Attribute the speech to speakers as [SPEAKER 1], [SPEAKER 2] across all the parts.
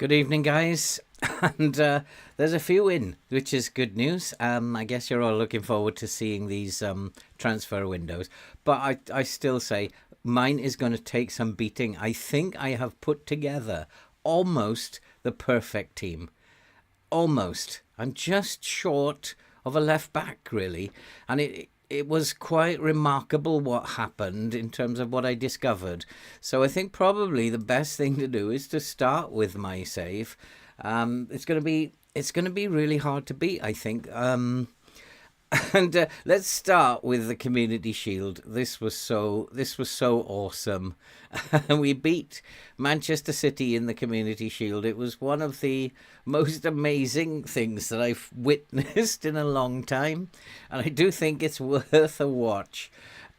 [SPEAKER 1] Good evening, guys. And there's a few in, which is good news. I guess you're all looking forward to seeing these transfer windows. But I still say mine is going to take some beating. I think I have put together almost the perfect team. Almost. I'm just short of a left back, really. And it was quite remarkable what happened in terms of what I discovered. So I think probably the best thing to do is to start with my save. It's going to be really hard to beat, I think. And let's start with the Community Shield. This was so awesome. We beat Manchester City in the Community Shield. It was one of the most amazing things that I've witnessed in a long time, and I do think it's worth a watch.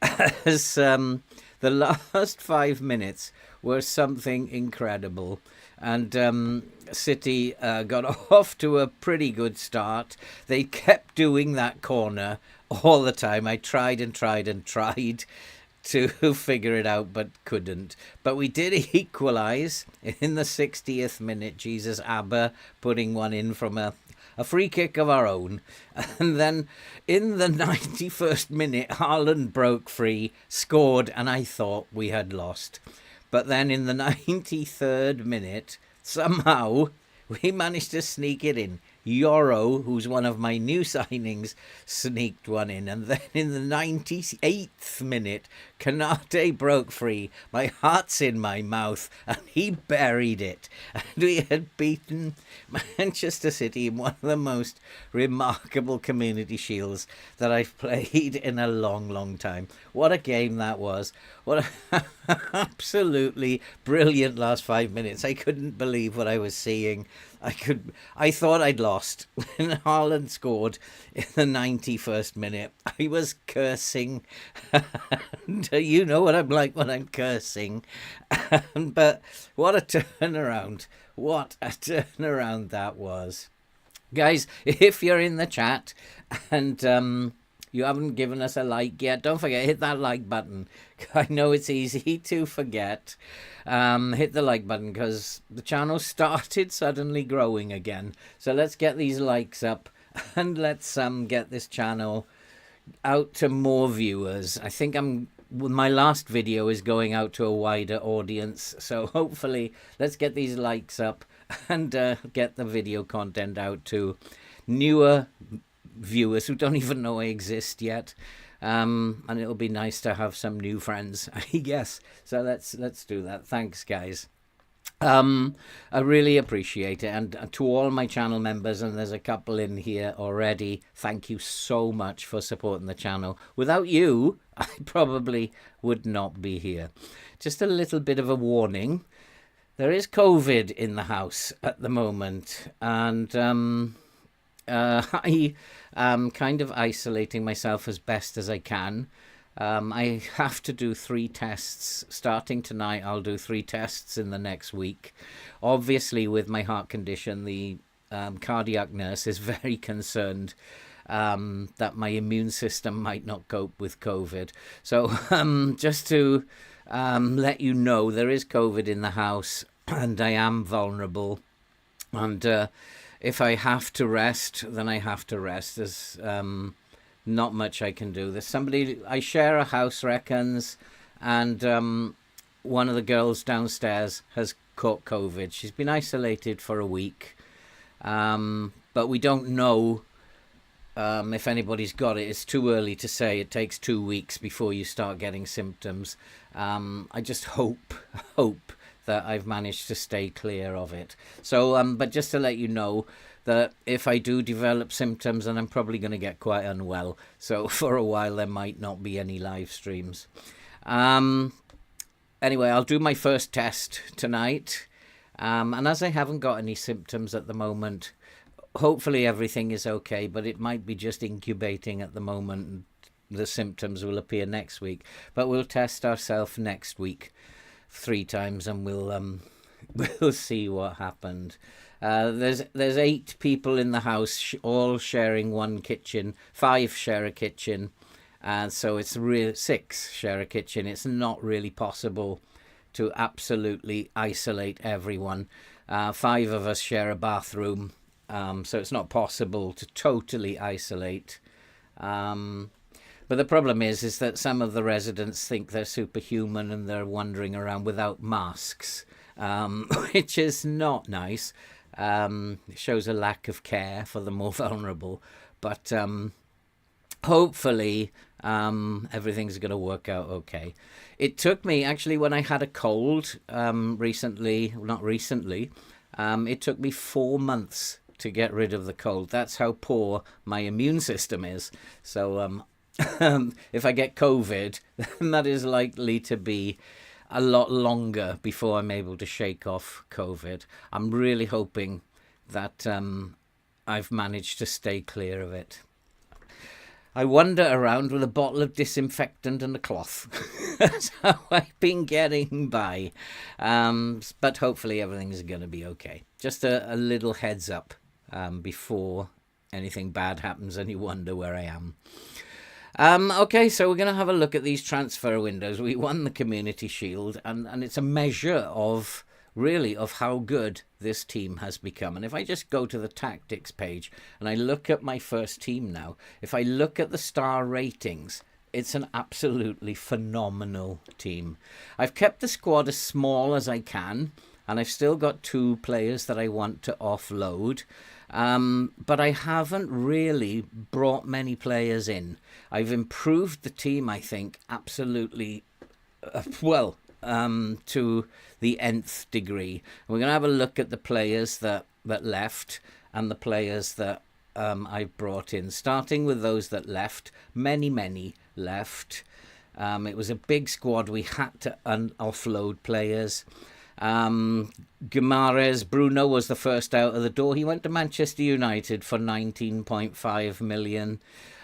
[SPEAKER 1] As the last 5 minutes were something incredible. And City got off to a pretty good start. They kept doing that corner all the time. I tried and tried and tried to figure it out, but couldn't. But we did equalise in the 60th minute. Jesus Abba putting one in from a free kick of our own. And then in the 91st minute, Haaland broke free, scored, and I thought we had lost. But then in the 93rd minute, somehow we managed to sneak it in. Yoro, who's one of my new signings, sneaked one in. And then in the 98th minute, Kanate broke free. My heart's in my mouth, and he buried it. And we had beaten Manchester City in one of the most remarkable Community Shields that I've played in a long, long time. What a game that was. What an absolutely brilliant last 5 minutes. I couldn't believe what I was seeing. I thought I'd lost when Haaland scored in the 91st minute. I was cursing. And you know what I'm like when I'm cursing. But what a turnaround. What a turnaround that was. Guys, if you're in the chat and you haven't given us a like yet, don't forget, hit that like button. I know it's easy to forget. Hit the like button because the channel started suddenly growing again. So let's get these likes up and let's get this channel out to more viewers. I think my last video is going out to a wider audience. So hopefully let's get these likes up and get the video content out to newer viewers who don't even know I exist yet. And it'll be nice to have some new friends, I guess. So let's do that. Thanks, guys. I really appreciate it. And to all my channel members, and there's a couple in here already, thank you so much for supporting the channel. Without you, I probably would not be here. Just a little bit of a warning. There is COVID in the house at the moment, and I am kind of isolating myself as best as I can. I have to do 3 tests. Starting tonight, I'll do 3 tests in the next week. Obviously, with my heart condition, the cardiac nurse is very concerned that my immune system might not cope with COVID. So just to let you know, there is COVID in the house, and I am vulnerable. And if I have to rest, then I have to rest. There's not much I can do. There's somebody, I share a house, reckons, and one of the girls downstairs has caught COVID. She's been isolated for a week, but we don't know if anybody's got it. It's too early to say. It takes 2 weeks before you start getting symptoms. I just hope that I've managed to stay clear of it. So, but just to let you know that if I do develop symptoms, then I'm probably going to get quite unwell. So for a while, there might not be any live streams. Anyway, I'll do my first test tonight. And as I haven't got any symptoms at the moment, hopefully everything is okay, but it might be just incubating at the moment. The symptoms will appear next week, but we'll test ourselves next week 3 times, and we'll see what happened. There's 8 people in the house, all sharing one kitchen. 5 share a kitchen, and so it's 6 share a kitchen. It's not really possible to absolutely isolate everyone. 5 of us share a bathroom, so it's not possible to totally isolate. But the problem is that some of the residents think they're superhuman and they're wandering around without masks, which is not nice. It shows a lack of care for the more vulnerable. But hopefully everything's going to work out okay. It took me, actually, when I had a cold not recently, it took me 4 months to get rid of the cold. That's how poor my immune system is. So if I get COVID, then that is likely to be a lot longer before I'm able to shake off COVID. I'm really hoping that I've managed to stay clear of it. I wander around with a bottle of disinfectant and a cloth. That's how I've been getting by. But hopefully everything's going to be okay. Just a little heads up before anything bad happens and you wonder where I am. Okay, so we're going to have a look at these transfer windows. We won the Community Shield, and it's a measure of how good this team has become. And if I just go to the tactics page and I look at my first team now, if I look at the star ratings, it's an absolutely phenomenal team. I've kept the squad as small as I can, and I've still got 2 players that I want to offload. But I haven't really brought many players in. I've improved the team, I think, absolutely to the nth degree. We're going to have a look at the players that left and the players that I've brought in, starting with those that left. Many left. It was a big squad. We had to offload players. Guimaraes, Bruno was the first out of the door. He went to Manchester United for 19.5 million.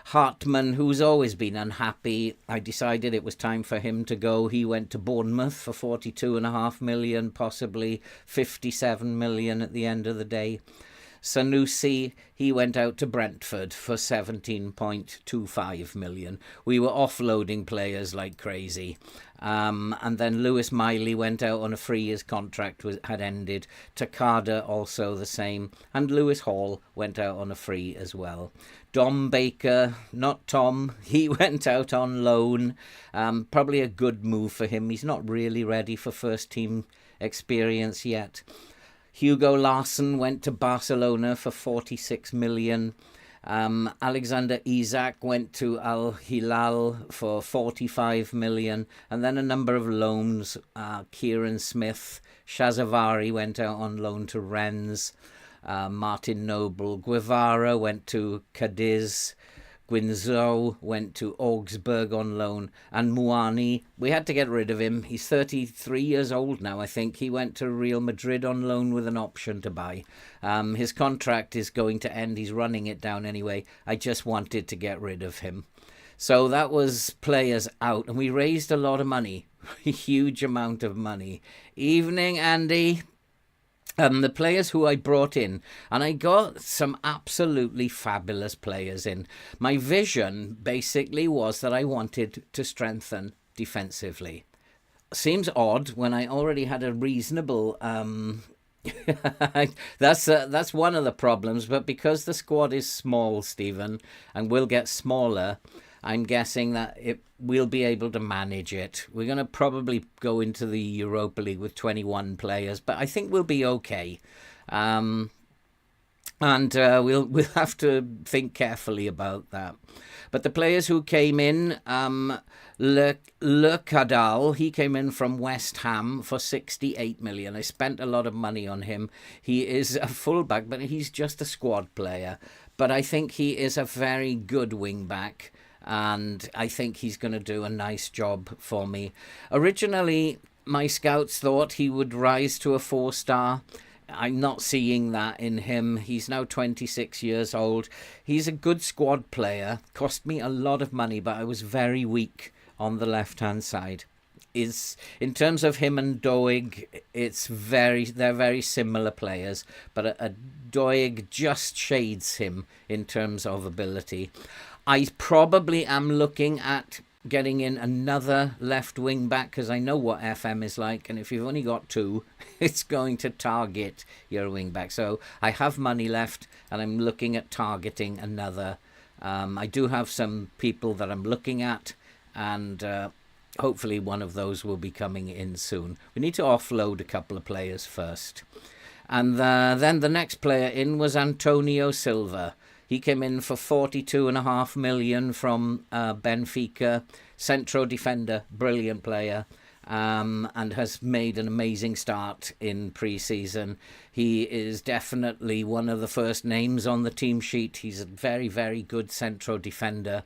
[SPEAKER 1] Hartman, who's always been unhappy, I decided it was time for him to go. He went to Bournemouth for 42.5 million, possibly 57 million at the end of the day. Sanusi, he went out to Brentford for 17.25 million. We were offloading players like crazy. And then Lewis Miley went out on a free. His contract had ended. Takada also the same. And Lewis Hall went out on a free as well. Dom Baker, not Tom, he went out on loan. Probably a good move for him. He's not really ready for first team experience yet. Hugo Larsson went to Barcelona for 46 million. Alexander Isak went to Al Hilal for 45 million. And then a number of loans. Kieran Smith, Shazavari went out on loan to Rennes. Martin Noble. Guevara went to Cadiz. Guinzhou went to Augsburg on loan, and Muani, we had to get rid of him. He's 33 years old now, I think. He went to Real Madrid on loan with an option to buy. His contract is going to end. He's running it down anyway. I just wanted to get rid of him. So that was players out, and we raised a lot of money, a huge amount of money. Evening, Andy. The players who I brought in, and I got some absolutely fabulous players in. My vision basically was that I wanted to strengthen defensively. Seems odd when I already had a reasonable... that's one of the problems, but because the squad is small, Stephen, and will get smaller, I'm guessing that we'll be able to manage it. We're going to probably go into the Europa League with 21 players, but I think we'll be okay. And we'll have to think carefully about that. But the players who came in, Le Cadal, he came in from West Ham for 68 million. I spent a lot of money on him. He is a fullback, but he's just a squad player. But I think he is a very good wing-back. And I think he's going to do a nice job for me. Originally, my scouts thought he would rise to a 4-star. I'm not seeing that in him. He's now 26 years old. He's a good squad player. Cost me a lot of money, but I was very weak on the left-hand side. In terms of him and Doig, they're very similar players, but Doig just shades him in terms of ability. I probably am looking at getting in another left wing back, because I know what FM is like, and if you've only got two, it's going to target your wing back. So I have money left, and I'm looking at targeting another. I do have some people that I'm looking at, and hopefully one of those will be coming in soon. We need to offload a couple of players first. And then the next player in was Antonio Silva. He came in for 42.5 million from Benfica. Centro defender, brilliant player, and has made an amazing start in pre-season. He is definitely one of the first names on the team sheet. He's a very, very good centro defender,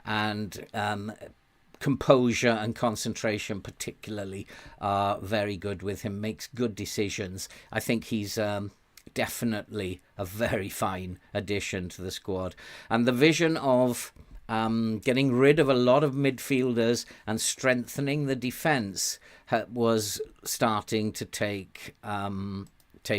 [SPEAKER 1] and composure and concentration particularly are very good with him. Makes good decisions. I think he's definitely a very fine addition to the squad. And the vision of getting rid of a lot of midfielders and strengthening the defence was starting to take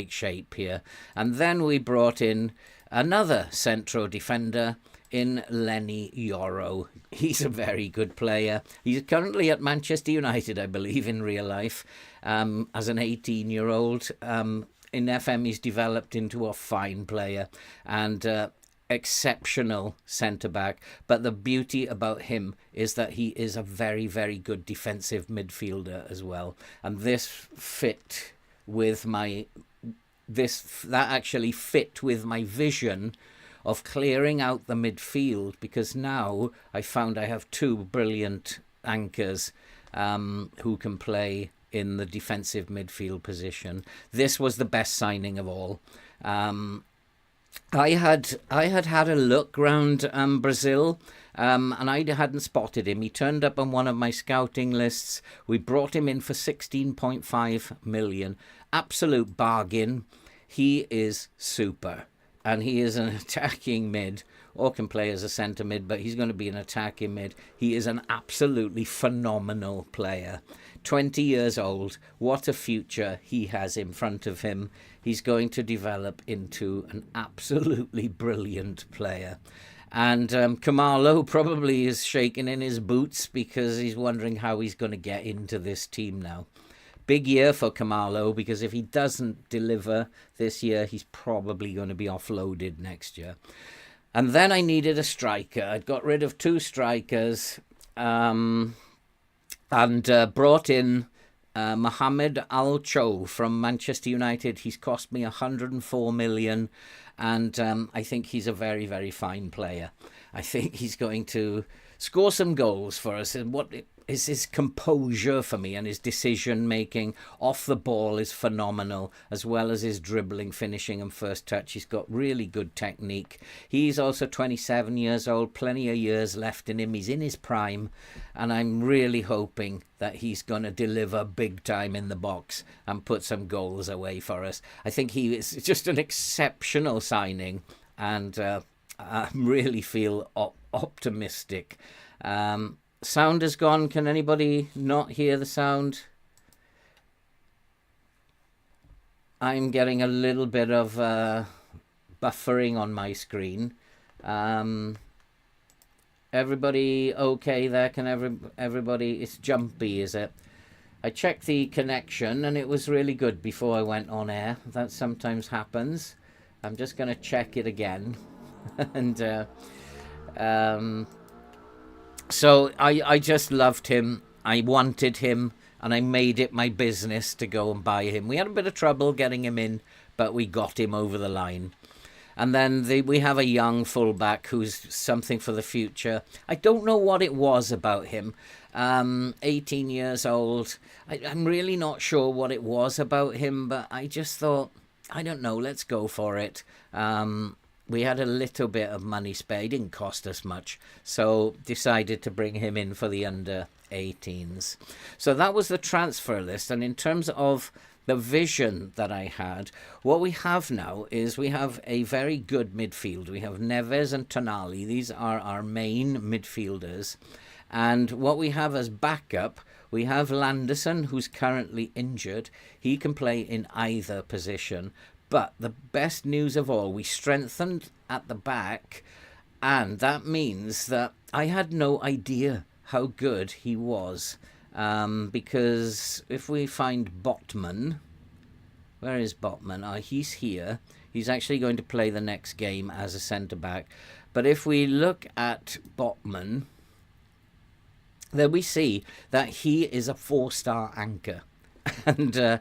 [SPEAKER 1] shape here. And then we brought in another centro defender in Lenny Yoro. He's a very good player. He's currently at Manchester United, I believe, in real life, as an 18-year-old. In FM, he's developed into a fine player and exceptional centre-back. But the beauty about him is that he is a very, very good defensive midfielder as well. And this fit with my... that actually fit with my vision of clearing out the midfield, because now I found I have two brilliant anchors who can play in the defensive midfield position. This was the best signing of all. I had a look round Brazil, and I hadn't spotted him. He turned up on one of my scouting lists. We brought him in for 16.5 million. Absolute bargain. He is super. And he is an attacking mid, or can play as a centre mid, but he's going to be an attacking mid. He is an absolutely phenomenal player. 20 years old. What a future he has in front of him. He's going to develop into an absolutely brilliant player. And Kamalo probably is shaking in his boots because he's wondering how he's going to get into this team now. Big year for Kamalo, because if he doesn't deliver this year, he's probably going to be offloaded next year. And then I needed a striker. I'd got rid of two strikers and brought in Mohamed Al-Cho from Manchester United. He's cost me 104 million, and I think he's a very, very fine player. I think he's going to score some goals for us. And what is his composure for me, and his decision making off the ball is phenomenal, as well as his dribbling, finishing and first touch. He's got really good technique. He's also 27 years old, plenty of years left in him. He's in his prime, and I'm really hoping that he's going to deliver big time in the box and put some goals away for us. I think he is just an exceptional signing, and I really feel optimistic. Sound has gone. Can anybody not hear the sound? I'm getting a little bit of buffering on my screen. Everybody okay there? Can everybody... It's jumpy, is it? I checked the connection and it was really good before I went on air. That sometimes happens. I'm just going to check it again. And... So I just loved him. I wanted him, and I made it my business to go and buy him. We had a bit of trouble getting him in, but we got him over the line. And then we have a young fullback who's something for the future. I don't know what it was about him. 18 years old. I'm really not sure what it was about him, but I just thought, I don't know, let's go for it. We had a little bit of money spare. He didn't cost us much. So decided to bring him in for the under-18s. So that was the transfer list. And in terms of the vision that I had, what we have now is we have a very good midfield. We have Neves and Tonali. These are our main midfielders. And what we have as backup, we have Landerson, who's currently injured. He can play in either position. But the best news of all, we strengthened at the back, and that means that I had no idea how good he was. Because if we find Botman, where is Botman? Oh, he's here. He's actually going to play the next game as a centre-back. But if we look at Botman, then we see that he is a 4-star anchor. And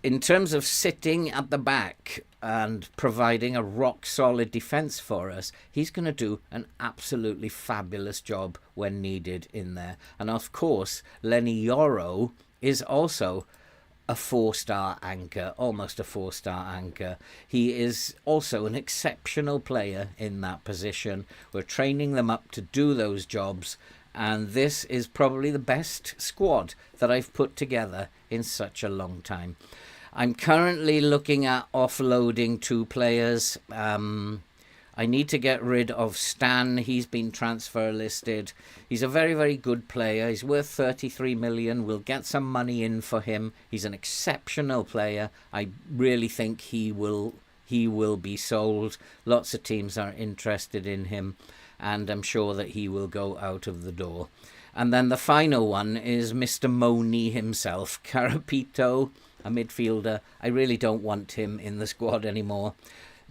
[SPEAKER 1] in terms of sitting at the back and providing a rock-solid defence for us, he's going to do an absolutely fabulous job when needed in there. And of course, Lenny Yoro is also a 4-star anchor, almost a 4-star anchor. He is also an exceptional player in that position. We're training them up to do those jobs, and this is probably the best squad that I've put together in such a long time. I'm currently looking at offloading 2 players. I need to get rid of Stan. He's been transfer listed. He's a very, very good player. He's worth 33 million. We'll get some money in for him. He's an exceptional player. I really think he will be sold. Lots of teams are interested in him, and I'm sure that he will go out of the door. And then the final one is Mr. Moni himself, Carapito, a midfielder. I really don't want him in the squad anymore,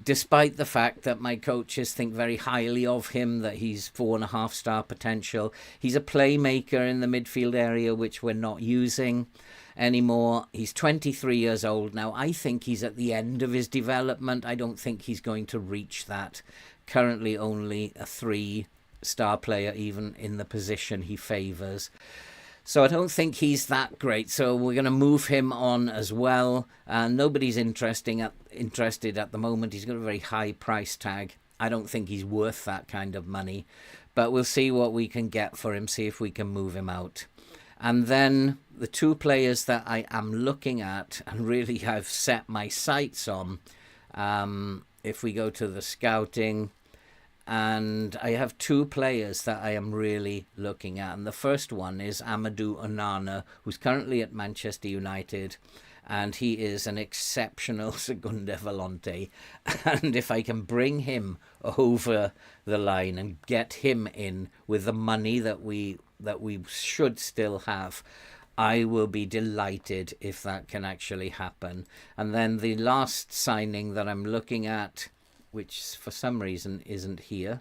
[SPEAKER 1] despite the fact that my coaches think very highly of him, that he's 4.5-star potential. He's a playmaker in the midfield area, which we're not using anymore. He's 23 years old now. I think he's at the end of his development. I don't think he's going to reach that. Currently only a 3-star player, even in the position he favours. So I don't think he's that great. So we're going to move him on as well. Nobody's interested at the moment. He's got a very high price tag. I don't think he's worth that kind of money. But we'll see what we can get for him, see if we can move him out. And then the 2 players that I am looking at and really have set my sights on, if we go to the scouting, and I have 2 players that I am really looking at. And the first one is Amadou Onana, who's currently at Manchester United, and he is an exceptional Segunda Volante. And if I can bring him over the line and get him in with the money that we should still have, I will be delighted if that can actually happen. And then the last signing that I'm looking at, which for some reason isn't here,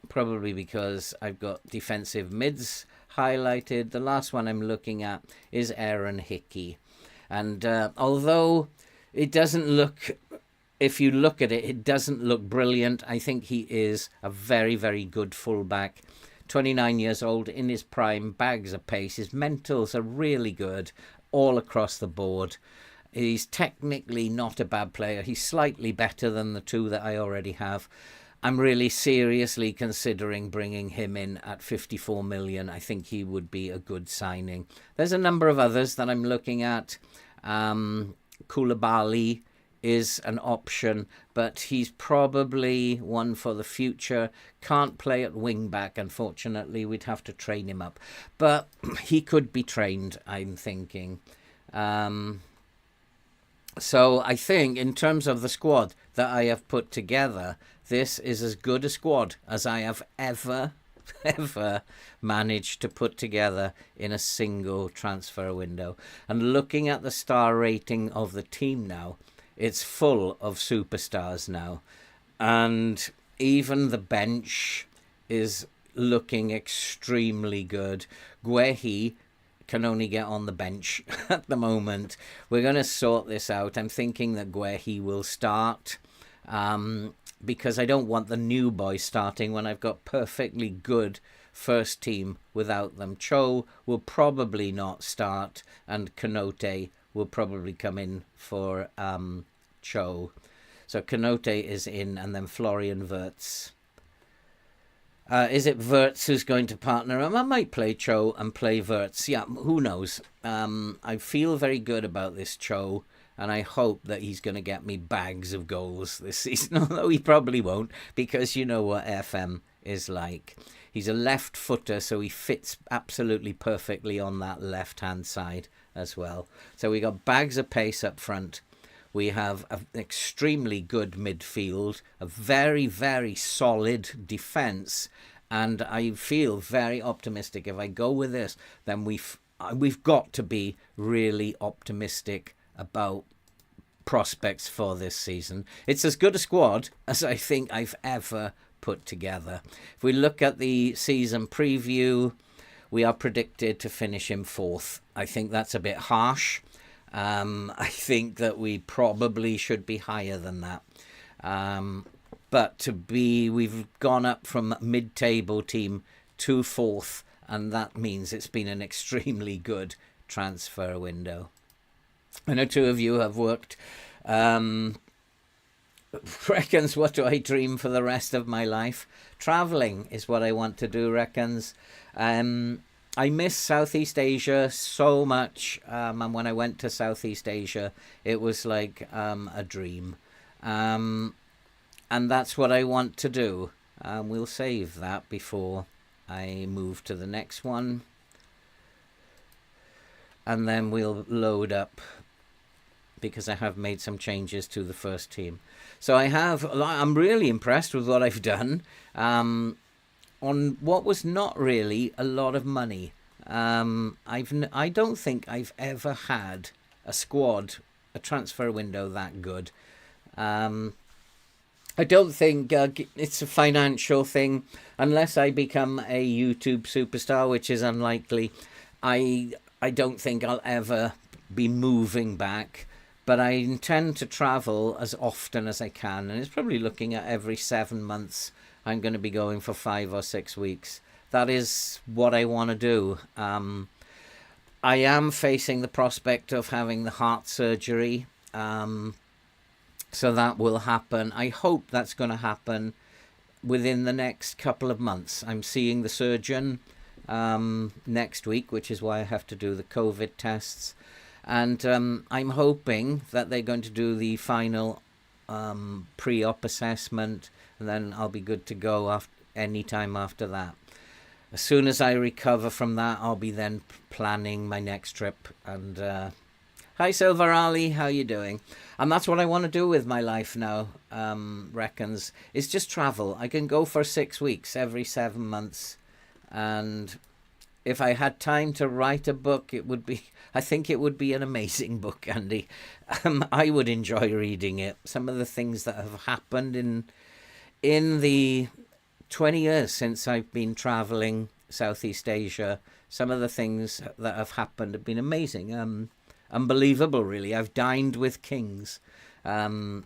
[SPEAKER 1] probably because I've got defensive mids highlighted. The last one I'm looking at is Aaron Hickey. And although it doesn't look, if you look at it, it doesn't look brilliant, I think he is a very, very good fullback. 29 years old, in his prime, bags of pace. His mentals are really good all across the board. He's technically not a bad player. He's slightly better than the 2 that I already have. I'm really seriously considering bringing him in at 54 million. I think he would be a good signing. There's a number of others that I'm looking at. Koulibaly is an option, but he's probably one for the future. Can't play at wing back, unfortunately. We'd have to train him up. But he could be trained, I'm thinking. So I think in terms of the squad that I have put together, this is as good a squad as I have ever managed to put together in a single transfer window. And looking at the star rating of the team now, it's full of superstars now. And even the bench is looking extremely good. Guehi can only get on the bench at the moment. We're going to sort this out. I'm thinking that Guehi will start because I don't want the new boys starting when I've got perfectly good first team without them. Cho will probably not start, and Kanote will probably come in for Cho. So Kanote is in, and then Florian Wirtz. Is it Wirtz who's going to partner him? I might play Cho and play Wirtz. Yeah, who knows? I feel very good about this Cho, and I hope that he's going to get me bags of goals this season, although he probably won't, because you know what FM is like. He's a left footer, so he fits absolutely perfectly on that left-hand side as well. So we got bags of pace up front. We have an extremely good midfield, a very, very solid defence, And I feel very optimistic. If I go with this, then we've got to be really optimistic about prospects for this season. It's as good a squad as I think I've ever put together. If we look at the season preview, we are predicted to finish in 4th. I think that's a bit harsh. I think that we probably should be higher than that. But we've gone up from mid-table team to 4th, and that means it's been an extremely good transfer window. I know 2 of you have worked. Reckons, what do I dream for the rest of my life? Traveling is what I want to do, reckons. I miss Southeast Asia so much, and when I went to Southeast Asia, it was like a dream. And that's what I want to do. We'll save that before I move to the next one. And then we'll load up, because I have made some changes to the first team. So I'm really impressed with what I've done on what was not really a lot of money. I don't think I've ever had a transfer window that good. I don't think it's a financial thing. Unless I become a YouTube superstar, which is unlikely, I don't think I'll ever be moving back. But I intend to travel as often as I can, and it's probably looking at every 7 months. I'm going to be going for 5 or 6 weeks. That is what I want to do. I am facing the prospect of having the heart surgery, so that will happen. I hope that's going to happen within the next couple of months. I'm seeing the surgeon next week, which is why I have to do the COVID tests. And I'm hoping that they're going to do the final pre-op assessment, and then I'll be good to go any time after that. As soon as I recover from that, I'll be then planning my next trip. And hi, Silver Ali, how you doing? And that's what I want to do with my life now, reckons, is just travel. I can go for 6 weeks every 7 months, and if I had time to write a book, I think it would be an amazing book, Andy. I would enjoy reading it. Some of the things that have happened in the 20 years since I've been traveling Southeast Asia, some of the things that have happened have been amazing. Unbelievable, really. I've dined with kings. I've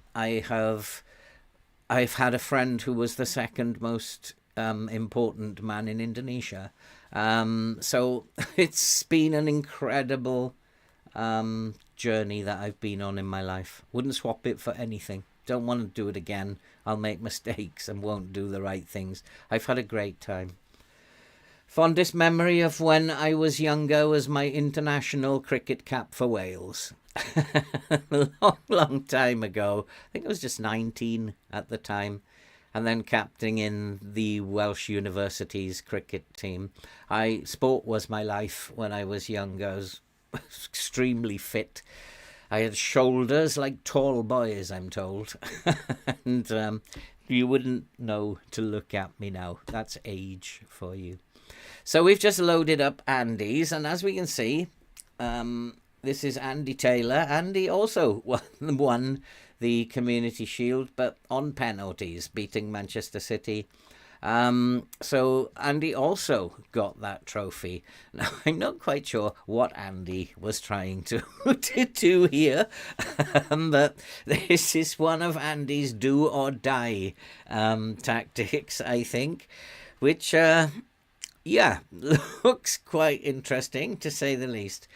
[SPEAKER 1] had a friend who was the second most important man in Indonesia. So it's been an incredible journey that I've been on in my life. Wouldn't swap it for anything. Don't want to do it again. I'll make mistakes and won't do the right things. I've had a great time. Fondest memory of when I was younger was my international cricket cap for Wales. A long time ago. I think I was just 19 at the time. And then captaining in the Welsh University's cricket team. Sport was my life when I was younger. I was extremely fit. I had shoulders like tall boys, I'm told. And you wouldn't know to look at me now. That's age for you. So we've just loaded up Andy's, and as we can see, this is Andy Taylor. Andy also won the Community Shield, but on penalties, beating Manchester City. So Andy also got that trophy. Now, I'm not quite sure what Andy was trying to do here, but this is one of Andy's do or die tactics, I think, which, looks quite interesting, to say the least.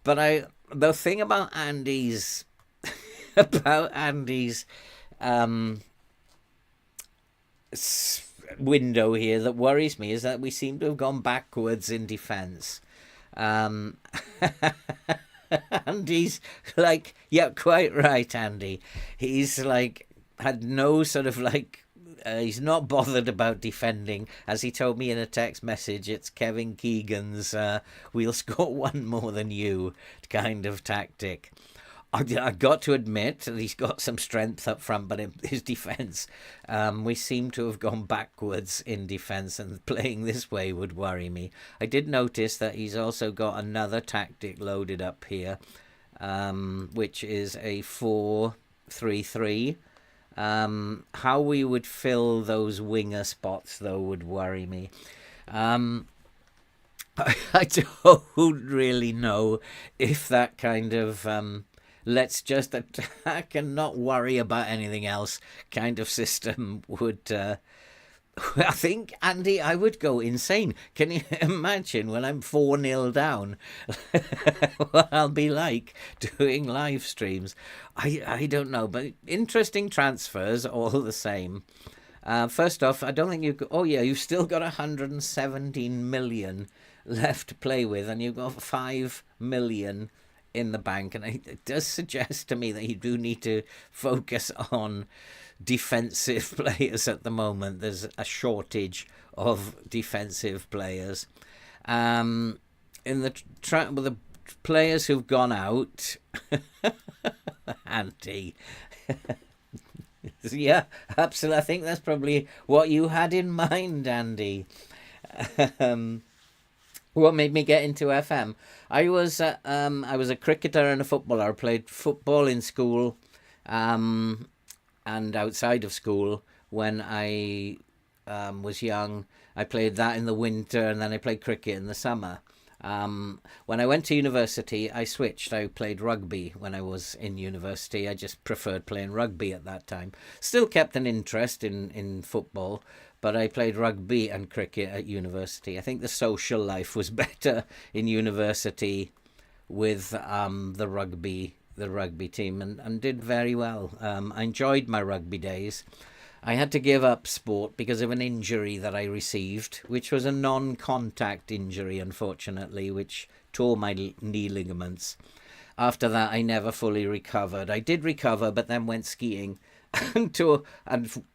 [SPEAKER 1] But the thing about Andy's window here that worries me is that we seem to have gone backwards in defence. Andy's like, yeah, quite right, Andy. He's like had no sort of like, he's not bothered about defending. As he told me in a text message, it's Kevin Keegan's we'll score one more than you kind of tactic. I got to admit that he's got some strength up front, but in his defence, we seem to have gone backwards in defence, and playing this way would worry me. I did notice that he's also got another tactic loaded up here, which is a 4-3-3. How we would fill those winger spots, though, would worry me. I don't really know if that kind of let's just attack and not worry about anything else kind of system would... I think, Andy, I would go insane. Can you imagine when I'm 4-0 down what I'll be like doing live streams? I don't know, but interesting transfers all the same. First off, I don't think you... Oh, yeah, you've still got 117 million left to play with, and you've got 5 million in the bank. And it does suggest to me that you do need to focus on defensive players at the moment. There's a shortage of defensive players. In the with the players who've gone out, Andy. Yeah, absolutely. I think that's probably what you had in mind, Andy. What made me get into FM? I was a cricketer and a footballer. I played football in school, and outside of school when I was young. I played that in the winter, and then I played cricket in the summer. When I went to university, I switched. I played rugby when I was in university. I just preferred playing rugby at that time. Still kept an interest in football, but I played rugby and cricket at university. I think the social life was better in university with the rugby team, and did very well. I enjoyed my rugby days. I had to give up sport because of an injury that I received, which was a non-contact injury, unfortunately, which tore my knee ligaments. After that, I never fully recovered. I did recover, but then went skiing and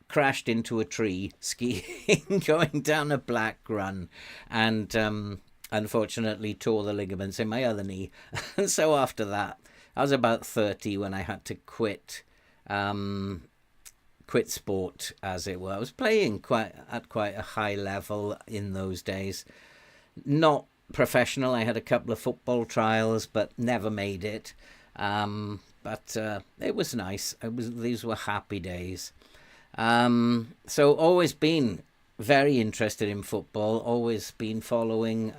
[SPEAKER 1] crashed into a tree skiing, going down a black run, and unfortunately tore the ligaments in my other knee. And so after that, I was about 30 when I had to quit sport, as it were. I was playing at quite a high level in those days. Not professional. I had a couple of football trials, but never made it. But it was nice. These were happy days. So always been very interested in football. Always been following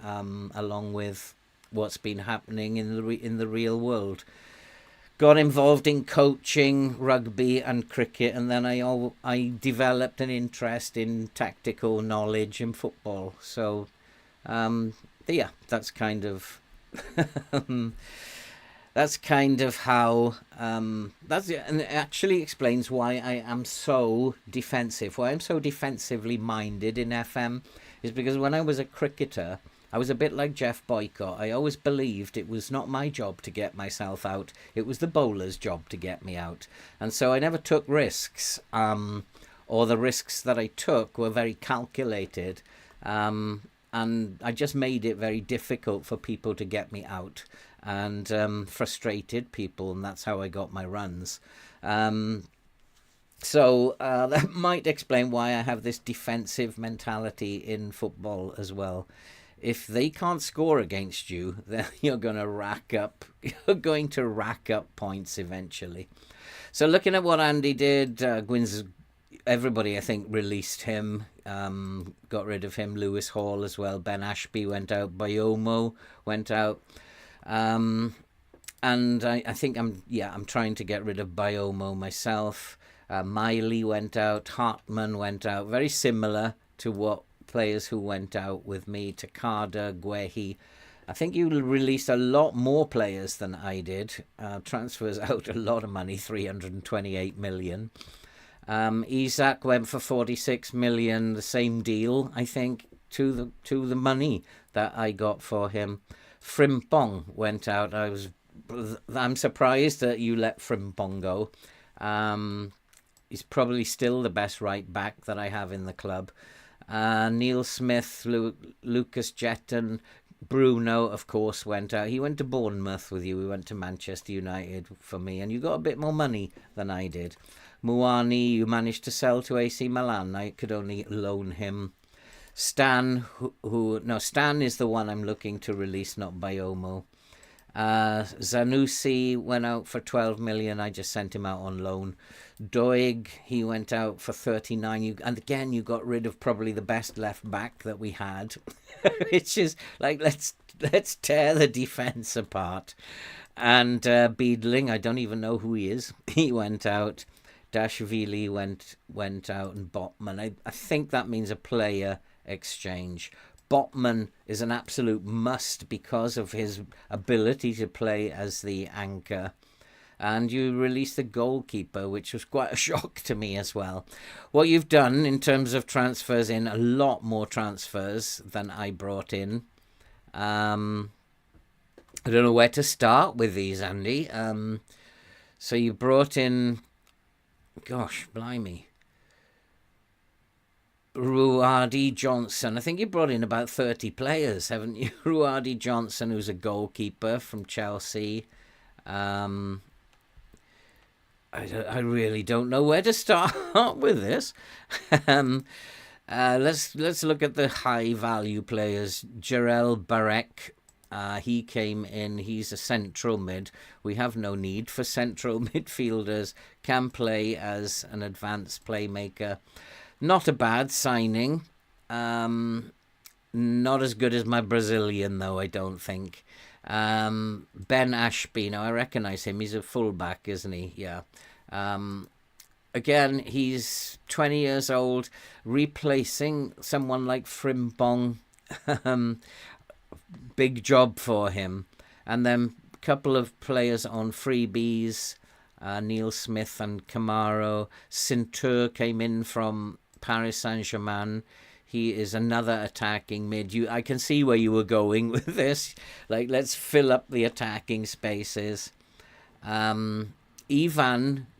[SPEAKER 1] along with what's been happening in the real world. Got involved in coaching rugby and cricket, and then I developed an interest in tactical knowledge in football. So, yeah, that's kind of how and it actually explains why I am so defensive. Why I'm so defensively minded in FM is because when I was a cricketer, I was a bit like Jeff Boycott. I always believed it was not my job to get myself out. It was the bowler's job to get me out. And so I never took risks, or the risks that I took were very calculated. And I just made it very difficult for people to get me out, and frustrated people, and that's how I got my runs. So that might explain why I have this defensive mentality in football as well. If they can't score against you, then you're going to rack up points eventually. So looking at what Andy did, Gwyn's, everybody I think released him, got rid of him. Lewis Hall as well. Ben Ashby went out. Bayomo went out. And I think I'm trying to get rid of Bayomo myself. Miley went out. Hartman went out. Very similar to what players who went out with me. Takada, Guehi. I think you released a lot more players than I did. Transfers out a lot of money, 328 million. Isak went for 46 million, the same deal, I think, to the money that I got for him. Frimpong went out. I'm surprised that you let Frimpong go. He's probably still the best right back that I have in the club. Neil Smith, Lucas Jetton, Bruno, of course, went out. He went to Bournemouth with you. We went to Manchester United for me, and you got a bit more money than I did. Muani, you managed to sell to AC Milan. I could only loan him. Stan, no, Stan is the one I'm looking to release, not Biomo. Zanussi went out for 12 million. I just sent him out on loan. Doig, he went out for 39. And again, you got rid of probably the best left back that we had, which is like, let's tear the defense apart. And Beedling, I don't even know who he is. He went out. Dashvili went out, and Botman. I think that means a player exchange. Botman is an absolute must because of his ability to play as the anchor. And you released the goalkeeper, which was quite a shock to me as well. What you've done in terms of transfers in, a lot more transfers than I brought in. I don't know where to start with these, Andy. So you brought in, gosh, blimey, Ruadi Johnson. I think you brought in about 30 players, haven't you? Ruadi Johnson, who's a goalkeeper from Chelsea. I really don't know where to start with this. Let's look at the high value players. Jarel Barek. He came in. He's a central mid. We have no need for central midfielders. Can play as an advanced playmaker. Not a bad signing. Not as good as my Brazilian, though, I don't think. Ben Ashby, now I recognise him. He's a fullback, isn't he? Yeah. Again, he's 20 years old, replacing someone like Frimpong. Big job for him. And then a couple of players on freebies. Neil Smith and Camaro. Cintur came in from Paris Saint-Germain. He is another attacking mid. I can see where you were going with this. Like, let's fill up the attacking spaces. Ivan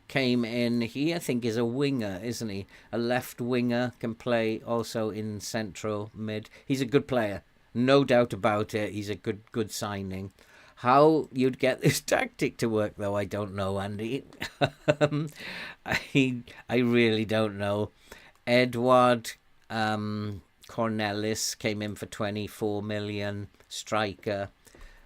[SPEAKER 1] came in. He, I think, is a winger, isn't he? A left winger, can play also in central mid. He's a good player. No doubt about it. He's a good signing. How you'd get this tactic to work, though, I don't know, Andy. I really don't know. Edward Cornelis came in for 24 million. Striker.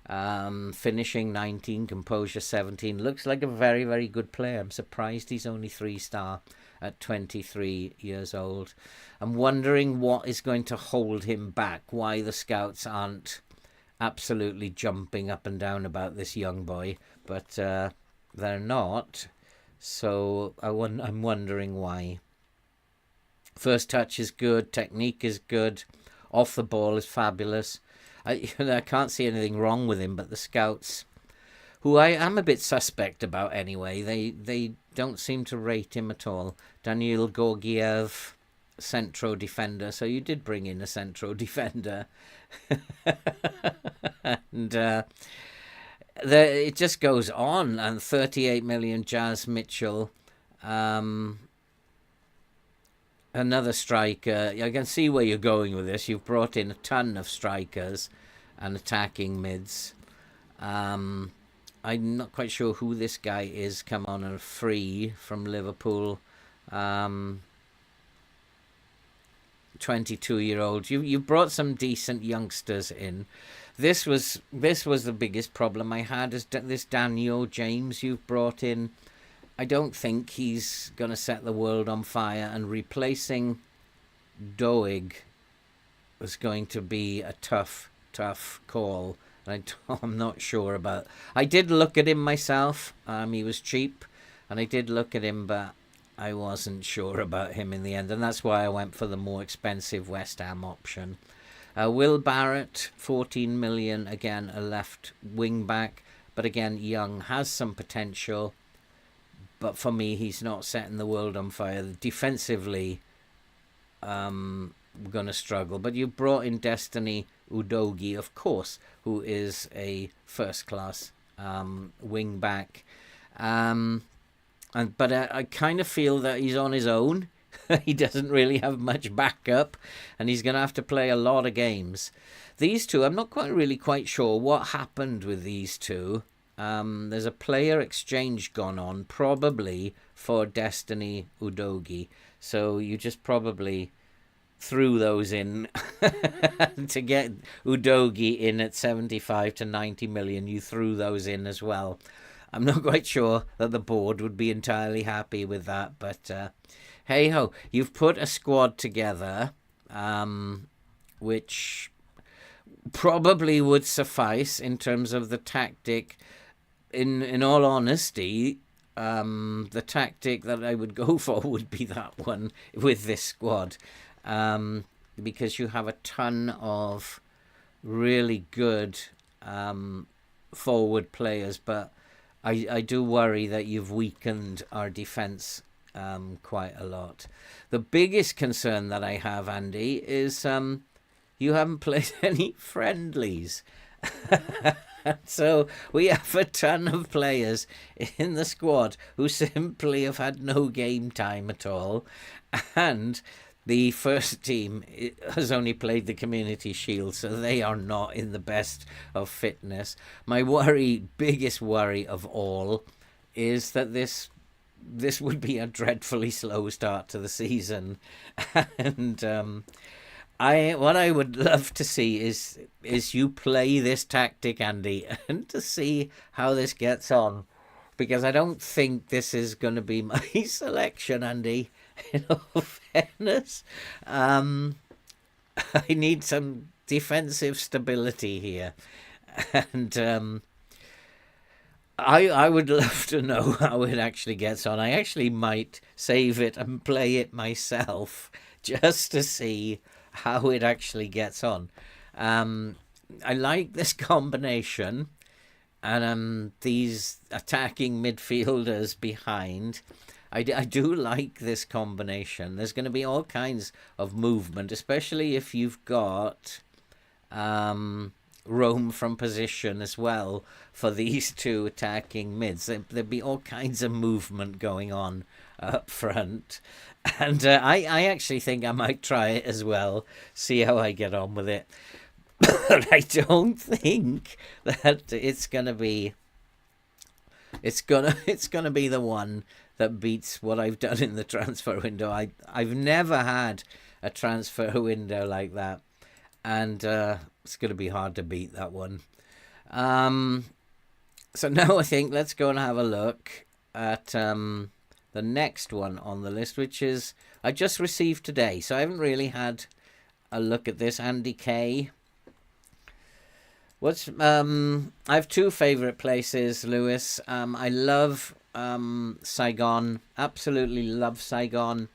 [SPEAKER 1] Finishing 19, composure 17. Looks like a very, very good player. I'm surprised he's only 3-star at 23 years old. I'm wondering what is going to hold him back, why the scouts aren't absolutely jumping up and down about this young boy, but they're not. So I'm wondering why. First touch is good, technique is good, off the ball is fabulous. I can't see anything wrong with him, but the scouts, who I am a bit suspect about anyway, they don't seem to rate him at all. Daniil Gorgiev, centro defender. So you did bring in a centro defender. And it just goes on. And 38 million, Jazz Mitchell. Another striker. I can see where you're going with this. You've brought in a ton of strikers and attacking mids. I'm not quite sure who this guy is. Come on, a free from Liverpool. 22-year-old. You brought some decent youngsters in. This was the biggest problem I had. Is this Daniel James you've brought in? I don't think he's going to set the world on fire, and replacing Doig was going to be a tough call. I'm not sure about. I did look at him myself. He was cheap, and I did look at him, but I wasn't sure about him in the end, and that's why I went for the more expensive West Ham option. Will Barrett, 14 million, again a left wing back, but again young, has some potential. But for me, he's not setting the world on fire. Defensively, we're going to struggle. But you brought in Destiny Udogi, of course, who is a first-class wing back. But I kind of feel that he's on his own He doesn't really have much backup, and he's going to have to play a lot of games. These two, I'm not quite sure what happened with these two. There's a player exchange gone on, probably for Destiny Udogi. So you just probably threw those in to get Udogi in at 75 to 90 million. You threw those in as well. I'm not quite sure that the board would be entirely happy with that, but hey ho, you've put a squad together, which probably would suffice in terms of the tactic. In all honesty, the tactic that I would go for would be that one with this squad, because you have a ton of really good forward players, but I do worry that you've weakened our defence quite a lot. The biggest concern that I have, Andy, is you haven't played any friendlies. So we have a ton of players in the squad who simply have had no game time at all. And the first team has only played the Community Shield, so they are not in the best of fitness. My biggest worry of all, is that this would be a dreadfully slow start to the season. And what I would love to see is you play this tactic, Andy, and to see how this gets on, because I don't think this is going to be my selection, Andy. In all fairness, I need some defensive stability here, and I would love to know how it actually gets on. I actually might save it and play it myself just to see how it actually gets on. I like this combination, and these attacking midfielders behind. I do like this combination. There's going to be all kinds of movement, especially if you've got roam from position as well for these two attacking mids. There'd be all kinds of movement going on up front. And I actually think I might try it as well, see how I get on with it. But I don't think that it's gonna be the one that beats what I've done in the transfer window. I've never had a transfer window like that, and it's going to be hard to beat that one. So now I think let's go and have a look at the next one on the list, which is I just received today. So I haven't really had a look at this. Andy K. I have two favourite places, Lewis. I love Saigon, absolutely love Saigon,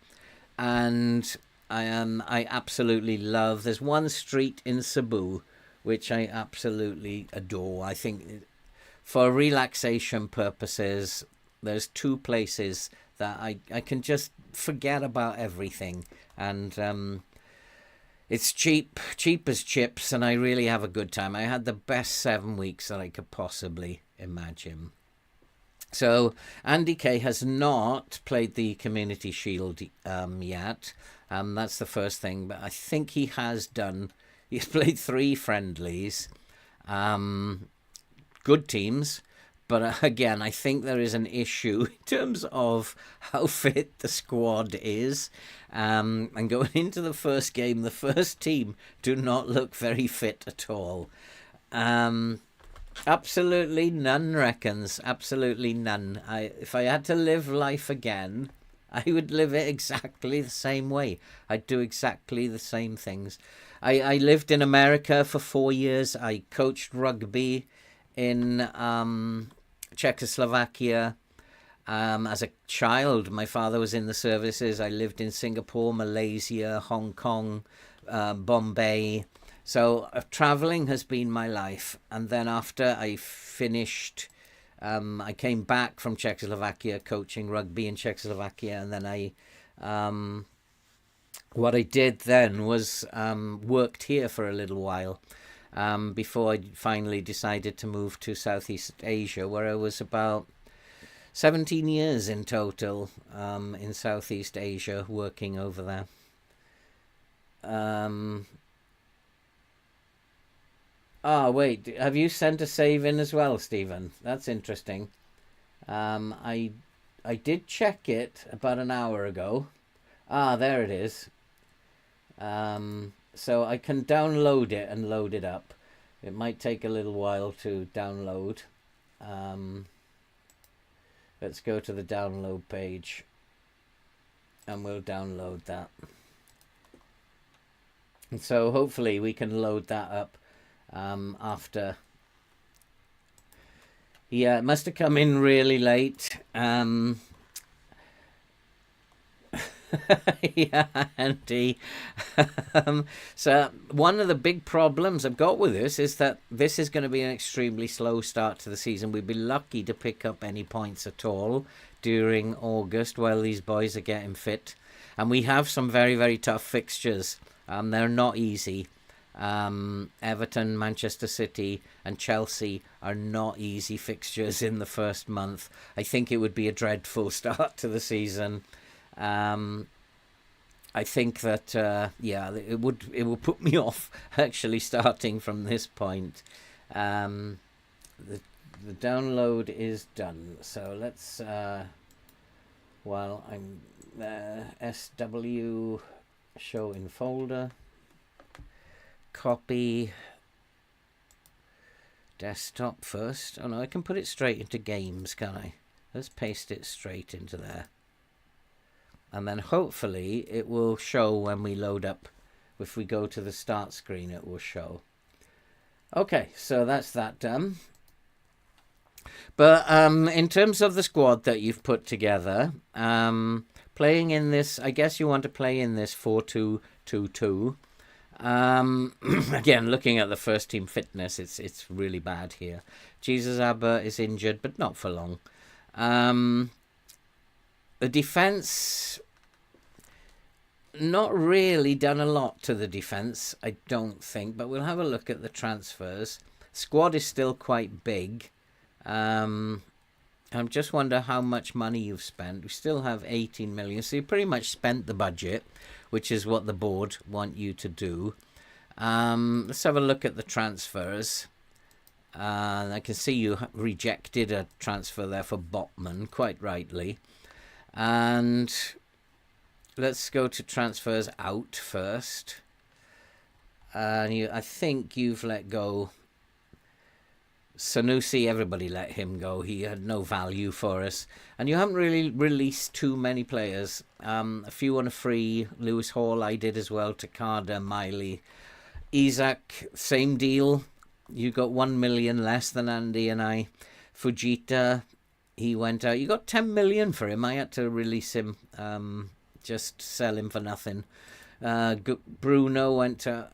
[SPEAKER 1] and I absolutely love. There's one street in Cebu which I absolutely adore. I think for relaxation purposes, there's two places that I can just forget about everything, and it's cheap as chips, and I really have a good time. I had the best 7 weeks that I could possibly imagine. So Andy K has not played the Community Shield yet. That's the first thing, but I think he has done. He's played 3 friendlies, good teams, but again, I think there is an issue in terms of how fit the squad is. And going into the first game, the first team do not look very fit at all. Absolutely none, reckons. Absolutely none. If I had to live life again, I would live it exactly the same way. I'd do exactly the same things. I lived in America for 4 years. I coached rugby in Czechoslovakia. As a child, my father was in the services. I lived in Singapore, Malaysia, Hong Kong, Bombay. So traveling has been my life. And then after I finished, I came back from Czechoslovakia coaching rugby in Czechoslovakia. And then what I did then was worked here for a little while before I finally decided to move to Southeast Asia, where I was about 17 years in total in Southeast Asia, working over there. Wait, have you sent a save in as well, Stephen? That's interesting. I did check it about an hour ago. There it is. So I can download it and load it up. It might take a little while to download. Let's go to the download page and we'll download that. And so hopefully we can load that up after. Yeah, it must have come in really late. Yeah, Andy. So one of the big problems I've got with this is that this is going to be an extremely slow start to the season. We'd be lucky to pick up any points at all during August while these boys are getting fit. And we have some very, very tough fixtures. They're not easy. Everton, Manchester City and Chelsea are not easy fixtures in the first month. I think it would be a dreadful start to the season. I think that it would put me off actually starting from this point. The download is done, so let's while I'm SW show in folder, copy desktop first. Oh no, I can put it straight into games, can I? Let's paste it straight into there. And then hopefully it will show when we load up. If we go to the start screen, it will show. Okay, so that's that done. But in terms of the squad that you've put together, playing in this, I guess you want to play in this 4-2-2-2. Again, looking at the first team fitness, it's really bad here. Jesus Abba is injured, but not for long. The defence, not really done a lot to the defence, I don't think, but we'll have a look at the transfers. Squad is still quite big. I just wonder how much money you've spent. We still have 18 million, so you pretty much spent the budget, which is what the board want you to do. Let's have a look at the transfers. I can see you rejected a transfer there for Botman, quite rightly. And let's go to transfers out first. I think you've let go Sanusi. Everybody let him go. He had no value for us. And you haven't really released too many players. A few on a free. Lewis Hall I did as well. Takada, Miley. Isaac, same deal. You got 1 million less than Andy and I. Fujita, he went out. You got 10 million for him. I had to release him. Just sell him for nothing. Bruno went to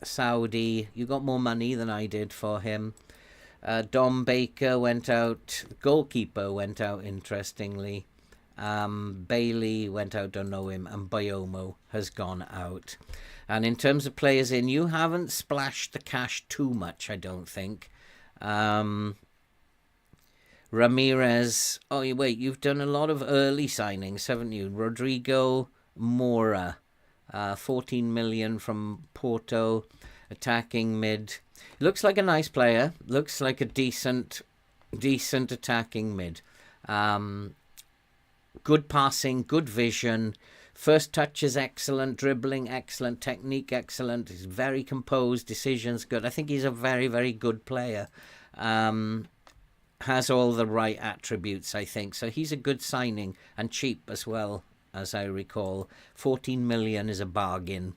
[SPEAKER 1] Saudi. You got more money than I did for him. Dom Baker went out. Goalkeeper went out, interestingly. Bailey went out, don't know him. And Bayomo has gone out. And in terms of players in, you haven't splashed the cash too much, I don't think. Ramirez. Oh, wait, you've done a lot of early signings, haven't you? Rodrigo Mora. 14 million from Porto. Attacking mid. Looks like a nice player. Looks like a decent attacking mid. Good passing, good vision. First touch is excellent. Dribbling, excellent. Technique, excellent. He's very composed. Decisions, good. I think he's a very, very good player. Has all the right attributes, I think. So he's a good signing and cheap as well, as I recall. 14 million is a bargain.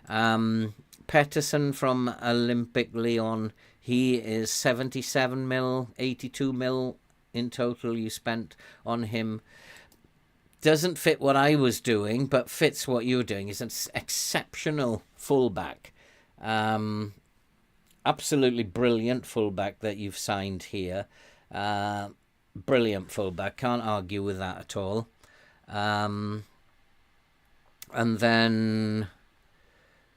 [SPEAKER 1] Pettersson from Olympic Lyon, he is 77 mil, 82 mil in total you spent on him. Doesn't fit what I was doing, but fits what you're doing. He's an exceptional fullback. Absolutely brilliant fullback that you've signed here. Brilliant fullback. Can't argue with that at all. And then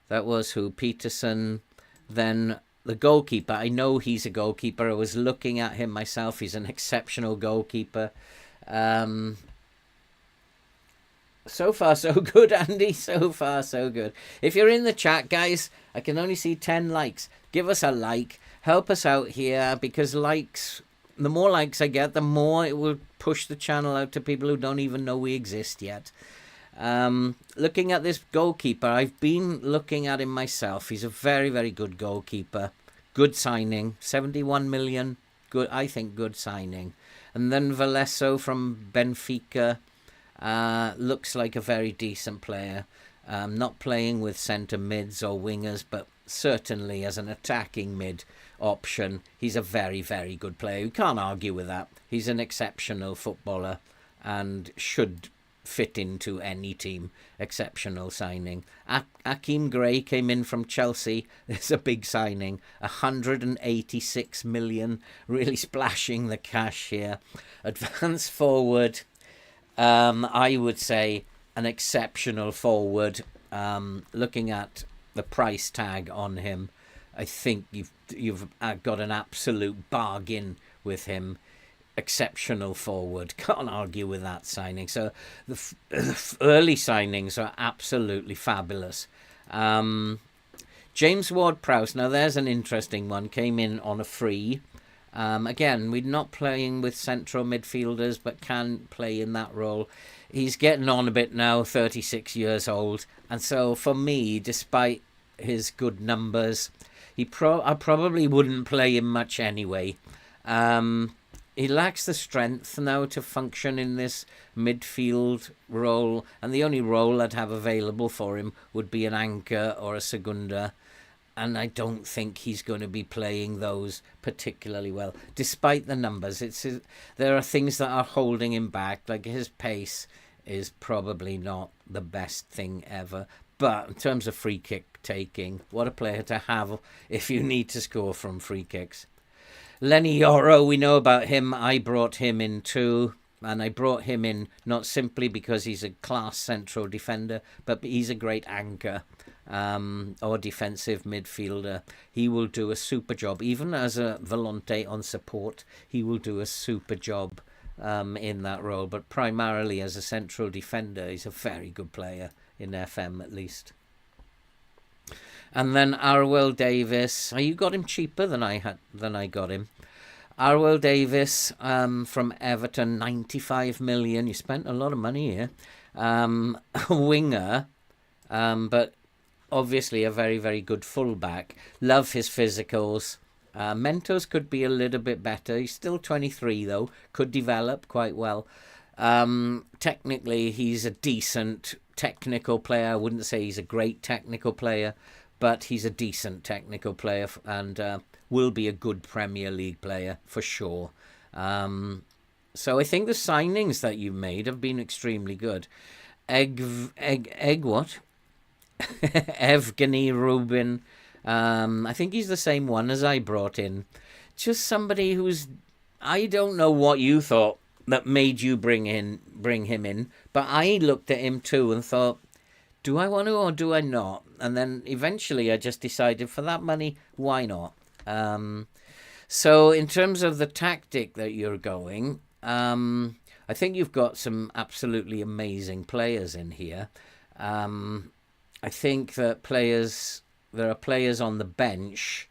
[SPEAKER 1] that was who? Peterson. Then the goalkeeper, I know he's a goalkeeper. I was looking at him myself. He's an exceptional goalkeeper. So far, so good, Andy. So far, so good. If you're in the chat, guys, I can only see 10 likes. Give us a like. Help us out here, because likes, the more likes I get, the more it will push the channel out to people who don't even know we exist yet. Looking at this goalkeeper, I've been looking at him myself. He's a very, very good goalkeeper. Good signing. 71 million. Good, I think good signing. And then Valesso from Benfica. Looks like a very decent player. Not playing with centre mids or wingers, but certainly as an attacking mid option, he's a very, very good player. You can't argue with that. He's an exceptional footballer and should fit into any team. Exceptional signing. Akeem Gray came in from Chelsea. It's a big signing. 186 million. Really splashing the cash here. Advance forward. I would say an exceptional forward. Looking at the price tag on him, I think you've got an absolute bargain with him. Exceptional forward. Can't argue with that signing. So the early signings are absolutely fabulous. James Ward-Prowse. Now there's an interesting one. Came in on a free. Again, we're not playing with central midfielders, but can play in that role. He's getting on a bit now, 36 years old. And so for me, despite his good numbers, I probably wouldn't play him much anyway. He lacks the strength now to function in this midfield role. And the only role I'd have available for him would be an anchor or a segunda. And I don't think he's going to be playing those particularly well, despite the numbers. There are things that are holding him back, like his pace is probably not the best thing ever. But in terms of free kick taking, what a player to have if you need to score from free kicks. Lenny Yoro, we know about him. I brought him in too. And I brought him in not simply because he's a class central defender, but he's a great anchor. Or defensive midfielder. He will do a super job. Even as a volante on support, he will do a super job in that role. But primarily as a central defender, he's a very good player in FM at least. And then Arwell Davis. You got him cheaper than I got him. Arwell Davis from Everton, 95 million. You spent a lot of money here. A winger, but obviously a very, very good fullback. Love his physicals. Mentos could be a little bit better. He's still 23 though. Could develop quite well. Technically, he's a decent technical player. I wouldn't say he's a great technical player, but he's a decent technical player and will be a good Premier League player for sure. So I think the signings that you made have been extremely good. What? Evgeny Rubin. I think he's the same one as I brought in. Just somebody who's... I don't know what you thought that made you bring him in, but I looked at him too and thought, do I want to or do I not? And then eventually I just decided for that money, why not? So in terms of the tactic that you're going, I think you've got some absolutely amazing players in here. I think that there are players on the bench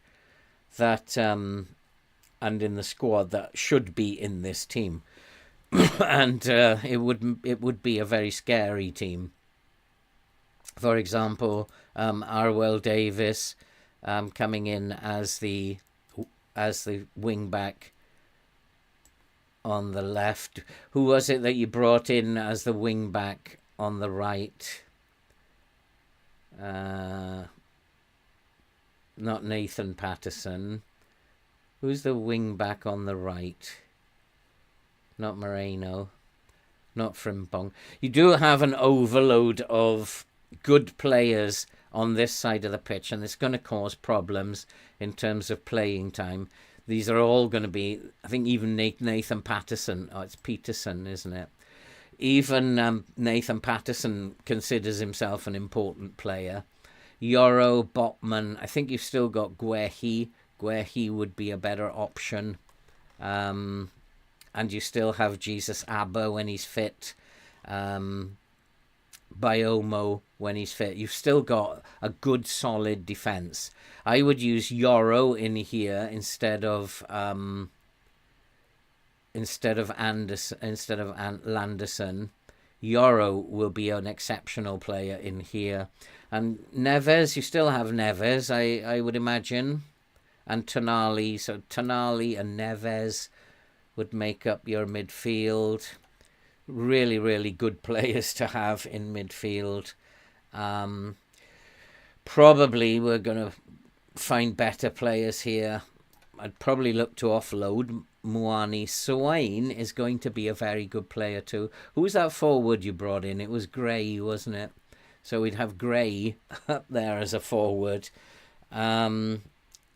[SPEAKER 1] that and in the squad that should be in this team. And it would be a very scary team. For example, Arwell Davis coming in as the wing back on the left. Who was it that you brought in as the wing back on the right? Not Nathan Patterson. Who's the wing back on the right? Not Moreno. Not Frimpong. You do have an overload of good players on this side of the pitch, and it's going to cause problems in terms of playing time. These are all going to be, I think even Nathan Patterson, it's Peterson, isn't it? Even Nathan Patterson considers himself an important player. Yoro, Botman, I think you've still got Guehi where he would be a better option. And you still have Jesus Abba when he's fit. Biomo when he's fit. You've still got a good solid defense. I would use Yoro in here instead of Landerson. Yoro will be an exceptional player in here. And Neves, you still have Neves, I would imagine. And Tonali. So Tonali and Neves would make up your midfield. Really, really good players to have in midfield. Probably we're going to find better players here. I'd probably look to offload Muani. Swain is going to be a very good player too. Who's that forward you brought in? It was Gray, wasn't it? So we'd have Gray up there as a forward. And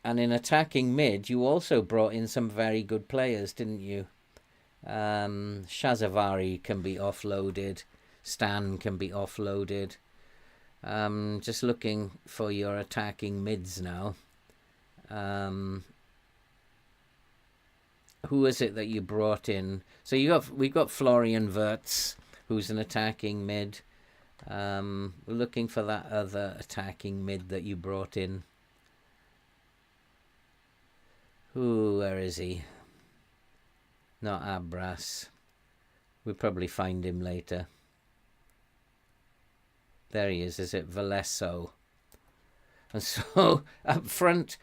[SPEAKER 1] in attacking mid, you also brought in some very good players, didn't you? Shazavari can be offloaded. Stan can be offloaded. Just looking for your attacking mids now. Who is it that you brought in? So we've got Florian Wirtz, who's an attacking mid. We're looking for that other attacking mid that you brought in. Where is he? Not Abras. We'll probably find him later. There he is it Valesso? And so, up front,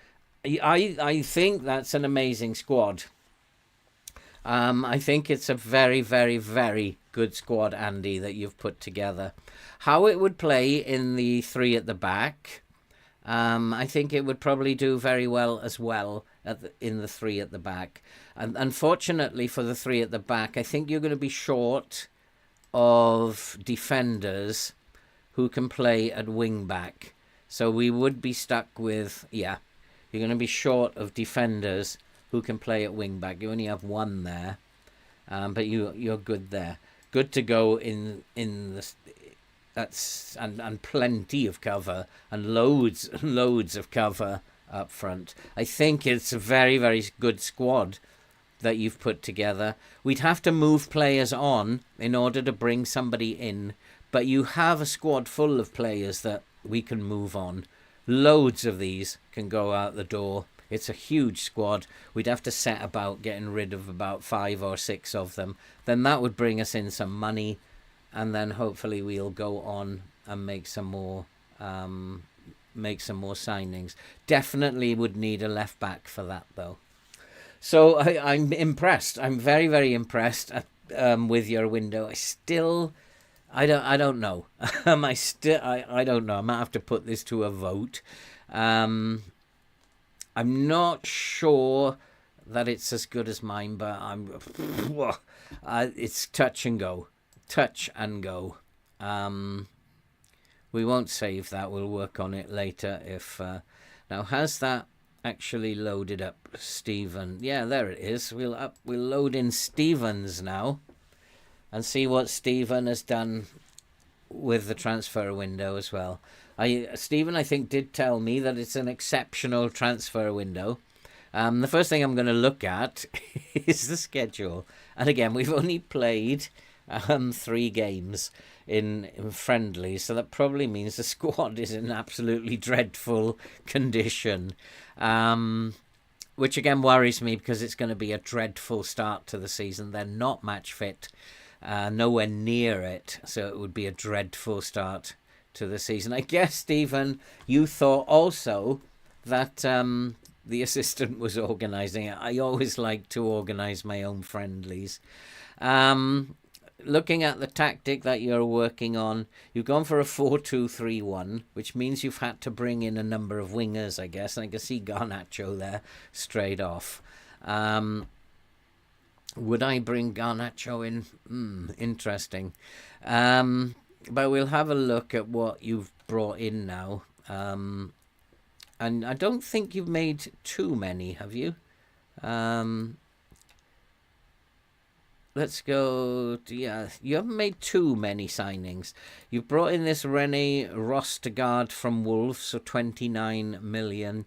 [SPEAKER 1] I think that's an amazing squad. I think it's a very, very, very good squad, Andy, that you've put together. How it would play in the three at the back, I think it would probably do very well as well in the three at the back. And unfortunately for the three at the back, I think you're going to be short of defenders who can play at wing back. So we would be stuck with, you're going to be short of defenders who can play at wing back. You only have one there, but you're good there. Good to go in the and plenty of cover and loads of cover up front. I think it's a very, very good squad that you've put together. We'd have to move players on in order to bring somebody in, but you have a squad full of players that we can move on. Loads of these can go out the door. It's a huge squad. We'd have to set about getting rid of about 5 or 6 of them. Then that would bring us in some money, and then hopefully we'll go on and make some more signings. Definitely would need a left back for that though. So I'm impressed. I'm very, very impressed with your window. I don't know. I don't know. I might have to put this to a vote. I'm not sure that it's as good as mine, but it's touch and go. Touch and go. We won't save that. We'll work on it later. Now, has that actually loaded up Stephen? Yeah, there it is. We'll load in Stevens now and see what Stephen has done with the transfer window as well. Stephen, I think, did tell me that it's an exceptional transfer window. The first thing I'm going to look at is the schedule. And again, we've only played 3 games in friendly, so that probably means the squad is in absolutely dreadful condition, which again worries me because it's going to be a dreadful start to the season. They're not match fit, nowhere near it, so it would be a dreadful start to the season. I guess, Stephen, you thought also that the assistant was organising it. I always like to organise my own friendlies. Looking at the tactic that you're working on, you've gone for a 4-2-3-1, which means you've had to bring in a number of wingers, I guess. And I can see Garnacho there straight off. Would I bring Garnacho in? Interesting. But we'll have a look at what you've brought in now. And I don't think you've made too many, have you? Let's go. You haven't made too many signings. You've brought in this Rene Rostegard from Wolves, so 29 million.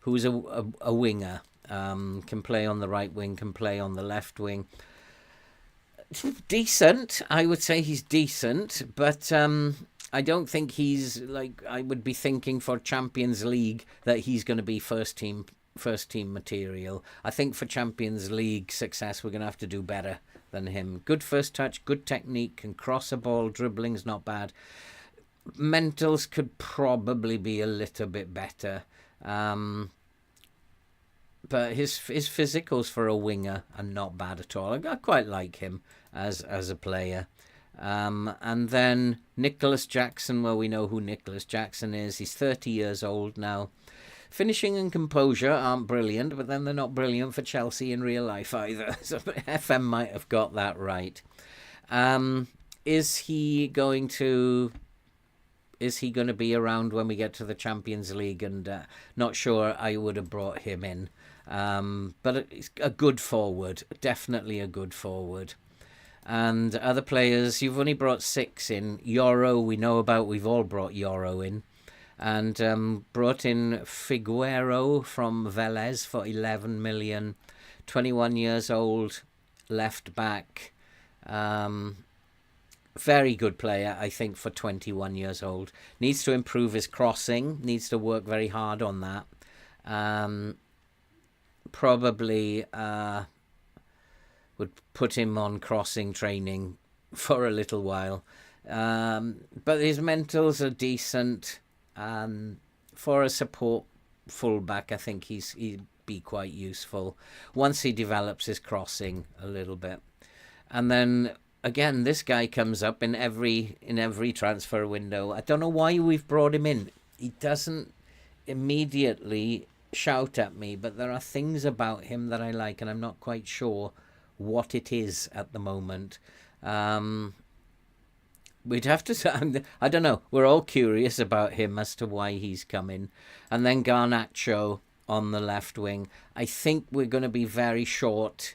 [SPEAKER 1] who's a winger. Can play on the right wing, can play on the left wing. Decent, I would say he's decent, but I don't think he's like, I would be thinking for Champions League that he's going to be first team material. I think for Champions League success, we're going to have to do better than him. Good first touch, good technique, can cross a ball, dribbling's not bad. Mentals could probably be a little bit better. But his physicals for a winger are not bad at all. I quite like him as a player. And then Nicholas Jackson, well, we know who Nicholas Jackson is. He's 30 years old now. Finishing and composure aren't brilliant, but then they're not brilliant for Chelsea in real life either. So FM might have got that right. Is he going to be around when we get to the Champions League? And not sure I would have brought him in. But it's a good forward, definitely a good forward. And other players, you've only brought 6 in. Yoro, we know about, we've all brought Yoro in. And brought in Figueroa from Vélez for 11 million. 21 years old, left back. Very good player, I think, for 21 years old. Needs to improve his crossing, needs to work very hard on that. Probably would put him on crossing training for a little while. But his mentals are decent. For a support fullback, I think he'd be quite useful once he develops his crossing a little bit. And then again, this guy comes up in every transfer window. I don't know why we've brought him in. He doesn't immediately shout at me, but there are things about him that I like, and I'm not quite sure what it is at the moment. We'd have to, I don't know, we're all curious about him as to why he's coming. And then Garnacho on the left wing. I think we're going to be very short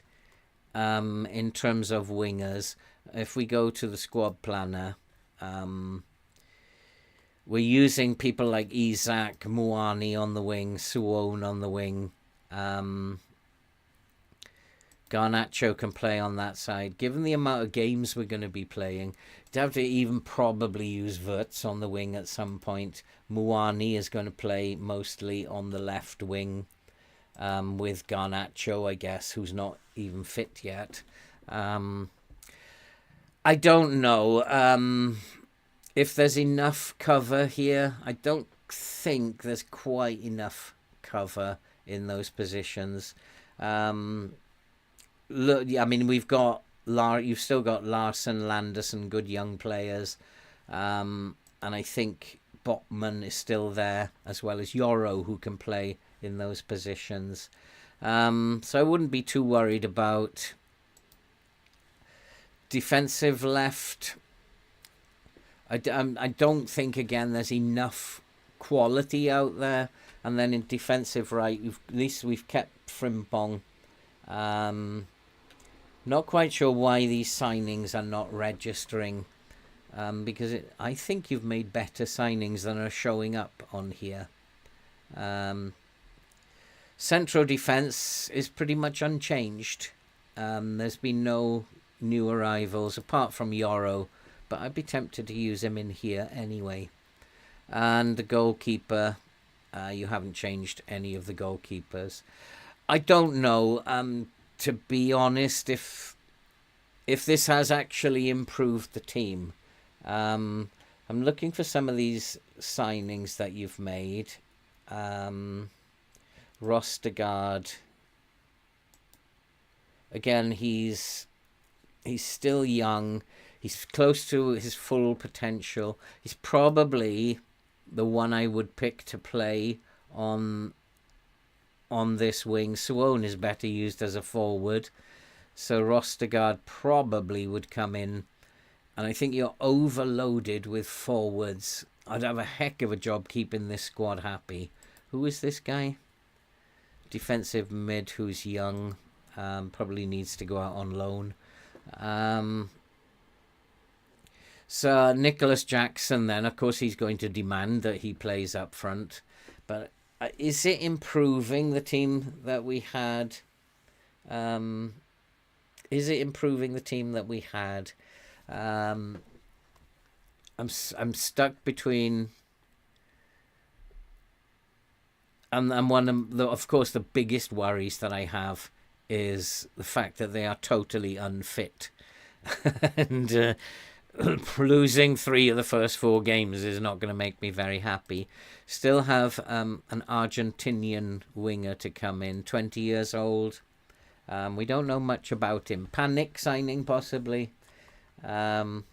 [SPEAKER 1] in terms of wingers. If we go to the squad planner, we're using people like Isaac, Muani on the wing, Suwon on the wing. Garnacho can play on that side. Given the amount of games we're going to be playing, you'd have to even probably use Wirtz on the wing at some point. Muani is going to play mostly on the left wing with Garnacho, I guess, who's not even fit yet. I don't know if there's enough cover here. I don't think there's quite enough cover in those positions. Look, I mean, you've still got Larson, Landerson, good young players, and I think Botman is still there, as well as Yoro, who can play in those positions. So I wouldn't be too worried about defensive left. I don't think, again, there's enough quality out there. And then in defensive right, at least we've kept Frimpong. Not quite sure why these signings are not registering, because I think you've made better signings than are showing up on here. Central defence is pretty much unchanged. There's been no new arrivals apart from Yoro, but I'd be tempted to use him in here anyway. And the goalkeeper, you haven't changed any of the goalkeepers. I don't know, to be honest, if this has actually improved the team. I'm looking for some of these signings that you've made. Rostergaard. Again, he's still young. He's close to his full potential. He's probably the one I would pick to play on this wing. Suwon is better used as a forward. So Rostergaard probably would come in. And I think you're overloaded with forwards. I'd have a heck of a job keeping this squad happy. Who is this guy? Defensive mid who's young. Probably needs to go out on loan. So Nicholas Jackson then, of course, he's going to demand that he plays up front. But Is it improving the team that we had? Is it improving the team that we had? I'm stuck between. And one of course, the biggest worries that I have is the fact that they are totally unfit, and losing 3 of the first 4 games is not going to make me very happy. Still have an Argentinian winger to come in, 20 years old. We don't know much about him. Panic signing, possibly. So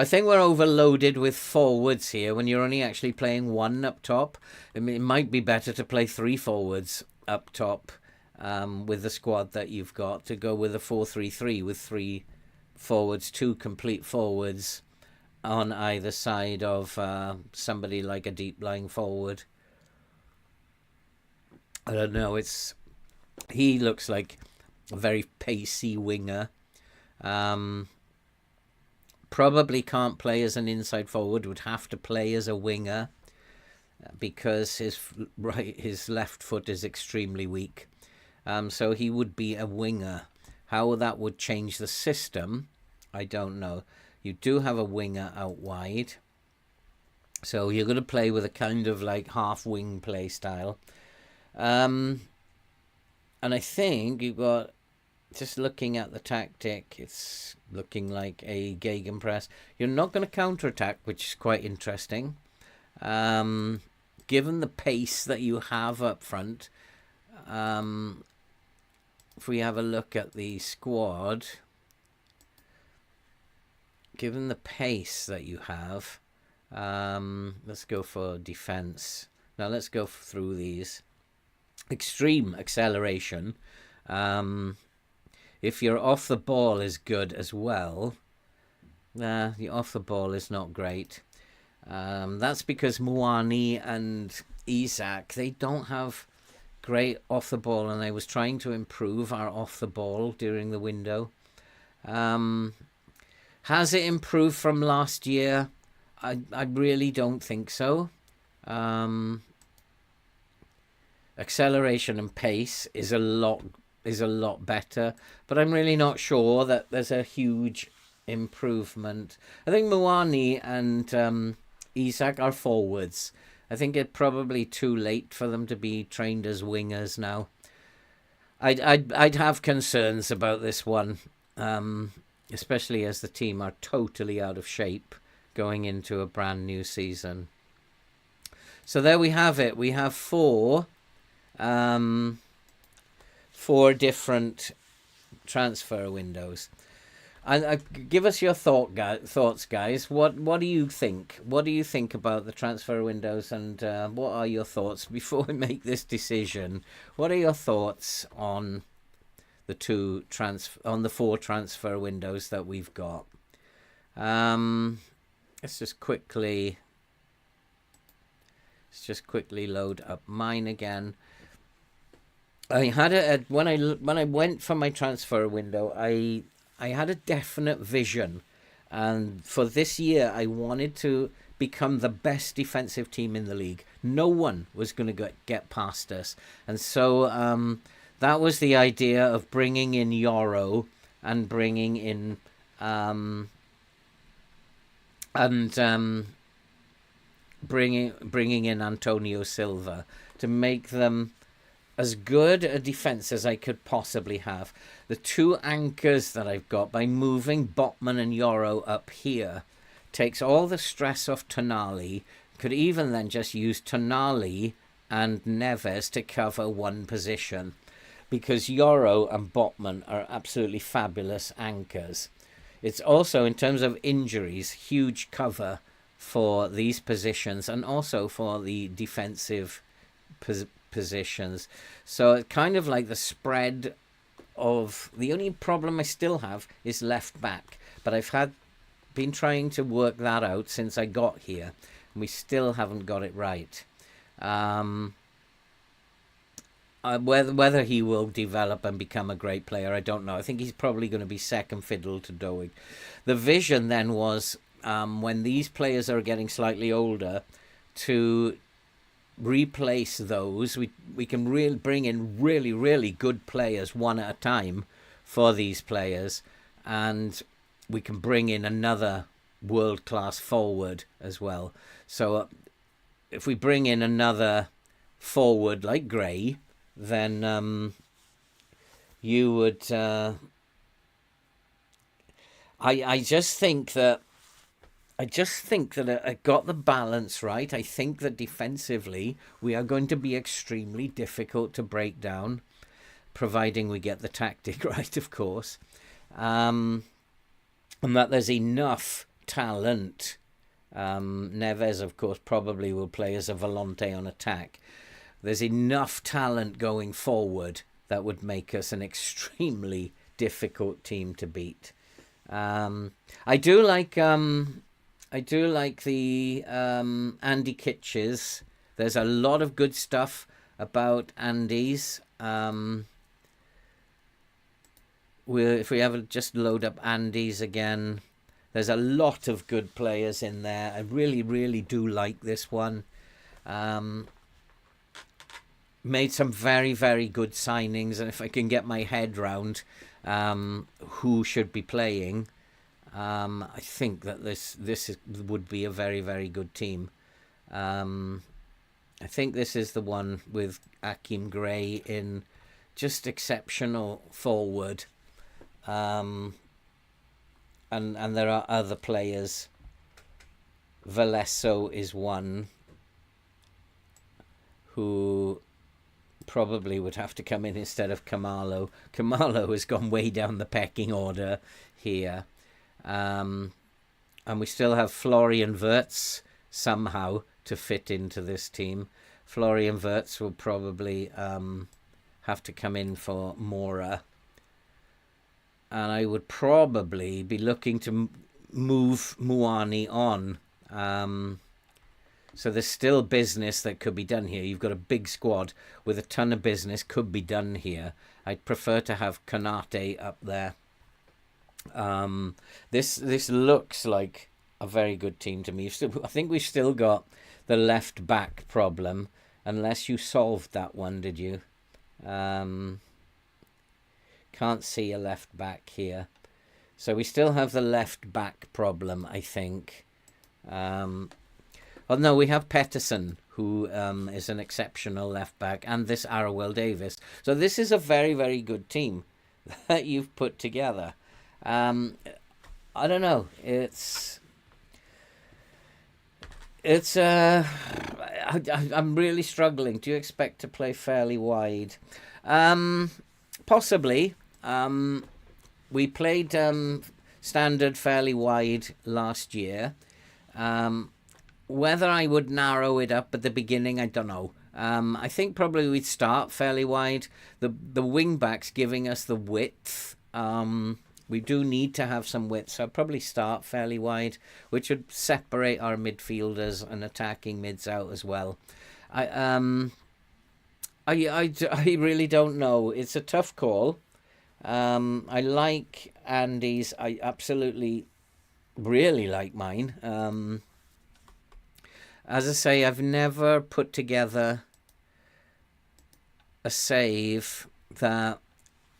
[SPEAKER 1] I think we're overloaded with forwards here when you're only actually playing 1 up top. I mean, it might be better to play 3 forwards up top with the squad that you've got, to go with a 4-3-3 with 3 forwards, 2 complete forwards on either side of somebody like a deep lying forward. I don't know. He looks like a very pacey winger. Probably can't play as an inside forward. Would have to play as a winger because his left foot is extremely weak. So he would be a winger. How that would change the system, I don't know. You do have a winger out wide, so you're going to play with a kind of like half wing play style. And I think you've got, just looking at the tactic, it's looking like a gegenpress. You're not going to counterattack, which is quite interesting. Given the pace that you have up front, if we have a look at the squad, given the pace that you have, let's go for defense. Now let's go through these. Extreme acceleration. If you're off the ball is good as well. The off the ball is not great. That's because Muani and Isaac, they don't have great off the ball, and I was trying to improve our off the ball during the window. Has it improved from last year? I really don't think so. Acceleration and pace is a lot better, but I'm really not sure that there's a huge improvement. I think Muani and Isaac are forwards. I think it's probably too late for them to be trained as wingers now. I'd have concerns about this one, especially as the team are totally out of shape going into a brand new season. So there we have it. We have 4 different transfer windows. Give us your thoughts, guys. What do you think? What do you think about the transfer windows, and what are your thoughts before we make this decision? What are your thoughts on the 4 transfer windows that we've got? Let's just quickly load up mine again. I had when I went for my transfer window, I had a definite vision, and for this year I wanted to become the best defensive team in the league. No one was going to get past us, and so that was the idea of bringing in Yoro and bringing in bringing in Antonio Silva to make them as good a defense as I could possibly have. The 2 anchors that I've got, by moving Botman and Yoro up here, takes all the stress off Tonali. Could even then just use Tonali and Neves to cover one position, because Yoro and Botman are absolutely fabulous anchors. It's also, in terms of injuries, huge cover for these positions and also for the defensive positions. So it's kind of like the spread of, the only problem I still have is left back, but I've been trying to work that out since I got here, and we still haven't got it right. Whether he will develop and become a great player, I don't know. I think he's probably going to be second fiddle to Doig. The vision then was, when these players are getting slightly older, to replace those. We can bring in really, really good players one at a time for these players, and we can bring in another world-class forward as well. So if we bring in another forward like Gray, then you would... I just think that I got the balance right. I think that defensively we are going to be extremely difficult to break down, providing we get the tactic right, of course. And that there's enough talent. Neves, of course, probably will play as a volante on attack. There's enough talent going forward that would make us an extremely difficult team to beat. I do like the Andy Kitches. There's a lot of good stuff about Andy's. If we ever just load up Andy's again, there's a lot of good players in there. I really, really do like this one. Made some very, very good signings, and if I can get my head round who should be playing, I think that this would be a very, very good team. I think this is the one with Akeem Gray in just exceptional forward. And there are other players. Valesso is one who probably would have to come in instead of Kamalo. Kamalo has gone way down the pecking order here. And we still have Florian Wirtz somehow to fit into this team. Florian Wirtz will probably have to come in for Mora. And I would probably be looking to move Muani on. So there's still business that could be done here. You've got a big squad with a ton of business could be done here. I'd prefer to have Konate up there. This looks like a very good team to me. I think we've still got the left back problem, unless you solved that one, did you? Can't see a left back here. So we still have the left back problem, I think. Oh no, we have Pettersson, who is an exceptional left back, and this Arwell Davis. So this is a very, very good team that you've put together. I don't know. I'm really struggling. Do you expect to play fairly wide? Possibly. We played standard fairly wide last year. Whether I would narrow it up at the beginning, I don't know. I think probably we'd start fairly wide. The wing backs giving us the width. We do need to have some width, so I'd probably start fairly wide, which would separate our midfielders and attacking mids out as well. I really don't know. It's a tough call. I like Andy's. I absolutely really like mine. As I say, I've never put together a save that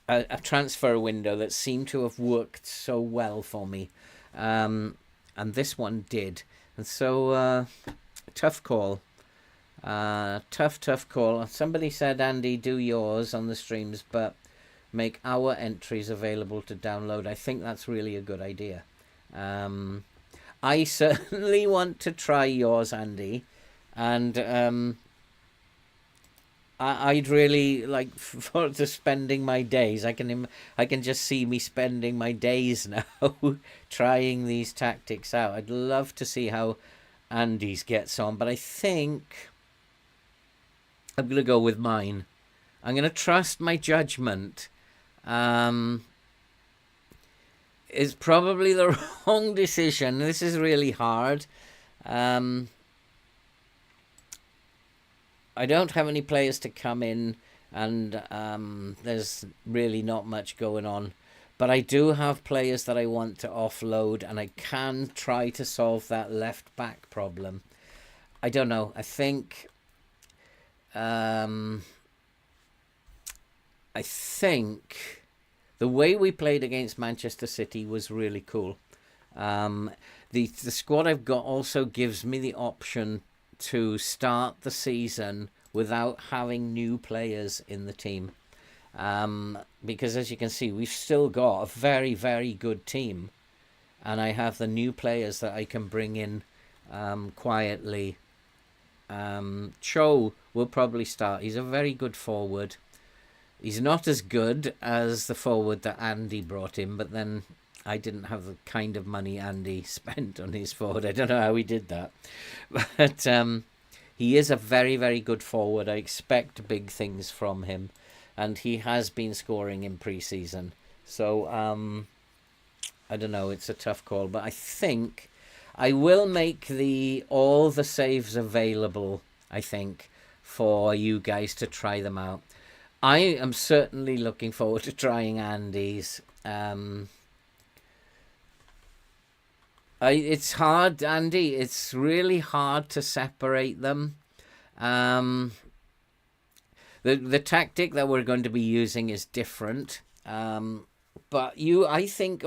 [SPEAKER 1] a transfer window that seemed to have worked so well for me, and this one did. And so tough call. Tough call. Somebody said, Andy, do yours on the streams, but make our entries available to download. I think that's really a good idea. I certainly want to try yours, Andy, and I'd really like forward to spending my days. I can just see me spending my days now trying these tactics out. I'd love to see how Andy's gets on, but I think I'm going to go with mine. I'm going to trust my judgment. It's probably the wrong decision. This is really hard. I don't have any players to come in, and there's really not much going on. But I do have players that I want to offload, and I can try to solve that left back problem. I don't know. I think I think the way we played against Manchester City was really cool. The squad I've got also gives me the option to start the season without having new players in the team. Because as you can see, we've still got a very, very good team. And I have the new players that I can bring in quietly. Cho will probably start. He's a very good forward. He's not as good as the forward that Andy brought in, but then I didn't have the kind of money Andy spent on his forward. I don't know how he did that. But he is a very, very good forward. I expect big things from him. And he has been scoring in pre-season. So, I don't know. It's a tough call. But I think I will make all the saves available, I think, for you guys to try them out. I am certainly looking forward to trying Andy's. It's hard, Andy. It's really hard to separate them. The tactic that we're going to be using is different. But I think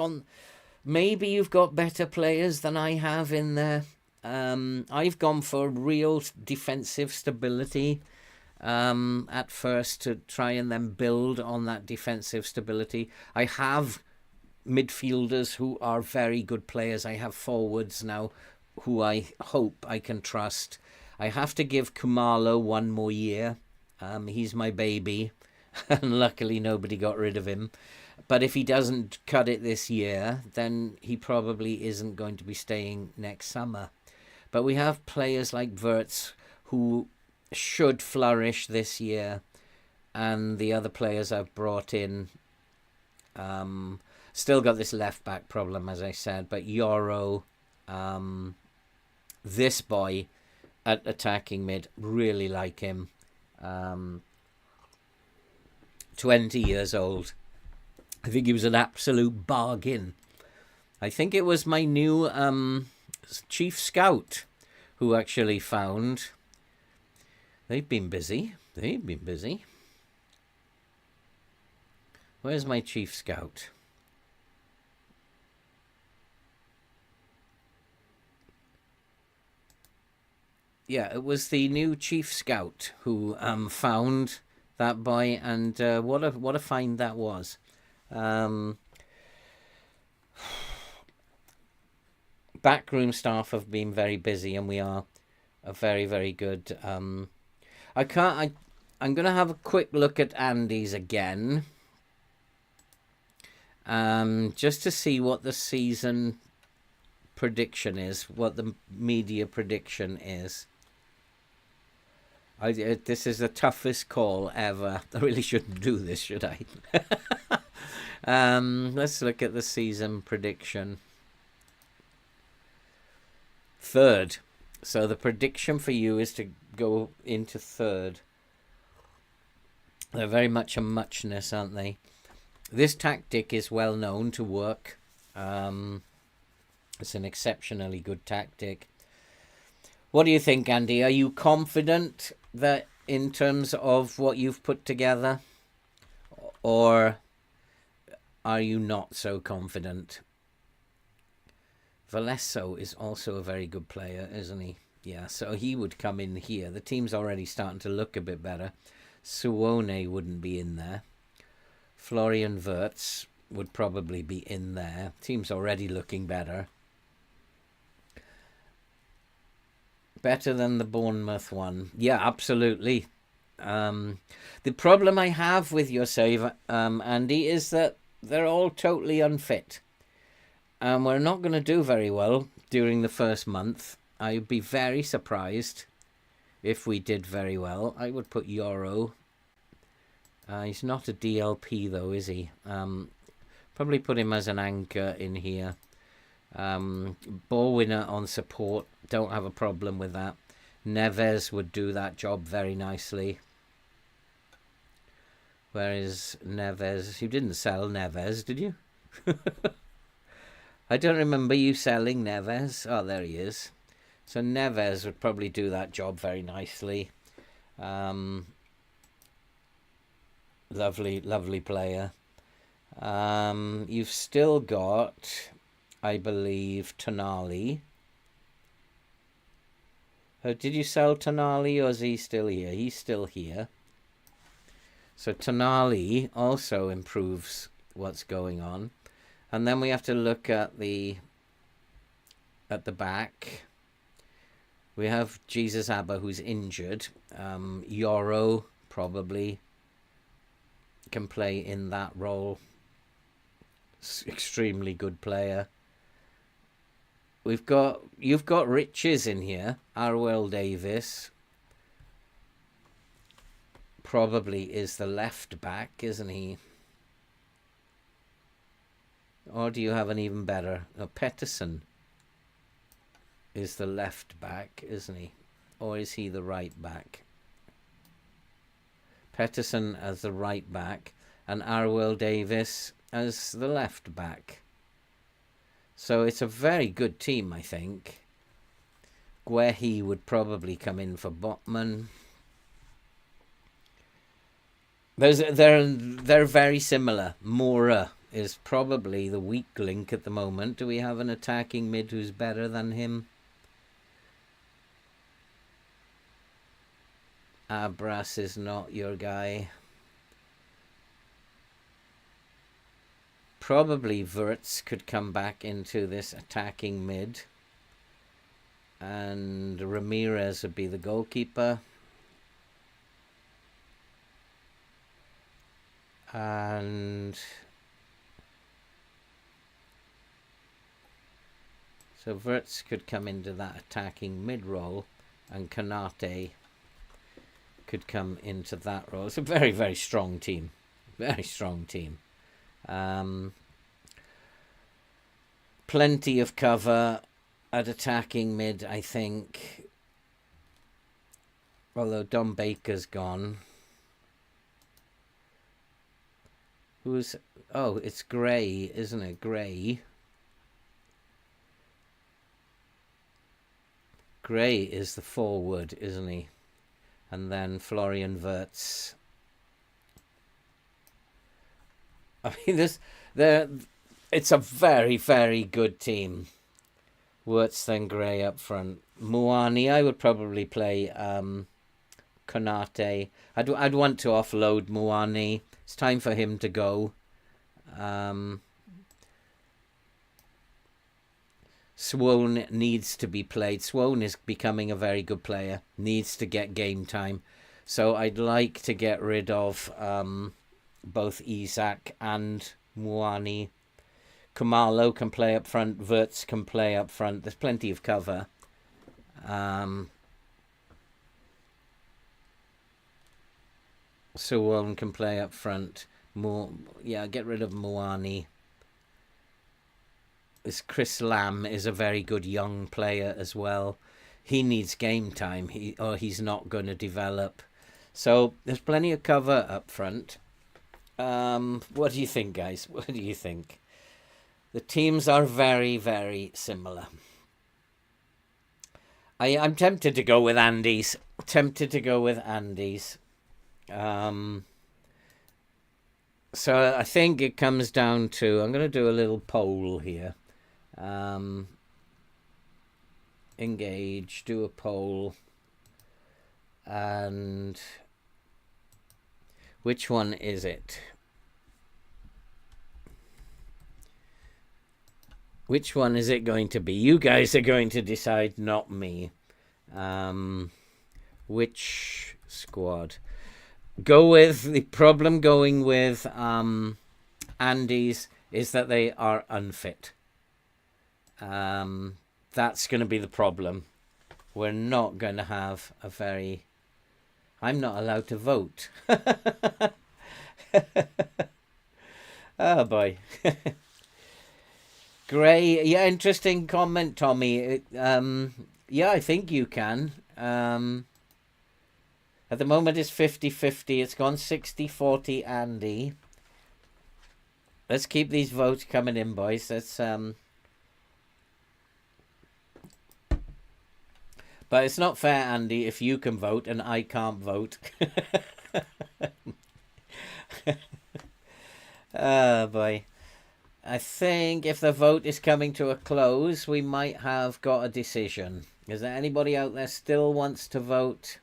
[SPEAKER 1] maybe you've got better players than I have in there. I've gone for real defensive stability at first to try and then build on that defensive stability. I have midfielders who are very good players. I have forwards now who I hope I can trust. I have to give Kumalo one more year. He's my baby, and luckily nobody got rid of him. But if he doesn't cut it this year, then he probably isn't going to be staying next summer. But we have players like Wirtz who should flourish this year, and the other players I've brought in still got this left back problem, as I said. But Yoro, this boy at attacking mid, really like him. 20 years old. I think he was an absolute bargain. I think it was my new chief scout who actually found. They've been busy. Where's my chief scout? Yeah, it was the new chief scout who found that boy, and what a find that was. Backroom staff have been very busy, and we are a very, very good. I'm gonna have a quick look at Andy's again, just to see what the season prediction is, what the media prediction is. This is the toughest call ever. I really shouldn't do this, should I? Let's look at the season prediction. Third. So the prediction for you is to go into third. They're very much a muchness, aren't they? This tactic is well known to work. It's an exceptionally good tactic. What do you think, Andy? Are you confident that in terms of what you've put together, or are you not so confident? Valesso is also a very good player, isn't he? Yeah, so he would come in here. The team's already starting to look a bit better. Suone wouldn't be in there. Florian Wirtz would probably be in there. Team's already looking better. Better than the Bournemouth one. Yeah, absolutely. The problem I have with your save, Andy, is that they're all totally unfit. And we're not going to do very well during the first month. I'd be very surprised if we did very well. I would put Yoro. He's not a DLP though, is he? Probably put him as an anchor in here. Ball winner on support. Don't have a problem with that. Neves would do that job very nicely. Where is Neves? You didn't sell Neves, did you? I don't remember you selling Neves. Oh, there he is. So Neves would probably do that job very nicely. Lovely, lovely player. You've still got, I believe, Tonali. Oh, did you sell Tonali, or is he still here? He's still here. So Tonali also improves what's going on. And then we have to look at the back. We have Jesus Abba, who's injured. Yoro probably can play in that role. Extremely good player. You've got Riches in here. Arwell Davis probably is the left back, isn't he? Or do you have an even better? No, Pettersson is the left back, isn't he? Or is he the right back? Pettersson as the right back and Arwell Davis as the left back. So it's a very good team, I think. Guehi would probably come in for Botman. They're very similar. Mora is probably the weak link at the moment. Do we have an attacking mid who's better than him? Abras is not your guy. Probably Wirtz could come back into this attacking mid. And Ramirez would be the goalkeeper. And so Wirtz could come into that attacking mid role, and Kanate could come into that role. It's a very, very strong team. Very strong team. Plenty of cover at attacking mid, I think. Although Don Baker's gone. Oh, it's Gray, isn't it? Gray. Gray is the forward, isn't he? And then Florian Wirtz. I mean, it's a very, very good team. Wirtz, then Gray up front. Muani, I would probably play Konate. I'd want to offload Muani. It's time for him to go. Swoan needs to be played. Swoan is becoming a very good player. Needs to get game time. So I'd like to get rid of both Isak and Muani. Kumalo can play up front. Wirtz can play up front. There's plenty of cover. Suwon can play up front. Get rid of Muani. This Chris Lamb is a very good young player as well. He needs game time, or he's not going to develop. So there's plenty of cover up front. What do you think, guys? What do you think? The teams are very, very similar. I'm tempted to go with Andy's. So I think it comes down to, I'm going to do a little poll here. Engage, do a poll. And which one is it? Which one is it going to be? You guys are going to decide, not me. Which squad? Go with the problem going with Andy's is that they are unfit. That's going to be the problem. We're not going to have a very... I'm not allowed to vote. Oh, boy. Gray. Yeah, interesting comment, Tommy. Yeah, I think you can. At the moment, it's 50-50. It's gone 60-40 Andy. Let's keep these votes coming in, boys. Let's... But it's not fair, Andy, if you can vote and I can't vote. Oh, boy. I think if the vote is coming to a close, we might have got a decision. Is there anybody out there still wants to vote?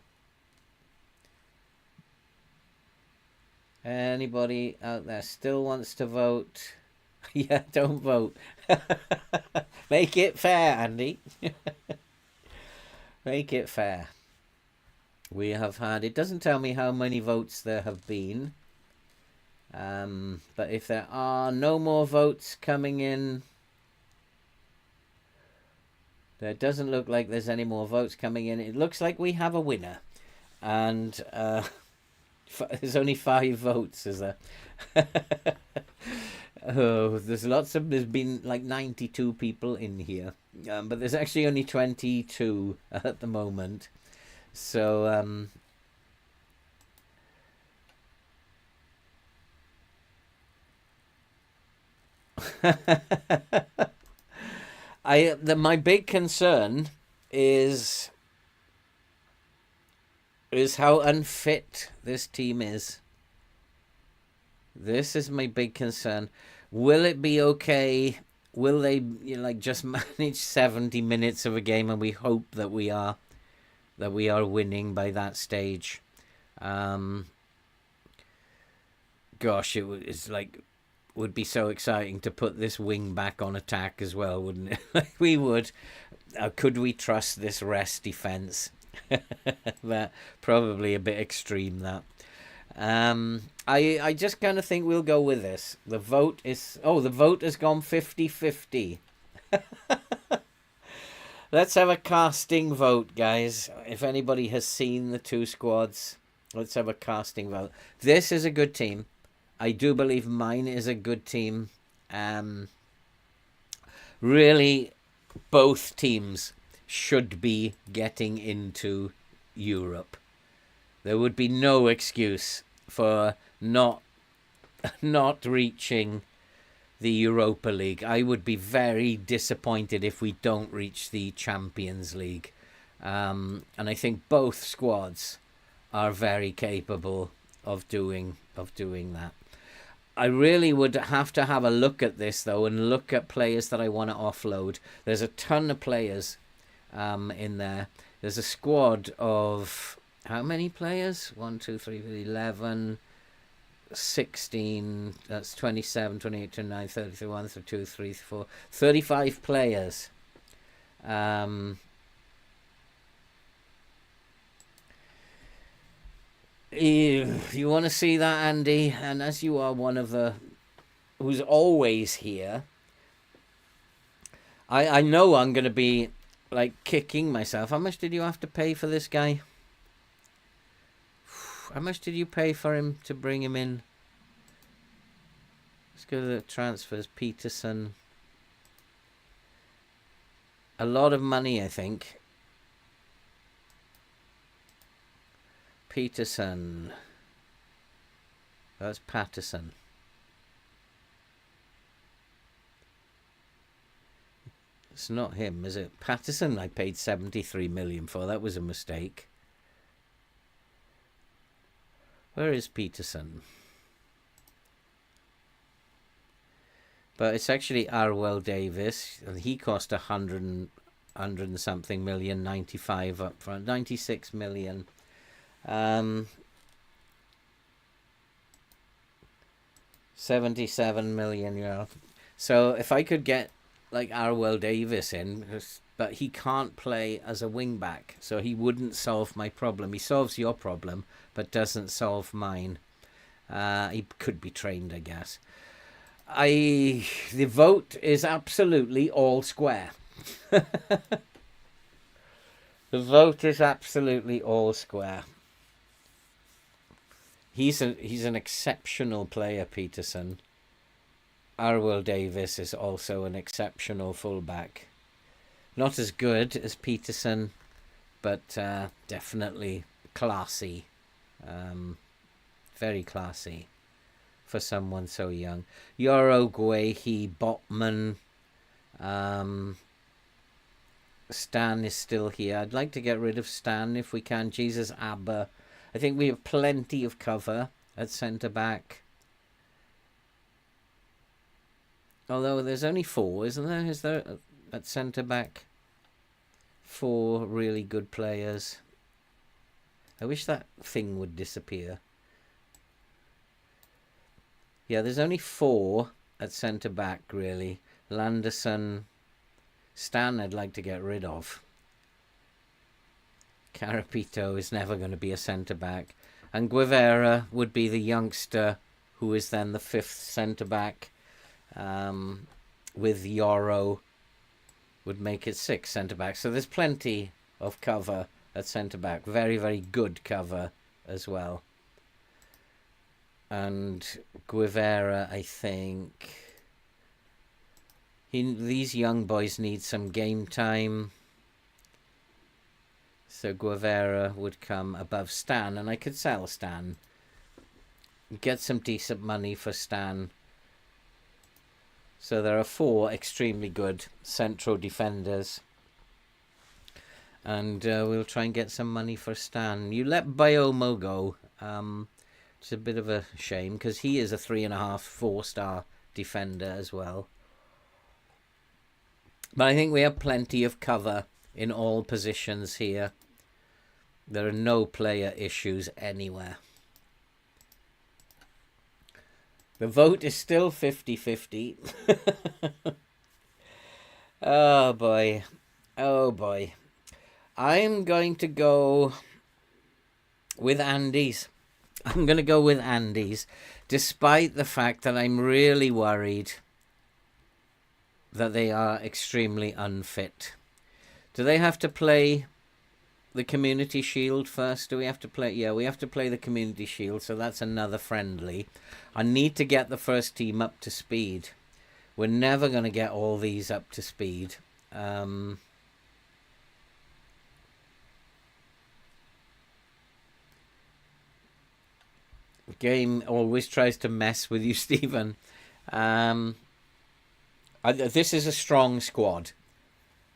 [SPEAKER 1] Anybody out there still wants to vote? Yeah, don't vote. Make it fair, Andy. Make it fair. We have had, it doesn't tell me how many votes there have been. But if there are no more votes coming in, there doesn't look like there's any more votes coming in. It looks like we have a winner. And there's only 5 votes, is there? Oh, there's been like 92 people in here. But there's actually only 22 at the moment. So, my big concern is how unfit this team is. This is my big concern. Will it be okay? Will they just manage 70 minutes of a game, and we hope that we are winning by that stage? Gosh, would be so exciting to put this wing back on attack as well, wouldn't it? We would. Could we trust this rest defense? That probably a bit extreme, that. I just kind of think we'll go with this. The vote has gone 50-50. Let's have a casting vote, guys. If anybody has seen the 2 squads, let's have a casting vote. This is a good team. I do believe mine is a good team. Really, both teams should be getting into Europe. There would be no excuse for not reaching the Europa League. I would be very disappointed if we don't reach the Champions League. And I think both squads are very capable of doing that. I really would have to have a look at this, though, and look at players that I want to offload. There's a ton of players in there. There's a squad of how many players? 1, 2, 3, 11, 16, that's 27, 28, 29, 30, 31, 32, 34, 35 players. You want to see that, Andy? And as you are one of the who's always here, I know I'm going to be like kicking myself. How much did you have to pay for this guy? How much did you pay for him to bring him in? Let's go to the transfers. Peterson. A lot of money, I think. Peterson. That's Patterson. It's not him, is it? Patterson I paid 73 million for. That was a mistake. Where is Peterson? But it's actually Arwell Davis, and he cost 100 and something million, 95 up front, 96 million. 77 million euro. So if I could get like Arwell Davis in, but he can't play as a wing back, so he wouldn't solve my problem. He solves your problem, but doesn't solve mine. He could be trained, I guess. The vote is absolutely all square. The vote is absolutely all square. He's an exceptional player, Peterson. Arwell Davis is also an exceptional fullback. Not as good as Peterson, but definitely classy. Very classy for someone so young. Yoro Guehi, Botman, Stan is still here. I'd like to get rid of Stan if we can. Jesus Abba. I think we have plenty of cover at centre-back. Although there's only 4, isn't there? Is there at centre-back 4 really good players? I wish that thing would disappear. Yeah, there's only 4 at centre-back, really. Landerson, Stan I'd like to get rid of. Carapito is never going to be a centre-back. And Guevara would be the youngster who is then the 5th centre-back. With Yoro would make it 6 centre-back. So there's plenty of cover at centre-back. Very, very good cover as well. And Guevara, I think... these young boys need some game time. So Guevara would come above Stan. And I could sell Stan. Get some decent money for Stan. So there are 4 extremely good central defenders. And we'll try and get some money for Stan. You let Biomo go. It's a bit of a shame because he is a 3.5, 4-star defender as well. But I think we have plenty of cover in all positions here. There are no player issues anywhere. The vote is still 50-50. Oh boy. Oh boy. I'm going to go with Andy's. I'm going to go with Andy's, despite the fact that I'm really worried that they are extremely unfit. Do they have to play the Community Shield first? Do we have to play? Yeah, we have to play the Community Shield, so that's another friendly. I need to get the first team up to speed. We're never going to get all these up to speed. The game always tries to mess with you, Stephen. This is a strong squad.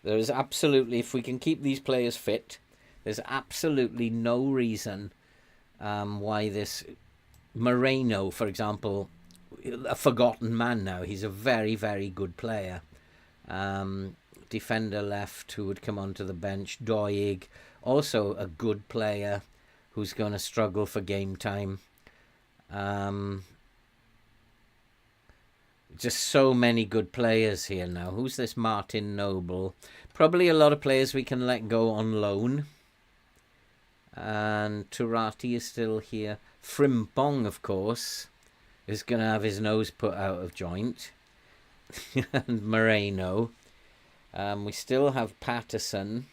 [SPEAKER 1] There is absolutely, if we can keep these players fit, there's absolutely no reason why this Moreno, for example, a forgotten man now. He's a very, very good player. Defender left who would come onto the bench. Doig, also a good player who's going to struggle for game time. Just so many good players here now. Who's this Martin Noble? Probably a lot of players we can let go on loan. And Turati is still here. Frimpong, of course, is going to have his nose put out of joint. And Moreno. We still have Patterson.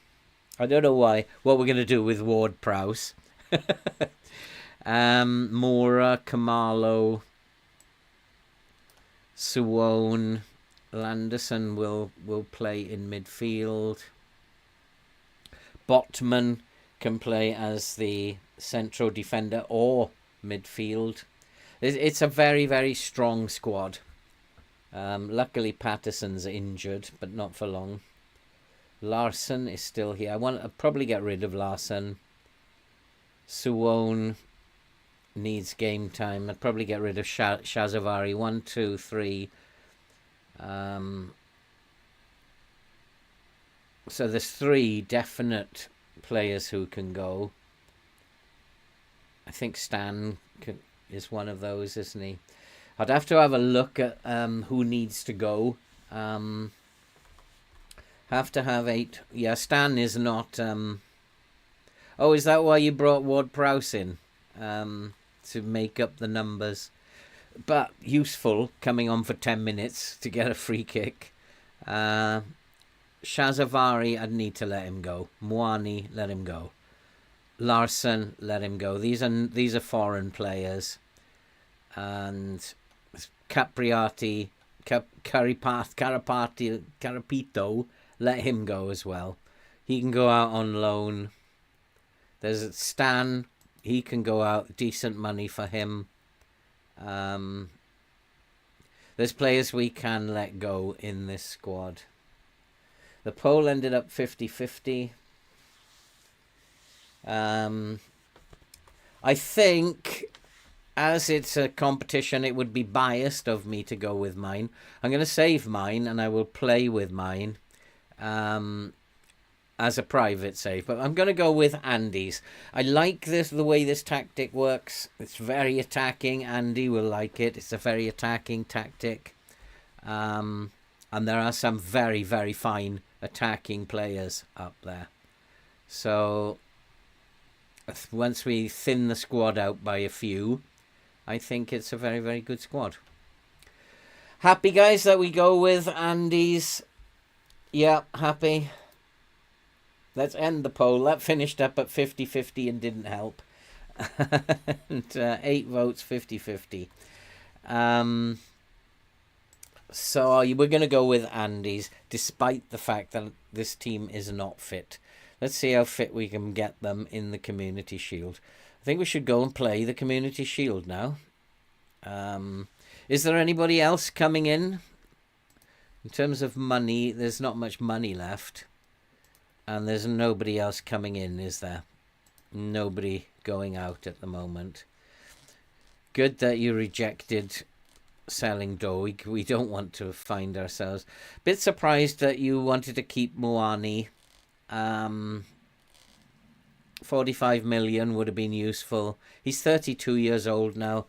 [SPEAKER 1] I don't know why. What we're going to do with Ward-Prowse. Mora, Kamalo, Suwon, Landerson will play in midfield. Botman can play as the central defender or midfield. It's a very, very strong squad. Luckily Patterson's injured, but not for long. Larson is still here. I want to probably get rid of Larson. Suwon needs game time. I'd probably get rid of Shazavari. 1, 2, 3. So there's 3 definite players who can go. I think Stan is one of those, isn't he? I'd have to have a look at who needs to go. Have to have 8. Yeah, Stan is not... Oh, is that why you brought Ward-Prowse in? To make up the numbers. But useful, coming on for 10 minutes to get a free kick. Shazavari, I'd need to let him go. Mwani, let him go. Larson, let him go. These are foreign players. And Capriati, Carapito, let him go as well. He can go out on loan. There's Stan. He can go out. Decent money for him. There's players we can let go in this squad. The poll ended up 50-50. I think, as it's a competition, it would be biased of me to go with mine. I'm going to save mine, and I will play with mine as a private save. But I'm going to go with Andy's. I like the way this tactic works. It's very attacking. Andy will like it. It's a very attacking tactic. And there are some very, very fine attacking players up there. So once we thin the squad out by a few, I think it's a very, very good squad. Happy, guys, that we go with Andy's? Yeah, happy. Let's end the poll. That finished up at 50-50 and didn't help. And, 8 votes, 50-50. So we're going to go with Andy's, despite the fact that this team is not fit. Let's see how fit we can get them in the Community Shield. I think we should go and play the Community Shield now. Is there anybody else coming in? In terms of money, there's not much money left. And there's nobody else coming in, is there? Nobody going out at the moment. Good that you rejected selling dough. We don't want to find ourselves. Bit surprised that you wanted to keep Moani. 45 million would have been useful. He's 32 years old now.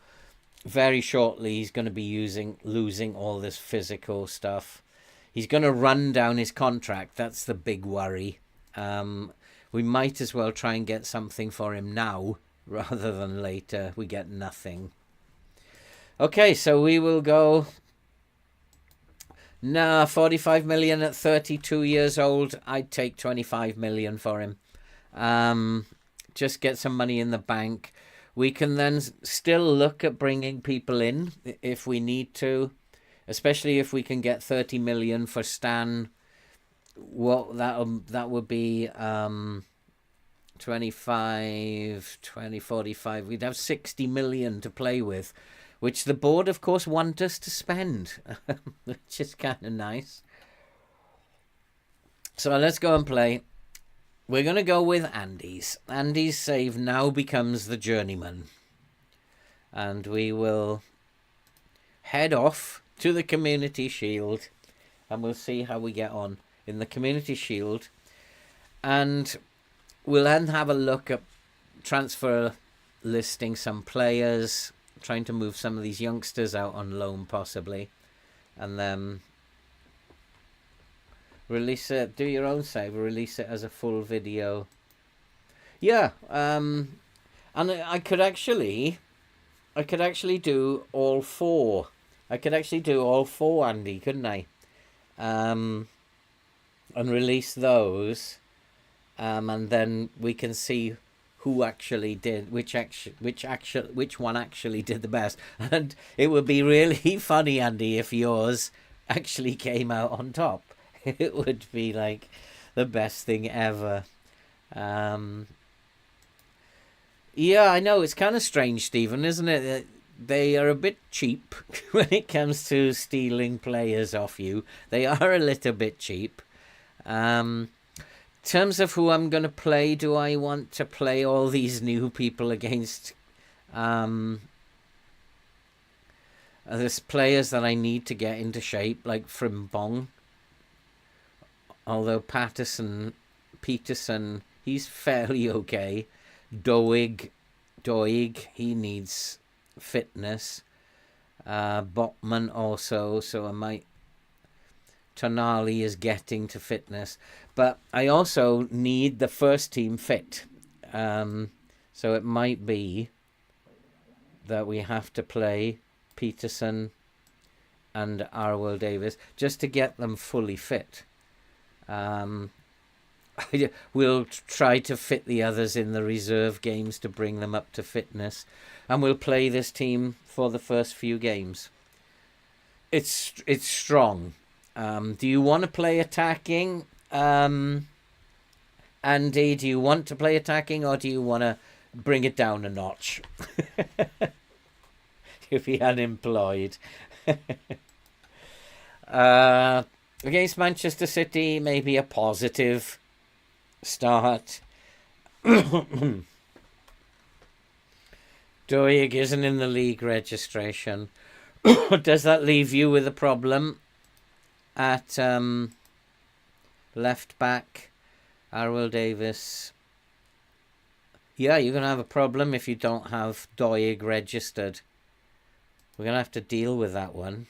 [SPEAKER 1] Very shortly he's going to be losing all this physical stuff. He's going to run down his contract. That's the big worry. We might as well try and get something for him now rather than later. We get nothing. Okay, so we will go. Nah, 45 million at 32 years old. I'd take 25 million for him. Just get some money in the bank. We can then still look at bringing people in if we need to, especially if we can get 30 million for Stan. Well, that would be 25, 20, 45. We'd have 60 million to play with, which the board, of course, want us to spend, which is kind of nice. So let's go and play. We're going to go with Andy's. Andy's save now becomes the Journeyman. And we will head off to the Community Shield. And we'll see how we get on in the Community Shield. And we'll then have a look at transfer listing some players, trying to move some of these youngsters out on loan possibly, and then release it. Do your own save, release it as a full video. Yeah, and I could actually do all four. I could actually do all four, Andy, couldn't I? And release those, and then we can see who actually did which one actually did the best. And it would be really funny, Andy, if yours actually came out on top. It would be like the best thing ever. Yeah, I know, it's kind of strange, Stephen, isn't it? They are a bit cheap when it comes to stealing players off you. They are a little bit cheap. In terms of who I'm going to play, do I want to play all these new people against there's players that I need to get into shape, like Frimpong? Although Peterson, he's fairly okay. Doig, he needs fitness. Botman also, so I might. Tonali is getting to fitness, but I also need the first team fit. So it might be that we have to play Peterson and Arwell Davis just to get them fully fit. We'll try to fit the others in the reserve games to bring them up to fitness, and we'll play this team for the first few games. It's strong. Do you want to play attacking? Andy, do you want to play attacking, or do you want to bring it down a notch? You'll be unemployed. Against Manchester City, maybe a positive start. Doig isn't in the league registration. Does that leave you with a problem at left back? Arwell Davis. Yeah, you're going to have a problem if you don't have Doig registered. We're going to have to deal with that one.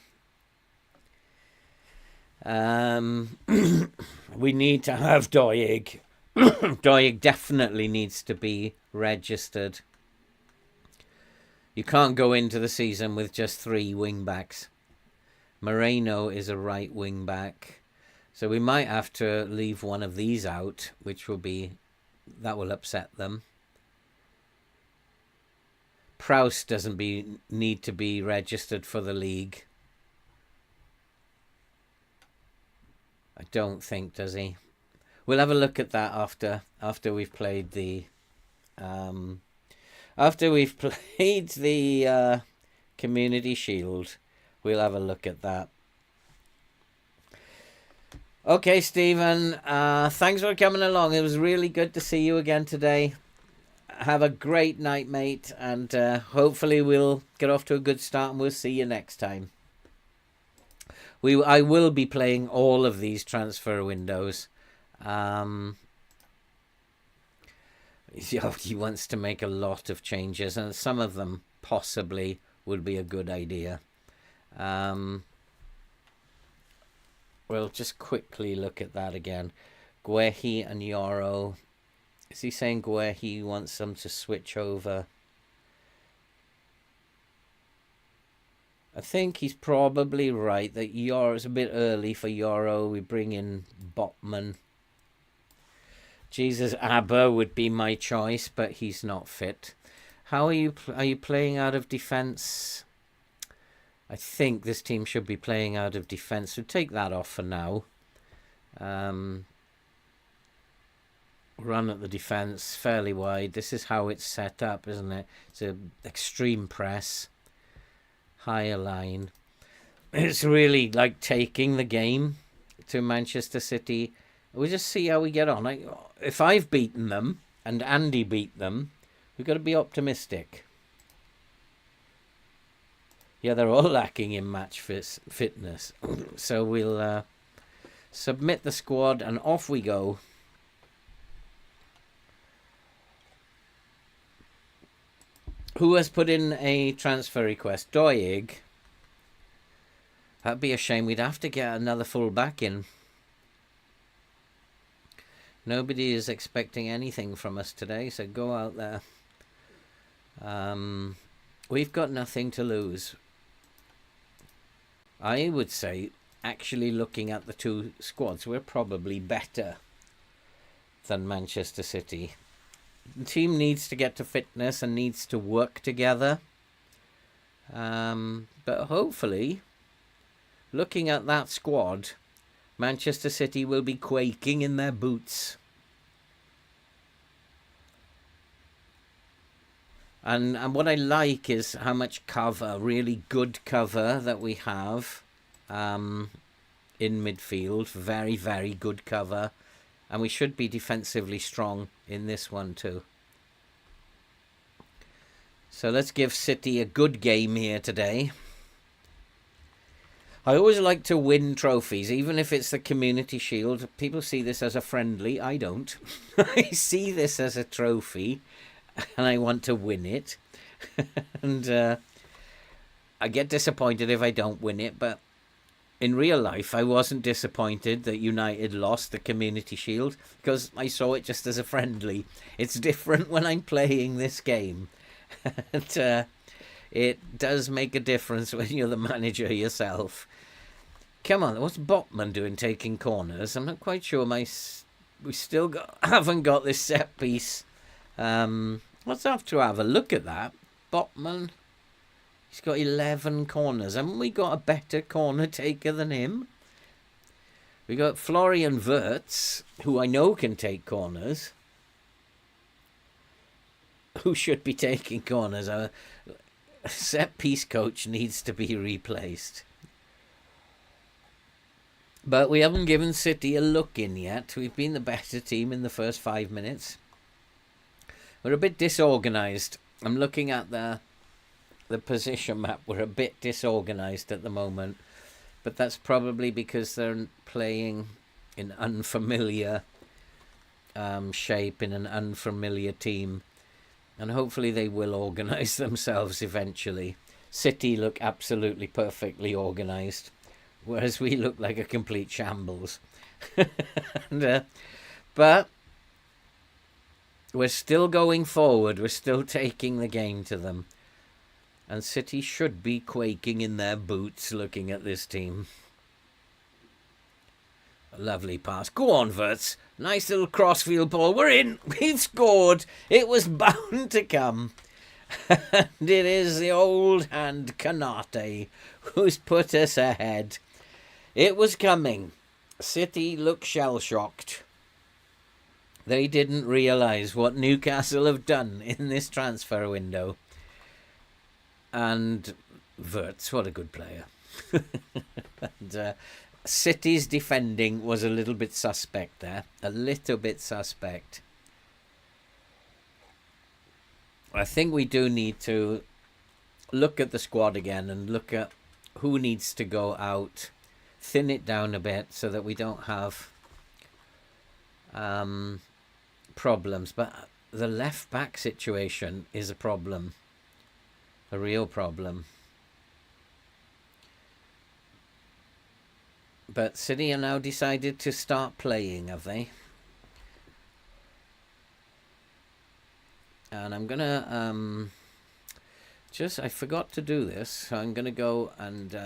[SPEAKER 1] We need to have Doig. Doig definitely needs to be registered. You can't go into the season with just 3 wing-backs. Moreno is a right wing-back. So we might have to leave one of these out, which will be... that will upset them. Prowse doesn't need to be registered for the league. I don't think, does he? We'll have a look at that after we've played the... after we've played the Community Shield, we'll have a look at that. Okay, Stephen, thanks for coming along. It was really good to see you again today. Have a great night, mate, and hopefully we'll get off to a good start and we'll see you next time. I will be playing all of these transfer windows. He wants to make a lot of changes, and some of them possibly would be a good idea. We'll just quickly look at that again. Guehi and Yoro. Is he saying Guehi wants them to switch over? I think he's probably right that Yoro is a bit early for Yoro. We bring in Botman. Jesus, Abba would be my choice, but he's not fit. How are you playing out of defence? I think this team should be playing out of defence. So take that off for now. Run at the defence fairly wide. This is how it's set up, isn't it? It's an extreme press. Higher line. It's really like taking the game to Manchester City. We'll just see how we get on. If I've beaten them and Andy beat them, we've got to be optimistic. Yeah, they're all lacking in match fitness. So we'll submit the squad and off we go. Who has put in a transfer request? Doig. That'd be a shame. We'd have to get another full back in. Nobody is expecting anything from us today, so go out there. We've got nothing to lose. I would say, actually looking at the two squads, we're probably better than Manchester City. The team needs to get to fitness and needs to work together. But hopefully, looking at that squad, Manchester City will be quaking in their boots. And what I like is how much cover, really good cover that we have in midfield. Very, very good cover. And we should be defensively strong in this one too. So let's give City a good game here today. I always like to win trophies, even if it's the Community Shield. People see this as a friendly. I don't. I see this as a trophy, and I want to win it. And I get disappointed if I don't win it, but in real life, I wasn't disappointed that United lost the Community Shield because I saw it just as a friendly. It's different when I'm playing this game. And, it does make a difference when you're the manager yourself. Come on, what's Botman doing taking corners? I'm not quite sure. We still haven't got this set piece. Let's have to have a look at that. Botman, he's got 11 corners. Haven't we got a better corner taker than him? We got Florian Wirtz, who I know can take corners. Who should be taking corners? A set piece coach needs to be replaced. But we haven't given City a look in yet. We've been the better team in the first 5 minutes. We're a bit disorganised. I'm looking at the position map. We're a bit disorganised at the moment. But that's probably because they're playing in unfamiliar shape, in an unfamiliar team. And hopefully they will organise themselves eventually. City look absolutely perfectly organised, whereas we look like a complete shambles. But we're still going forward. We're still taking the game to them. And City should be quaking in their boots looking at this team. A lovely pass. Go on, Verts. Nice little crossfield ball. We're in. We've scored. It was bound to come. And it is the old hand Kanate who's put us ahead. It was coming. City look shell-shocked. They didn't realise what Newcastle have done in this transfer window. And Verts, what a good player. And City's defending was a little bit suspect there. A little bit suspect. I think we do need to look at the squad again and look at who needs to go out. Thin it down a bit so that we don't have problems. But the left back situation is a problem. A real problem. But City are now decided to start playing, have they? And I'm going to I forgot to do this, so I'm going to go and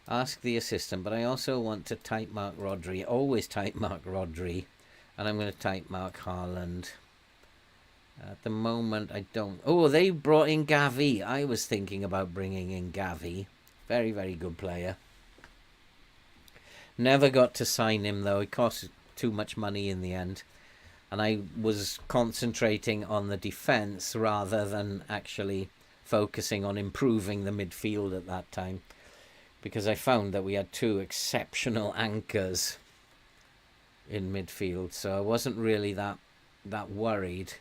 [SPEAKER 1] ask the assistant, but I also want to type mark Rodri, always type mark Rodri, and I'm going to type mark Haaland. At the moment, I don't... Oh, they brought in Gavi. I was thinking about bringing in Gavi. Very, very good player. Never got to sign him, though. It cost too much money in the end. And I was concentrating on the defence rather than actually focusing on improving the midfield at that time. Because I found that we had two exceptional anchors in midfield. So I wasn't really that worried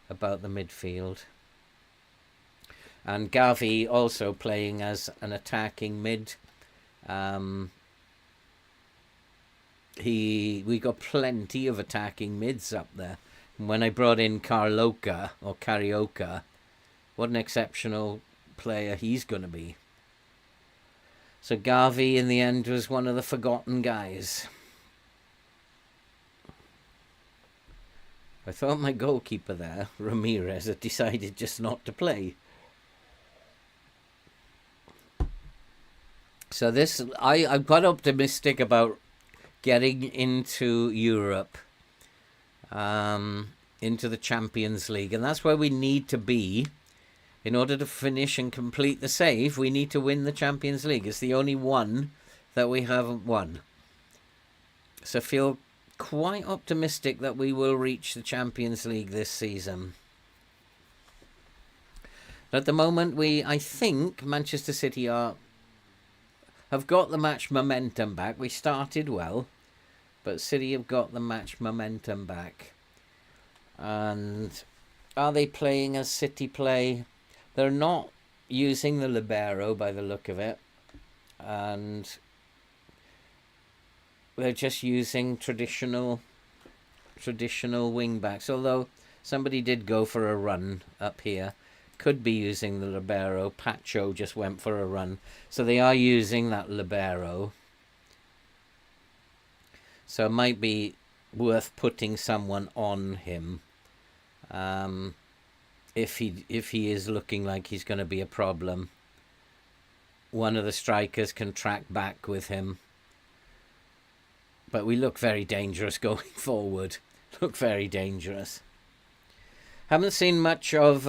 [SPEAKER 1] about the midfield. And Gavi also playing as an attacking mid. We got plenty of attacking mids up there. And when I brought in Carioca, what an exceptional player he's going to be. So Gavi in the end was one of the forgotten guys. I thought my goalkeeper there, Ramirez, had decided just not to play. So this, I'm quite optimistic about getting into Europe, into the Champions League. And that's where we need to be. In order to finish and complete the save, we need to win the Champions League. It's the only one that we haven't won. So I feel quite optimistic that we will reach the Champions League this season. At the moment, I think Manchester City have got the match momentum back. We started well, but City have got the match momentum back. And are they playing as City play? They're not using the libero by the look of it. And they're just using traditional wing backs. Although somebody did go for a run up here. Could be using the libero. Pacho just went for a run. So they are using that libero. So it might be worth putting someone on him. If he is looking like he's going to be a problem. One of the strikers can track back with him. But we look very dangerous going forward. Look very dangerous. Haven't seen much of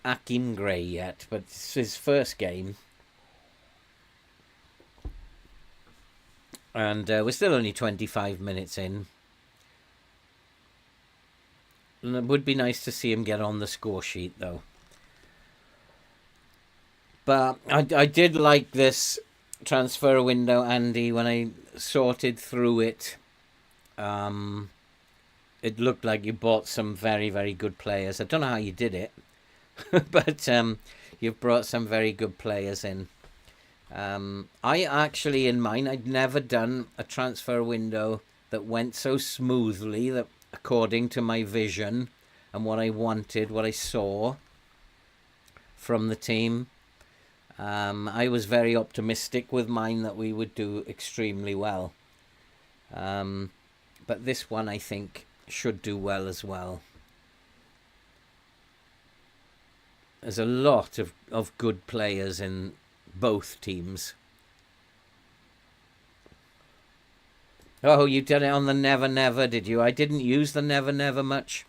[SPEAKER 1] Akim Gray yet, but it's his first game. And we're still only 25 minutes in. And it would be nice to see him get on the score sheet, though. But I did like this transfer window, Andy, when I sorted through it, it looked like you bought some very, very good players. I don't know how you did it, but you've brought some very good players in. I actually, in mine, I'd never done a transfer window that went so smoothly, that according to my vision and what I wanted, what I saw from the team. I was very optimistic with mine that we would do extremely well. But this one, I think, should do well as well. There's a lot of good players in both teams. Oh, you did it on the Never Never, did you? I didn't use the Never Never much.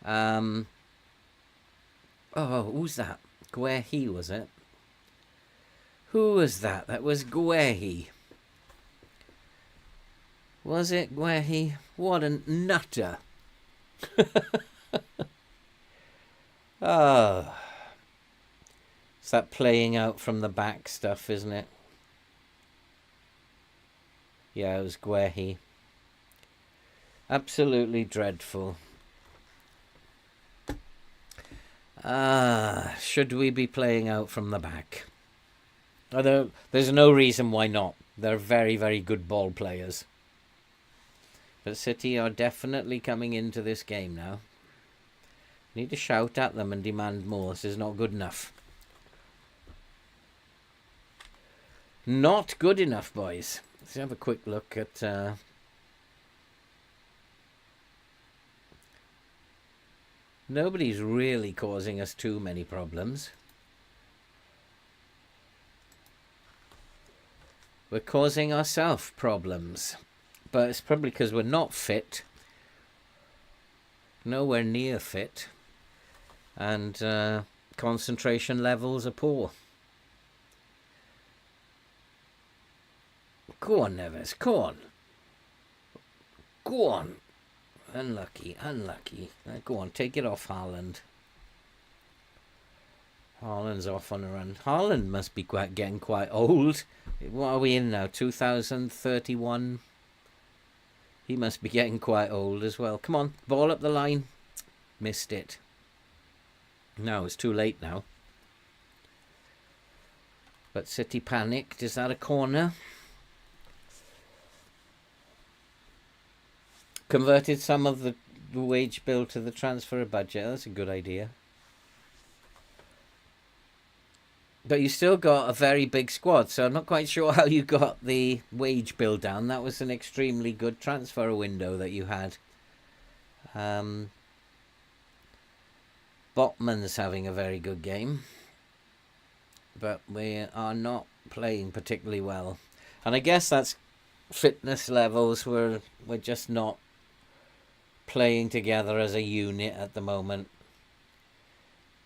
[SPEAKER 1] Oh, who's that? Guehi, was it? Who was that? That was Guehi. Was it Guehi? What a nutter. Oh. It's that playing out from the back stuff, isn't it? Yeah, it was Guehi. Absolutely dreadful. Should we be playing out from the back? Although there's no reason why not. They're very, very good ball players. But City are definitely coming into this game now. Need to shout at them and demand more. This is not good enough. Not good enough, boys. Let's have a quick look at... Nobody's really causing us too many problems. We're causing ourselves problems. But it's probably because we're not fit. Nowhere near fit. And concentration levels are poor. Go on, Neves. Go on. Go on. Unlucky. Unlucky. Go on, take it off, Haaland. Haaland's off on a run. Haaland must be getting quite old. What are we in now? 2031? He must be getting quite old as well. Come on, ball up the line. Missed it. No, it's too late now. But City panicked. Is that a corner? Converted some of the wage bill to the transfer budget. That's a good idea. But you still got a very big squad, so I'm not quite sure how you got the wage bill down. That was an extremely good transfer window that you had. Botman's having a very good game. But we are not playing particularly well. And I guess that's fitness levels. We're just not playing together as a unit at the moment.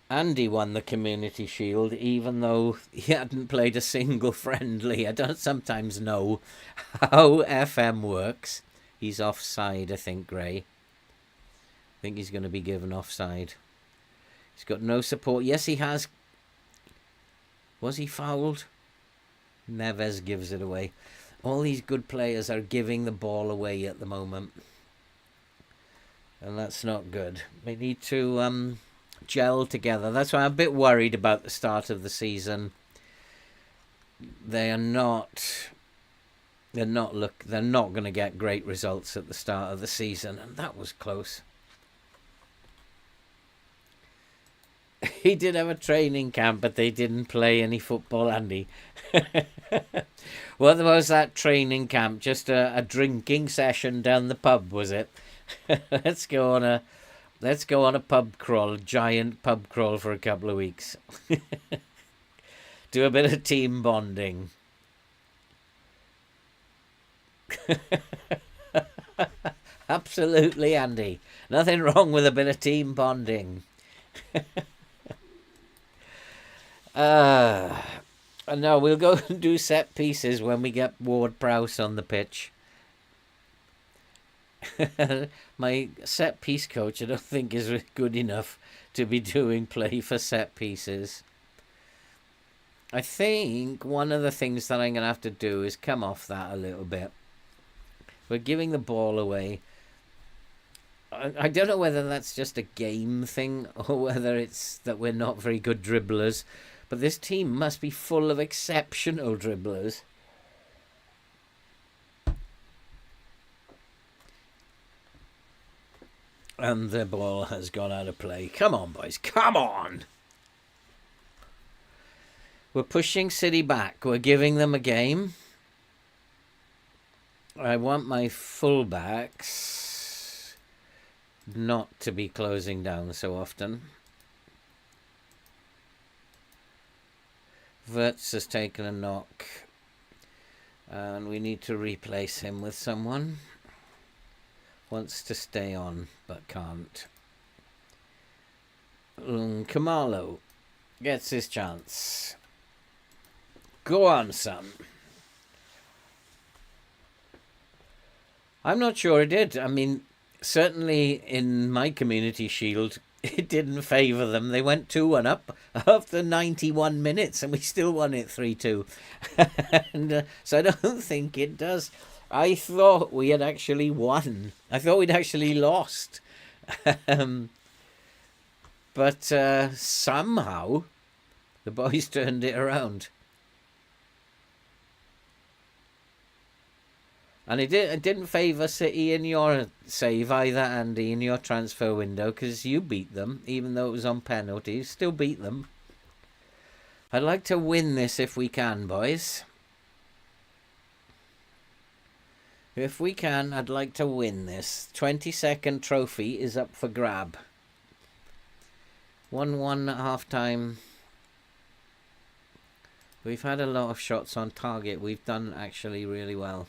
[SPEAKER 1] Andy won the Community Shield, even though he hadn't played a single friendly. I don't sometimes know how FM works. He's offside, I think, Gray. I think he's going to be given offside. He's got no support. Yes, he has. Was he fouled? Neves gives it away. All these good players are giving the ball away at the moment. And that's not good. We need to gel together. That's why I'm a bit worried about the start of the season. They're not going to get great results at the start of the season, and that was close. He did have a training camp, but they didn't play any football, Andy. What was that training camp? Just a drinking session down the pub, was it? Let's go on a pub crawl, a giant pub crawl for a couple of weeks. Do a bit of team bonding. Absolutely, Andy. Nothing wrong with a bit of team bonding. No, we'll go and do set pieces when we get Ward-Prowse on the pitch. My set piece coach, I don't think, is good enough to be doing play for set pieces. I think one of the things that I'm going to have to do is come off that a little bit. We're giving the ball away. I don't know whether that's just a game thing or whether it's that we're not very good dribblers, but this team must be full of exceptional dribblers. And the ball has gone out of play. Come on, boys. Come on. We're pushing City back. We're giving them a game. I want my fullbacks not to be closing down so often. Wirtz has taken a knock. And we need to replace him with someone. Wants to stay on, but can't. Kamalo gets his chance. Go on, son. I'm not sure it did. I mean, certainly in my community shield, it didn't favour them. They went 2-1 up after 91 minutes, and we still won it 3-2. And so I don't think it does. I thought we had actually won. I thought we'd actually lost. But somehow the boys turned it around. And it didn't favour City in your save either, Andy, in your transfer window, because you beat them, even though it was on penalties. Still beat them. I'd like to win this if we can, boys. If we can, I'd like to win this. 22nd trophy is up for grab. 1-1 at half-time. We've had a lot of shots on target. We've done actually really well.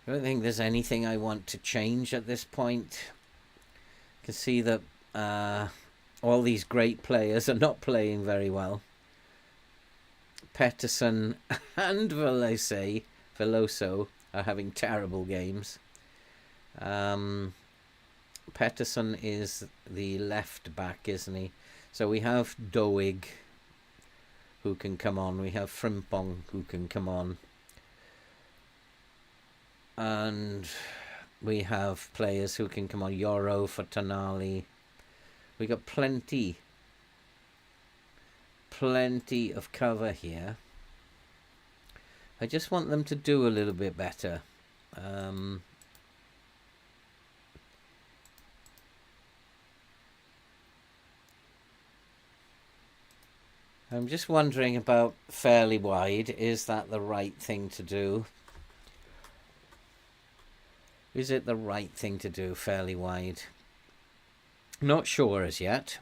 [SPEAKER 1] I don't think there's anything I want to change at this point. You can see that all these great players are not playing very well. Peterson and Veloso are having terrible games. Peterson is the left back, isn't he? So we have Doig, who can come on. We have Frimpong, who can come on. And we have players who can come on. Yoro for Tonali. We got plenty of cover here. I just want them to do a little bit better. I'm just wondering about fairly wide. Is that the right thing to do? Is it the right thing to do, fairly wide? Not sure as yet.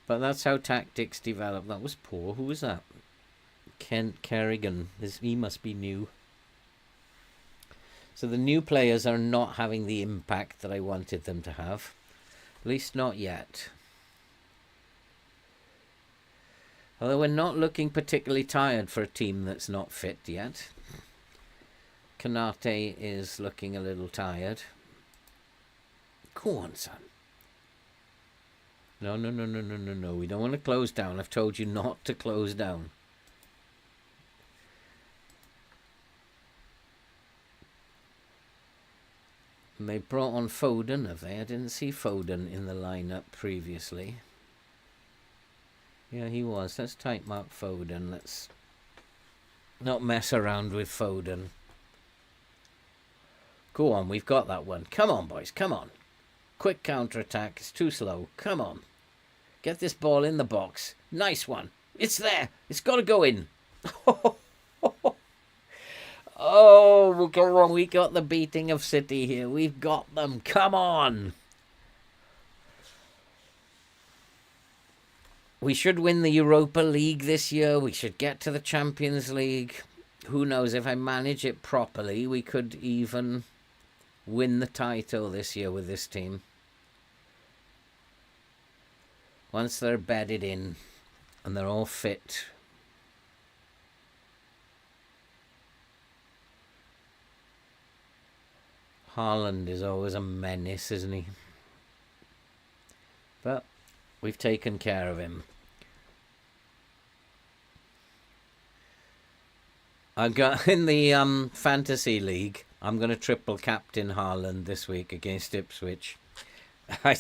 [SPEAKER 1] But that's how tactics develop. That was poor. Who was that? Kent Kerrigan. He must be new. So the new players are not having the impact that I wanted them to have. At least not yet. Although we're not looking particularly tired for a team that's not fit yet. Kanate is looking a little tired. Go on, son. No. We don't want to close down. I've told you not to close down. And they brought on Foden, have they? I didn't see Foden in the lineup previously. Yeah, he was. Let's type mark Foden. Let's not mess around with Foden. Go on, we've got that one. Come on, boys, come on. Quick counter-attack. It's too slow. Come on. Get this ball in the box. Nice one. It's there. It's got to go in. Oh, go on. We got the beating of City here. We've got them. Come on. We should win the Europa League this year. We should get to the Champions League. Who knows, if I manage it properly, we could even win the title this year with this team. Once they're bedded in and they're all fit. Haaland is always a menace, isn't he? But We've taken care of him. I've got in the fantasy league. I'm going to triple captain Haaland this week against Ipswich. I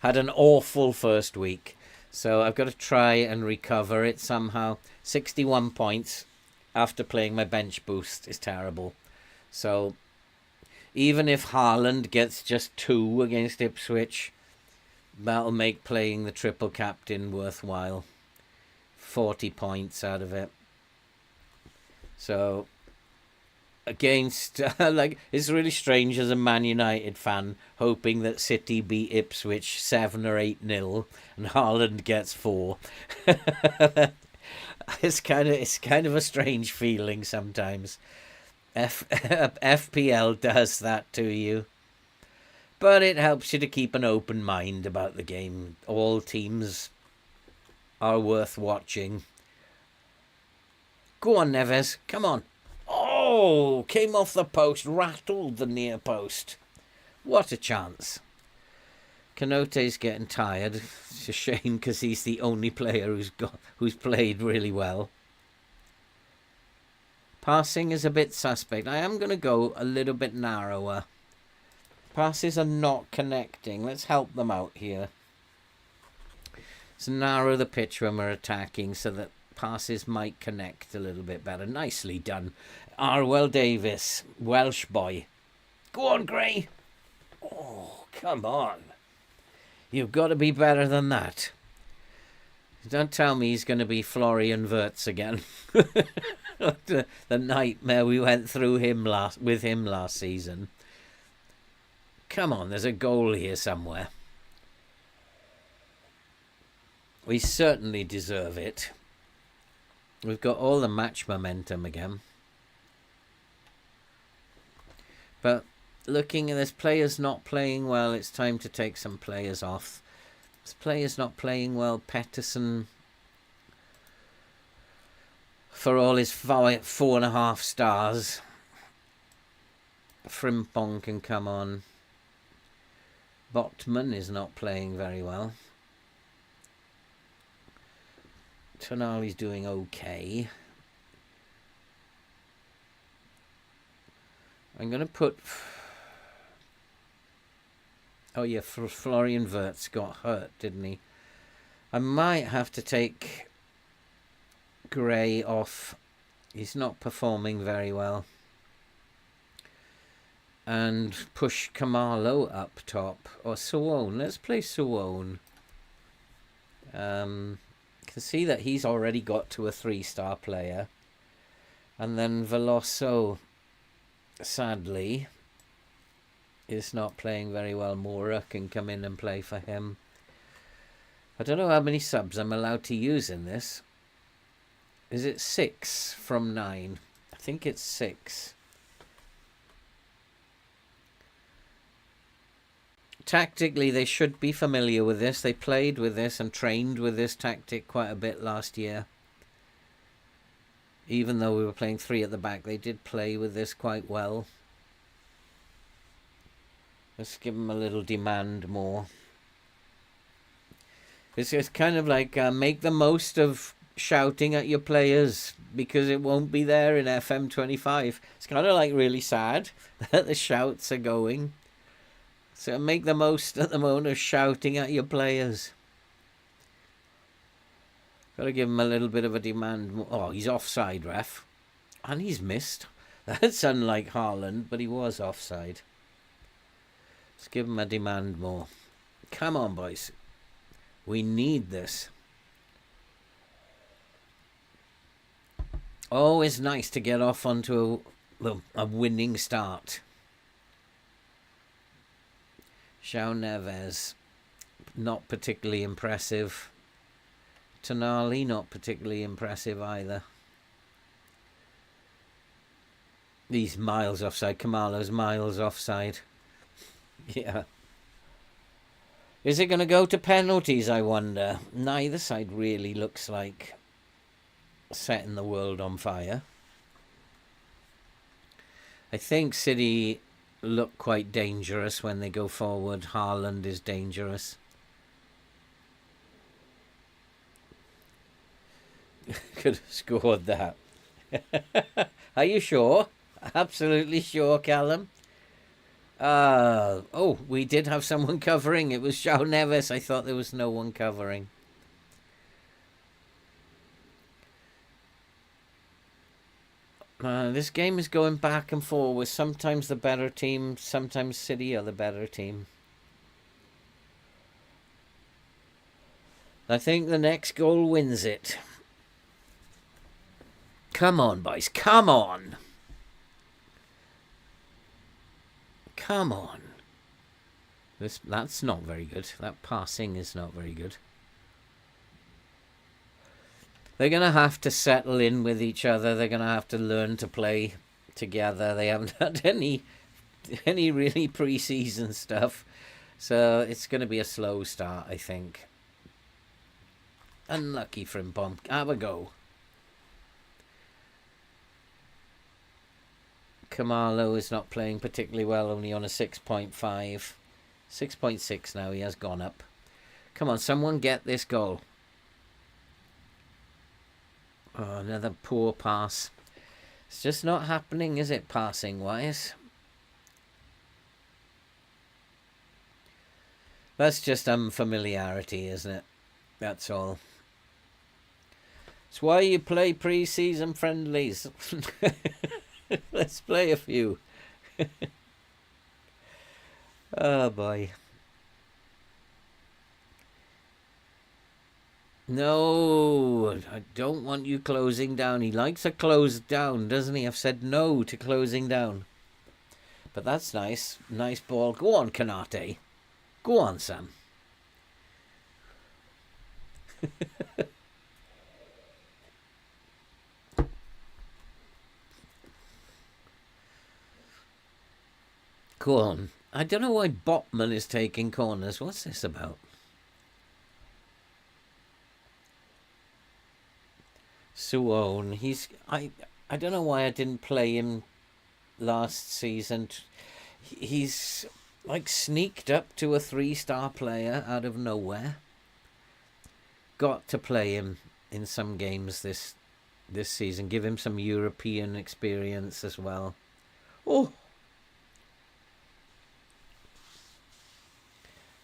[SPEAKER 1] had an awful first week, so I've got to try and recover it somehow. 61 points after playing my bench boost is terrible. So even if Haaland gets just 2 against Ipswich, that'll make playing the triple captain worthwhile. 40 points out of it. So against like, it's really strange as a Man United fan hoping that City beat Ipswich 7 or 8-0 and Haaland gets 4. It's kind of a strange feeling sometimes. FPL does that to you, but it helps you to keep an open mind about the game. All teams are worth watching. Go on, Neves. Come on. Oh, came off the post, rattled the near post. What a chance. Canote's getting tired. It's a shame because he's the only player who's played really well. Passing is a bit suspect. I am going to go a little bit narrower. Passes are not connecting. Let's help them out here. Let's narrow the pitch when we're attacking so that passes might connect a little bit better. Nicely done. Arwell Davis, Welsh boy. Go on, Gray. Oh, come on. You've got to be better than that. Don't tell me he's going to be Florian Wirtz again. the nightmare we went through with him last season. Come on, there's a goal here somewhere. We certainly deserve it. We've got all the match momentum again. But looking at this, players not playing well, it's time to take some players off. This player's not playing well. Pettersson, for all his 4.5 stars. Frimpong can come on. Botman is not playing very well. Tonali's doing okay. I'm going to put... Oh yeah, Florian Wirtz got hurt, didn't he? I might have to take Gray off. He's not performing very well. And push Kamalo up top. Or Suwon. Let's play Suwon. Can see that he's already got to a 3-star player. And then Veloso, sadly, is not playing very well. Moura can come in and play for him. I don't know how many subs I'm allowed to use in this. Is it 6 from 9? I think it's 6. Tactically, they should be familiar with this. They played with this and trained with this tactic quite a bit last year. Even though we were playing 3 at the back, they did play with this quite well. Let's give them a little demand more. It's kind of like make the most of shouting at your players because it won't be there in FM25. It's kind of like really sad that the shouts are going. So make the most at the moment of shouting at your players. Got to give him a little bit of a demand. Oh, he's offside, ref. And he's missed. That's unlike Haaland, but he was offside. Let's give him a demand more. Come on, boys. We need this. Always nice to get off onto a winning start. João Neves, not particularly impressive. Tonali, not particularly impressive either. He's miles offside. Kamalo's miles offside. Yeah. Is it going to go to penalties, I wonder? Neither side really looks like setting the world on fire. I think City look quite dangerous when they go forward. Haaland is dangerous. could have scored that. Are you sure? Absolutely sure, Callum? Oh, we did have someone covering. It was João Neves. I thought there was no one covering. This game is going back and forward. Sometimes the better team, sometimes City are the better team. I think the next goal wins it. Come on, boys. Come on. Come on. That's not very good. That passing is not very good. They're going to have to settle in with each other. They're going to have to learn to play together. They haven't had any really pre-season stuff. So it's going to be a slow start, I think. Unlucky for him, Bomb. Have a go. Kamalo is not playing particularly well, only on a 6.5. 6.6 now, he has gone up. Come on, someone get this goal. Oh, another poor pass. It's just not happening, is it, passing-wise? That's just unfamiliarity, isn't it? That's all. It's why you play pre-season friendlies. Let's play a few. Oh, boy. No, I don't want you closing down. He likes a close down, doesn't he? I've said no to closing down. But that's nice. Nice ball. Go on, Kanate. Go on, Sam. Go on. I don't know why Botman is taking corners. What's this about? Suone. I don't know why I didn't play him last season. He's like sneaked up to a 3-star player out of nowhere. Got to play him in some games this season. Give him some European experience as well. Oh.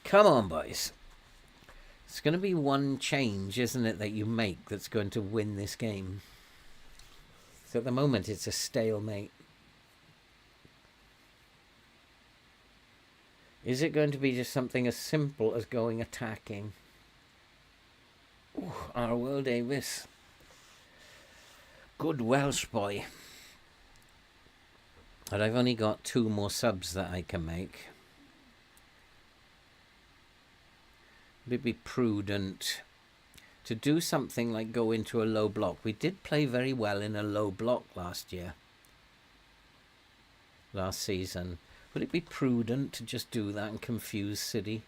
[SPEAKER 1] Come on, boys. It's going to be one change, isn't it, that you make that's going to win this game. So at the moment, it's a stalemate. Is it going to be just something as simple as going attacking? Ooh, Arwell Davis. Good Welsh boy. But I've only got 2 more subs that I can make. Would it be prudent to do something like go into a low block? We did play very well in a low block last season. Would it be prudent to just do that and confuse City?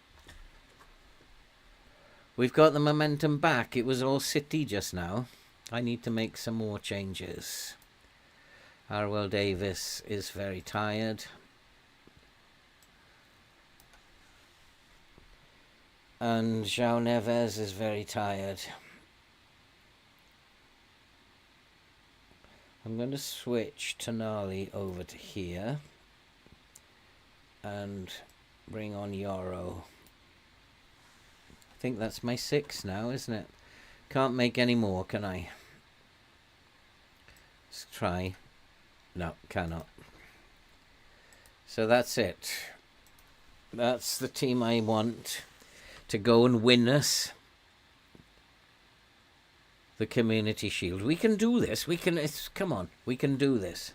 [SPEAKER 1] We've got the momentum back. It was all City just now. I need to make some more changes. Arwell Davis is very tired. And João Neves is very tired. I'm going to switch Tonali over to here. And bring on Yoro. I think that's my 6 now, isn't it? Can't make any more, can I? Let's try. No, cannot. So that's it. That's the team I want to go and win us the Community Shield. We can do this. We can. Come on. We can do this.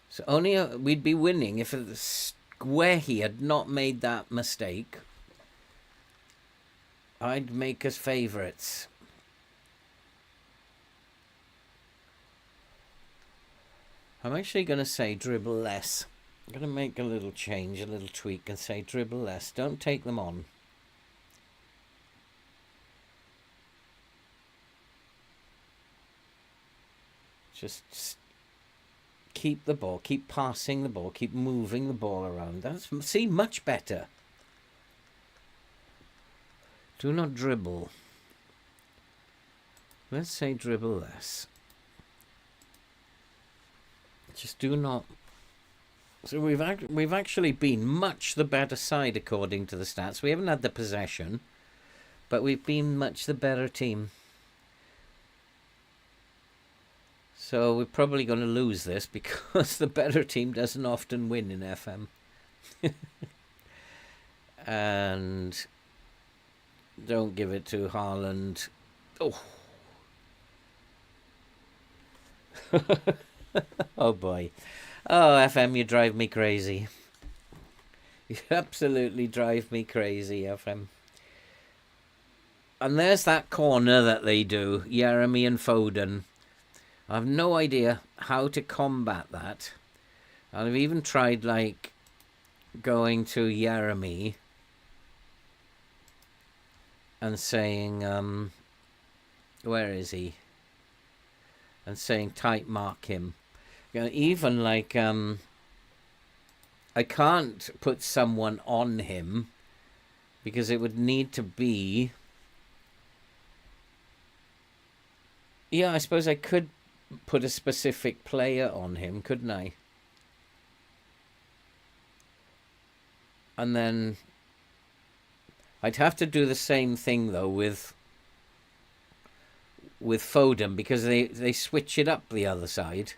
[SPEAKER 1] So only we'd be winning if Guehi had not made that mistake. I'd make us favourites. I'm actually going to say dribble less. I'm going to make a little change, a little tweak, and say dribble less. Don't take them on. Just keep the ball, keep passing the ball, keep moving the ball around. That's much better. Do not dribble. Let's say dribble less. Just do not. So we've actually been much the better side according to the stats. We haven't had the possession, but we've been much the better team. So we're probably going to lose this because the better team doesn't often win in FM. And don't give it to Haaland. Oh. Oh boy. Oh, FM, you drive me crazy. You absolutely drive me crazy, FM. And there's that corner that they do, Jeremy and Foden. I have no idea how to combat that. And I've even tried, like, going to Jeremy and saying, where is he? And saying tight mark him. You know, even like, I can't put someone on him because it would need to be. Yeah, I suppose I could put a specific player on him, couldn't I? And then I'd have to do the same thing though with Foden because they switch it up the other side.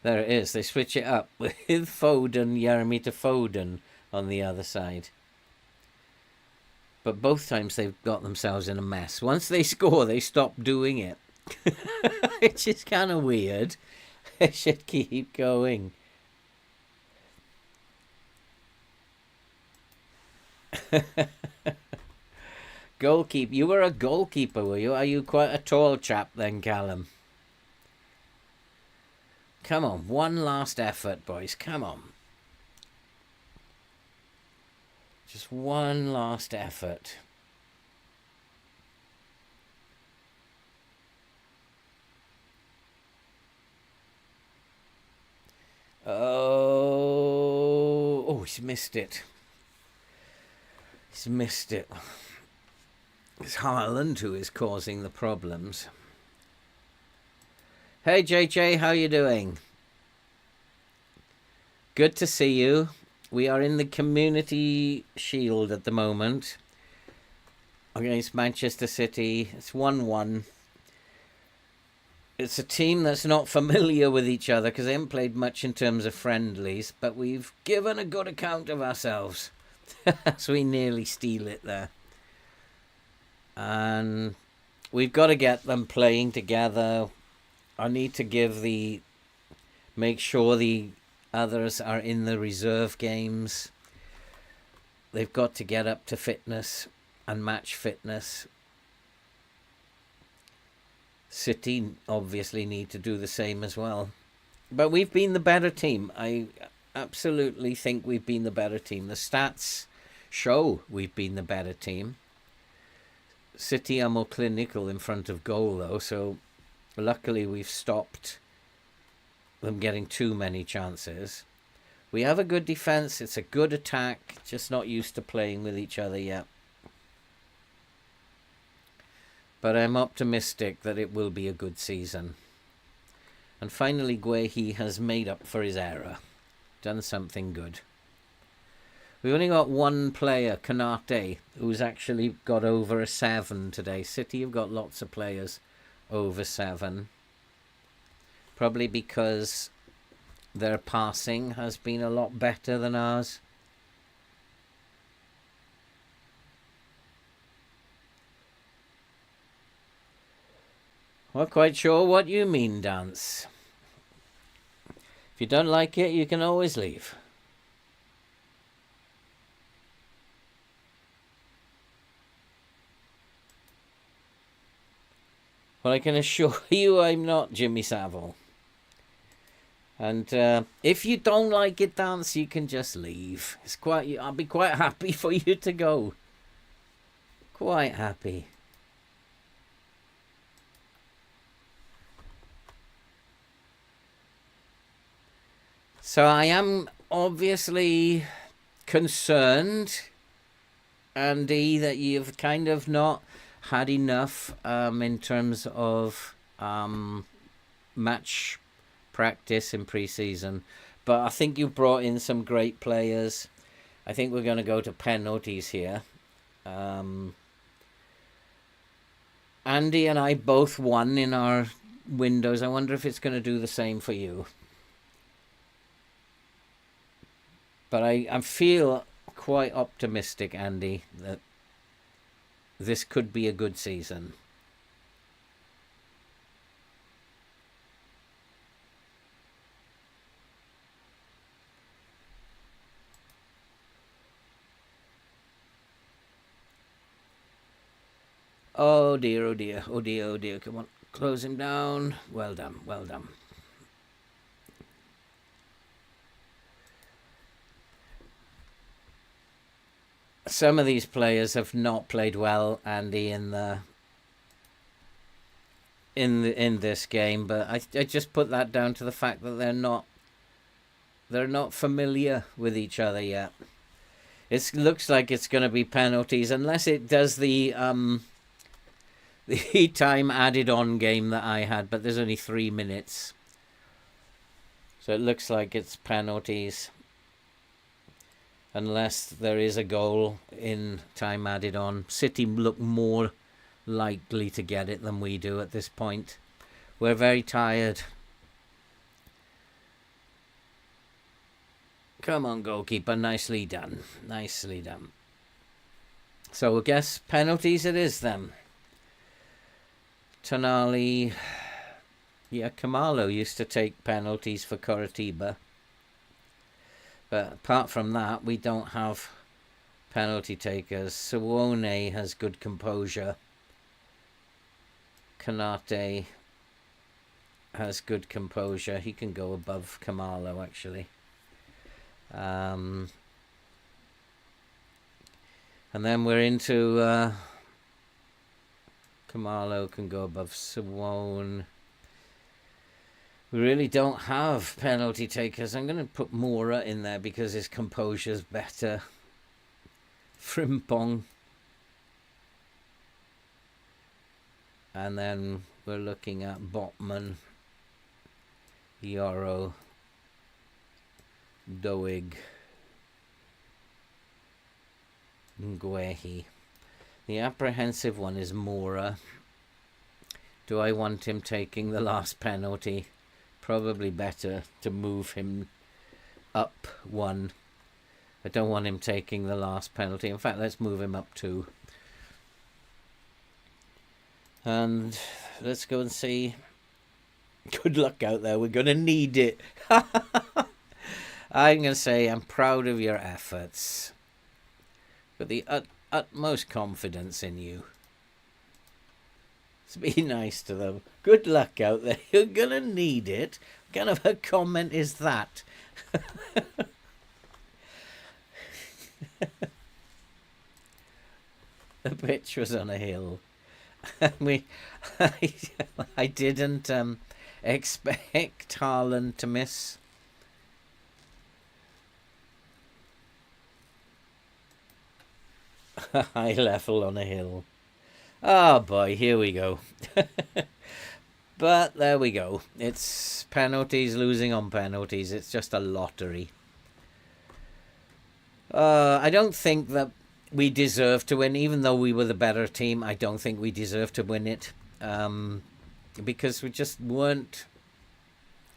[SPEAKER 1] There it is. They switch it up with Foden, Jeremy to Foden on the other side. But both times they've got themselves in a mess. Once they score, they stop doing it. Which is kind of weird. They should keep going. Goalkeeper. You were a goalkeeper, were you? Are you quite a tall chap then, Callum? Come on, one last effort, boys. Come on. Just one last effort. Oh, he's missed it. He's missed it. It's Haaland who is causing the problems. Hey, JJ, how you doing? Good to see you. We are in the Community Shield at the moment against Manchester City. It's 1-1. It's a team that's not familiar with each other because they haven't played much in terms of friendlies, but we've given a good account of ourselves. So we nearly steal it there. And we've got to get them playing together. I need to make sure the others are in the reserve games. They've got to get up to fitness and match fitness. City obviously need to do the same as well. But we've been the better team. I absolutely think we've been the better team. The stats show we've been the better team. City are more clinical in front of goal though, so luckily we've stopped them getting too many chances. We have a good defence. It's a good attack. Just not used to playing with each other yet. But I'm optimistic that it will be a good season. And finally, Guehi has made up for his error. Done something good. We've only got one player, Kanate, who's actually got over a 7 today. City have got lots of players over 7. Probably because their passing has been a lot better than ours. Not quite sure what you mean, Dance. If you don't like it, you can always leave. Well, I can assure you I'm not Jimmy Savile. And if you don't like it, Dance, you can just leave. I'll be quite happy for you to go. Quite happy. So I am obviously concerned, Andy, that you've kind of not had enough in terms of match practice in pre-season. But I think you brought in some great players. I think we're going to go to penalties here. Andy and I both won in our windows. I wonder if it's going to do the same for you. But I feel quite optimistic, Andy, that this could be a good season. Oh dear, oh dear, oh dear, oh dear. Come on, close him down. Well done, well done. Some of these players have not played well, Andy, in this game, but I just put that down to the fact that they're not familiar with each other yet. It looks like it's going to be penalties unless it does the time added on game that I had, but there's only 3 minutes, so it looks like it's penalties. Unless there is a goal in time added on. City look more likely to get it than we do at this point. We're very tired. Come on, goalkeeper. Nicely done. Nicely done. So I guess penalties it is then. Tonali. Yeah, Kamalo used to take penalties for Coritiba. But apart from that, we don't have penalty takers. Suone has good composure. Kanate has good composure. He can go above Kamalo, actually. And then we're into... Kamalo can go above Suone. We really don't have penalty takers. I'm going to put Mora in there because his composure's better. Frimpong. And then we're looking at Botman, Yoro, Doig, Nguehi. The apprehensive one is Mora. Do I want him taking the last penalty? Probably better to move him up 1. I don't want him taking the last penalty. In fact, let's move him up 2. And let's go and see. Good luck out there. We're going to need it. I'm going to say I'm proud of your efforts. Got the utmost confidence in you. Let's be nice to them. Good luck out there. You're going to need it. What kind of a comment is that? The pitch was on a hill. I didn't expect Haaland to miss. High level on a hill. Oh boy, here we go. But there we go. It's penalties, losing on penalties. It's just a lottery. I don't think that we deserve to win, even though we were the better team. I don't think we deserve to win it, because we just weren't.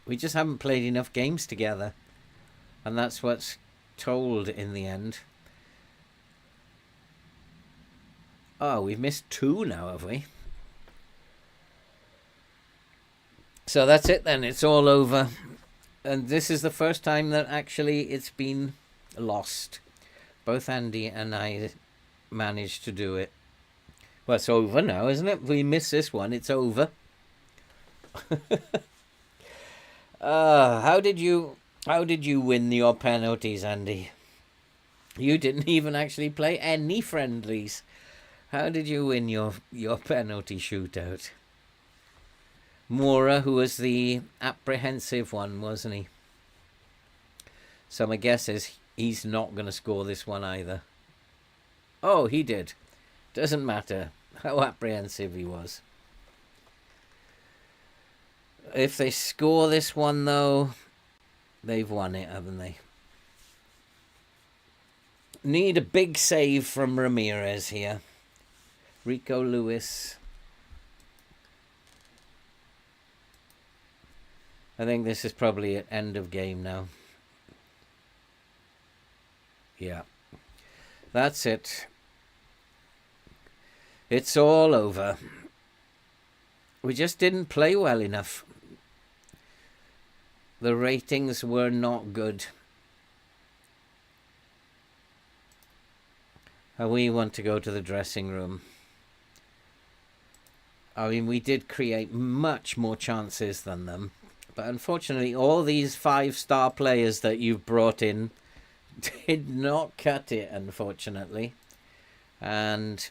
[SPEAKER 1] We just haven't played enough games together, and that's what's told in the end. Oh, we've missed 2 now, have we? So that's it then. It's all over. And this is the first time that actually it's been lost. Both Andy and I managed to do it. Well, it's over now, isn't it? If we miss this one, it's over. How did you win your penalties, Andy? You didn't even actually play any friendlies. How did you win your penalty shootout? Mora, who was the apprehensive one, wasn't he? So my guess is He's not going to score this one either. Oh, he did. Doesn't matter how apprehensive he was. If they score this one, though, they've won it, haven't they? Need a big save from Ramirez here. Rico Lewis. I think this is probably at end of game now. Yeah. That's it. It's all over. We just didn't play well enough. The ratings were not good. And we want to go to the dressing room. I mean, we did create much more chances than them. But unfortunately, all these 5-star players that you've brought in did not cut it, unfortunately. And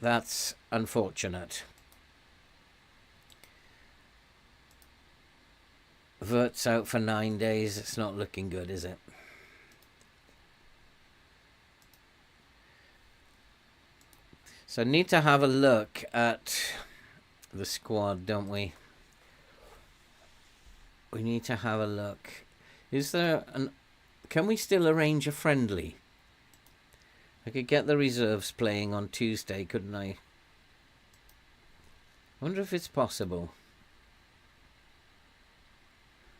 [SPEAKER 1] that's unfortunate. Vert's out for 9 days. It's not looking good, is it? So need to have a look at the squad, don't we? We need to have a look. Is there an... Can we still arrange a friendly? I could get the reserves playing on Tuesday, couldn't I? I wonder if it's possible.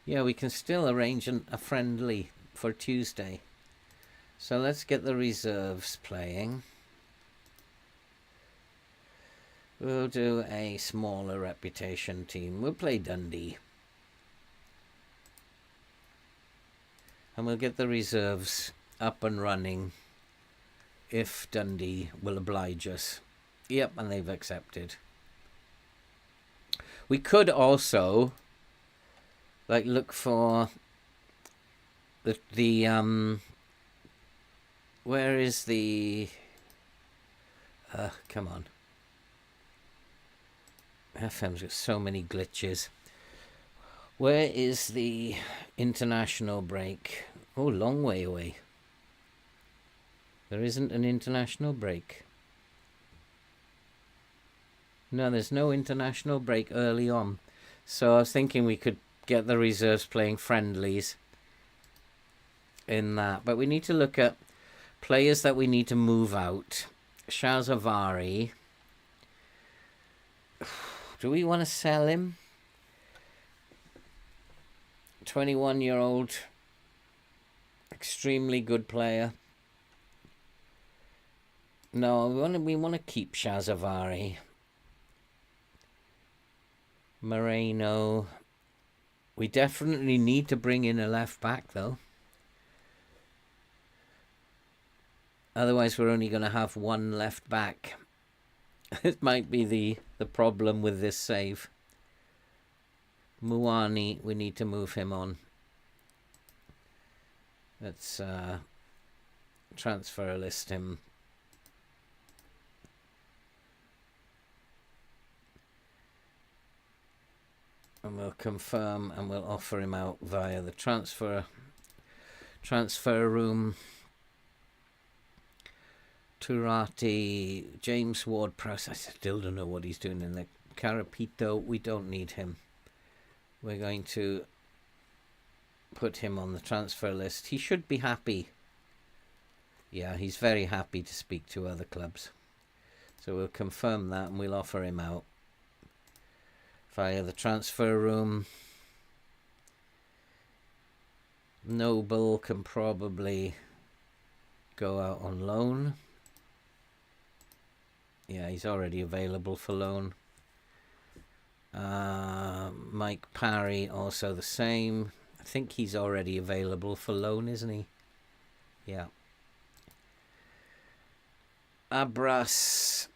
[SPEAKER 1] Yeah, we can still arrange a friendly for Tuesday. So let's get the reserves playing. We'll do a smaller reputation team. We'll play Dundee. And we'll get the reserves up and running if Dundee will oblige us. Yep, and they've accepted. We could also look for the where is the come on. FM's got so many glitches. Where is the international break? Oh, long way away. There isn't an international break. No, there's no international break early on. So I was thinking we could get the reserves playing friendlies in that. But we need to look at players that we need to move out. Shazavari. Do we want to sell him? 21-year-old, extremely good player. No, we want to keep Shazavari. Moreno. We definitely need to bring in a left back, though. Otherwise, we're only going to have one left back. It might be the problem with this save. Muani, we need to move him on. Let's transfer list him. And we'll confirm and we'll offer him out via the transfer room. Turati, James Ward-Prowse, I still don't know what he's doing in there. Carapito, we don't need him. We're going to put him on the transfer list. He should be happy. Yeah, he's very happy to speak to other clubs. So we'll confirm that and we'll offer him out via the transfer room. Noble can probably go out on loan. Yeah, he's already available for loan. Mike Parry, also the same. I think he's already available for loan, isn't he? Yeah. Abras.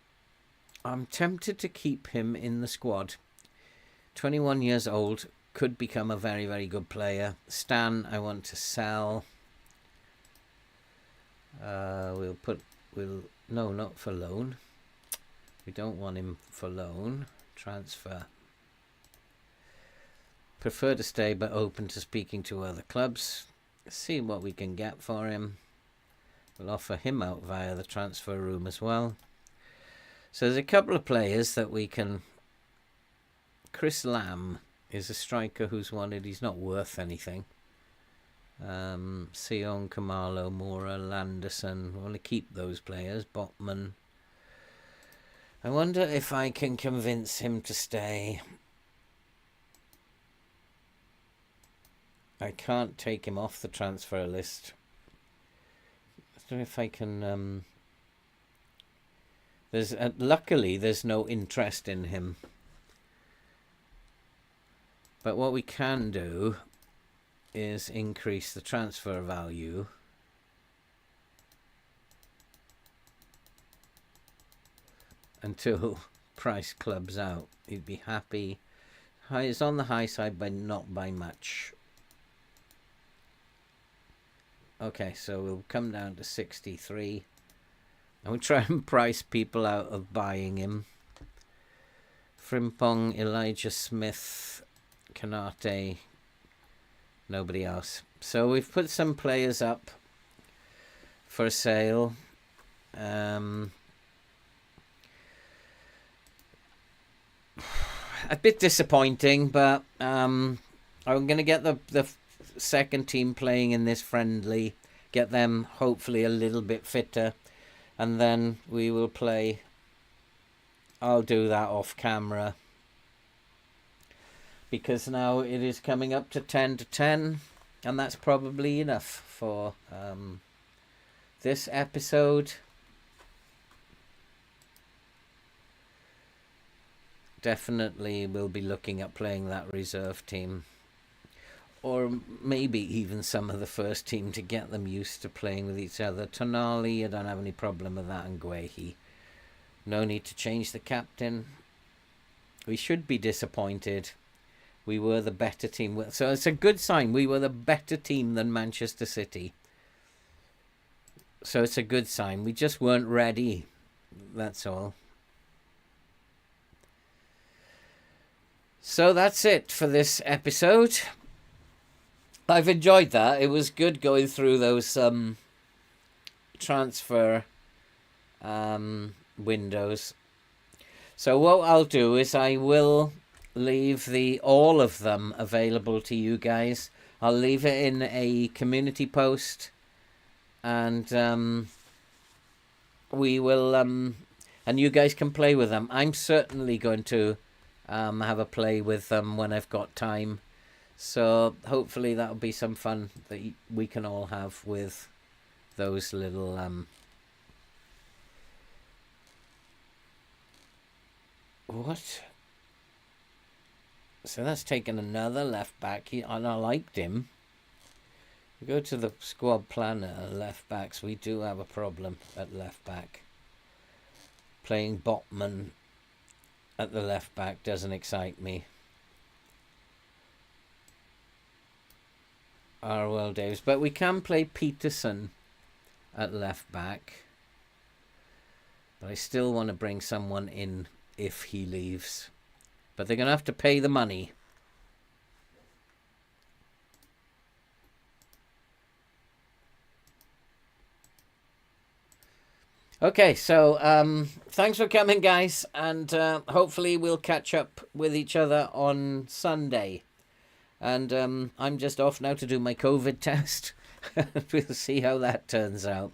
[SPEAKER 1] I'm tempted to keep him in the squad. 21 years old. Could become a very, very good player. Stan, I want to sell. No, not for loan. We don't want him for loan. Transfer. Prefer to stay, but open to speaking to other clubs. See what we can get for him. We'll offer him out via the transfer room as well. So there's a couple of players that we can... Chris Lamb is a striker who's wanted. He's not worth anything. Sion, Kamalo, Mora, Landerson. We want to keep those players. Botman. I wonder if I can convince him to stay. I can't take him off the transfer list. I don't know if I can... luckily, there's no interest in him. But what we can do is increase the transfer value. Until price clubs out. He'd be happy. He's on the high side, but not by much. Okay, so we'll come down to 63. And we'll try and price people out of buying him. Frimpong, Elijah Smith, Kanate, nobody else. So we've put some players up for sale. A bit disappointing, but I'm going to get the second team playing in this friendly, get them hopefully a little bit fitter, and then we will play. I'll do that off camera, because now it is coming up to 10-10, and that's probably enough for this episode. Definitely we'll be looking at playing that reserve team, or maybe even some of the first team, to get them used to playing with each other. Tonali, I don't have any problem with that, and Guehi. No need to change the captain. We should be disappointed. We were the better team. So it's a good sign. We were the better team than Manchester City. So it's a good sign. We just weren't ready. That's all. So that's it for this episode. I've enjoyed that. It was good going through those transfer windows. So what I'll do is I will leave all of them available to you guys. I'll leave it in a community post, and we will and you guys can play with them. I'm certainly going to have a play with them when I've got time. So hopefully that'll be some fun that we can all have with those little what? So that's taken another left back, and I liked him. We go to the squad planner, left backs. We do have a problem at left back. Playing Botman at the left back doesn't excite me. Arwell Davis, but we can play Peterson at left back. But I still want to bring someone in if he leaves. But they're going to have to pay the money. Okay, so thanks for coming, guys, and hopefully we'll catch up with each other on Sunday. And I'm just off now to do my COVID test. We'll see how that turns out.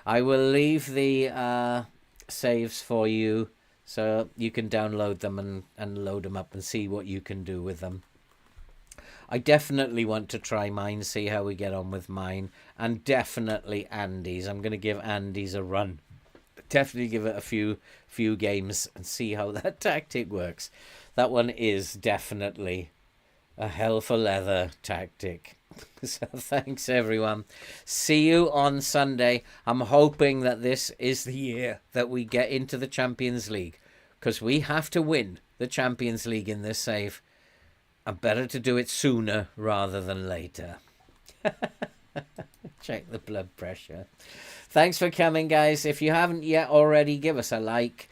[SPEAKER 1] I will leave the saves for you, so you can download them and load them up and see what you can do with them. I definitely want to try mine, see how we get on with mine, and definitely Andy's. I'm going to give Andy's a run. Definitely give it a few games and see how that tactic works. That one is definitely a hell for leather tactic. So thanks, everyone. See you on Sunday. I'm hoping that this is the year that we get into the Champions League, because we have to win the Champions League in this save. And better to do it sooner rather than later. Check the blood pressure. Thanks for coming, guys. If you haven't yet already, give us a like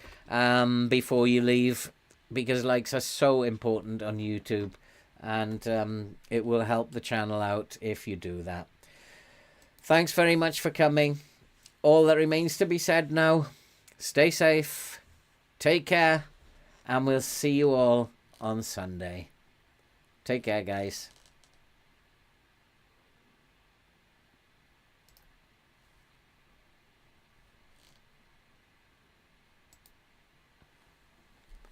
[SPEAKER 1] before you leave, because likes are so important on YouTube, and it will help the channel out if you do that. Thanks very much for coming. All that remains to be said now, stay safe, take care, and we'll see you all on Sunday. Take care, guys.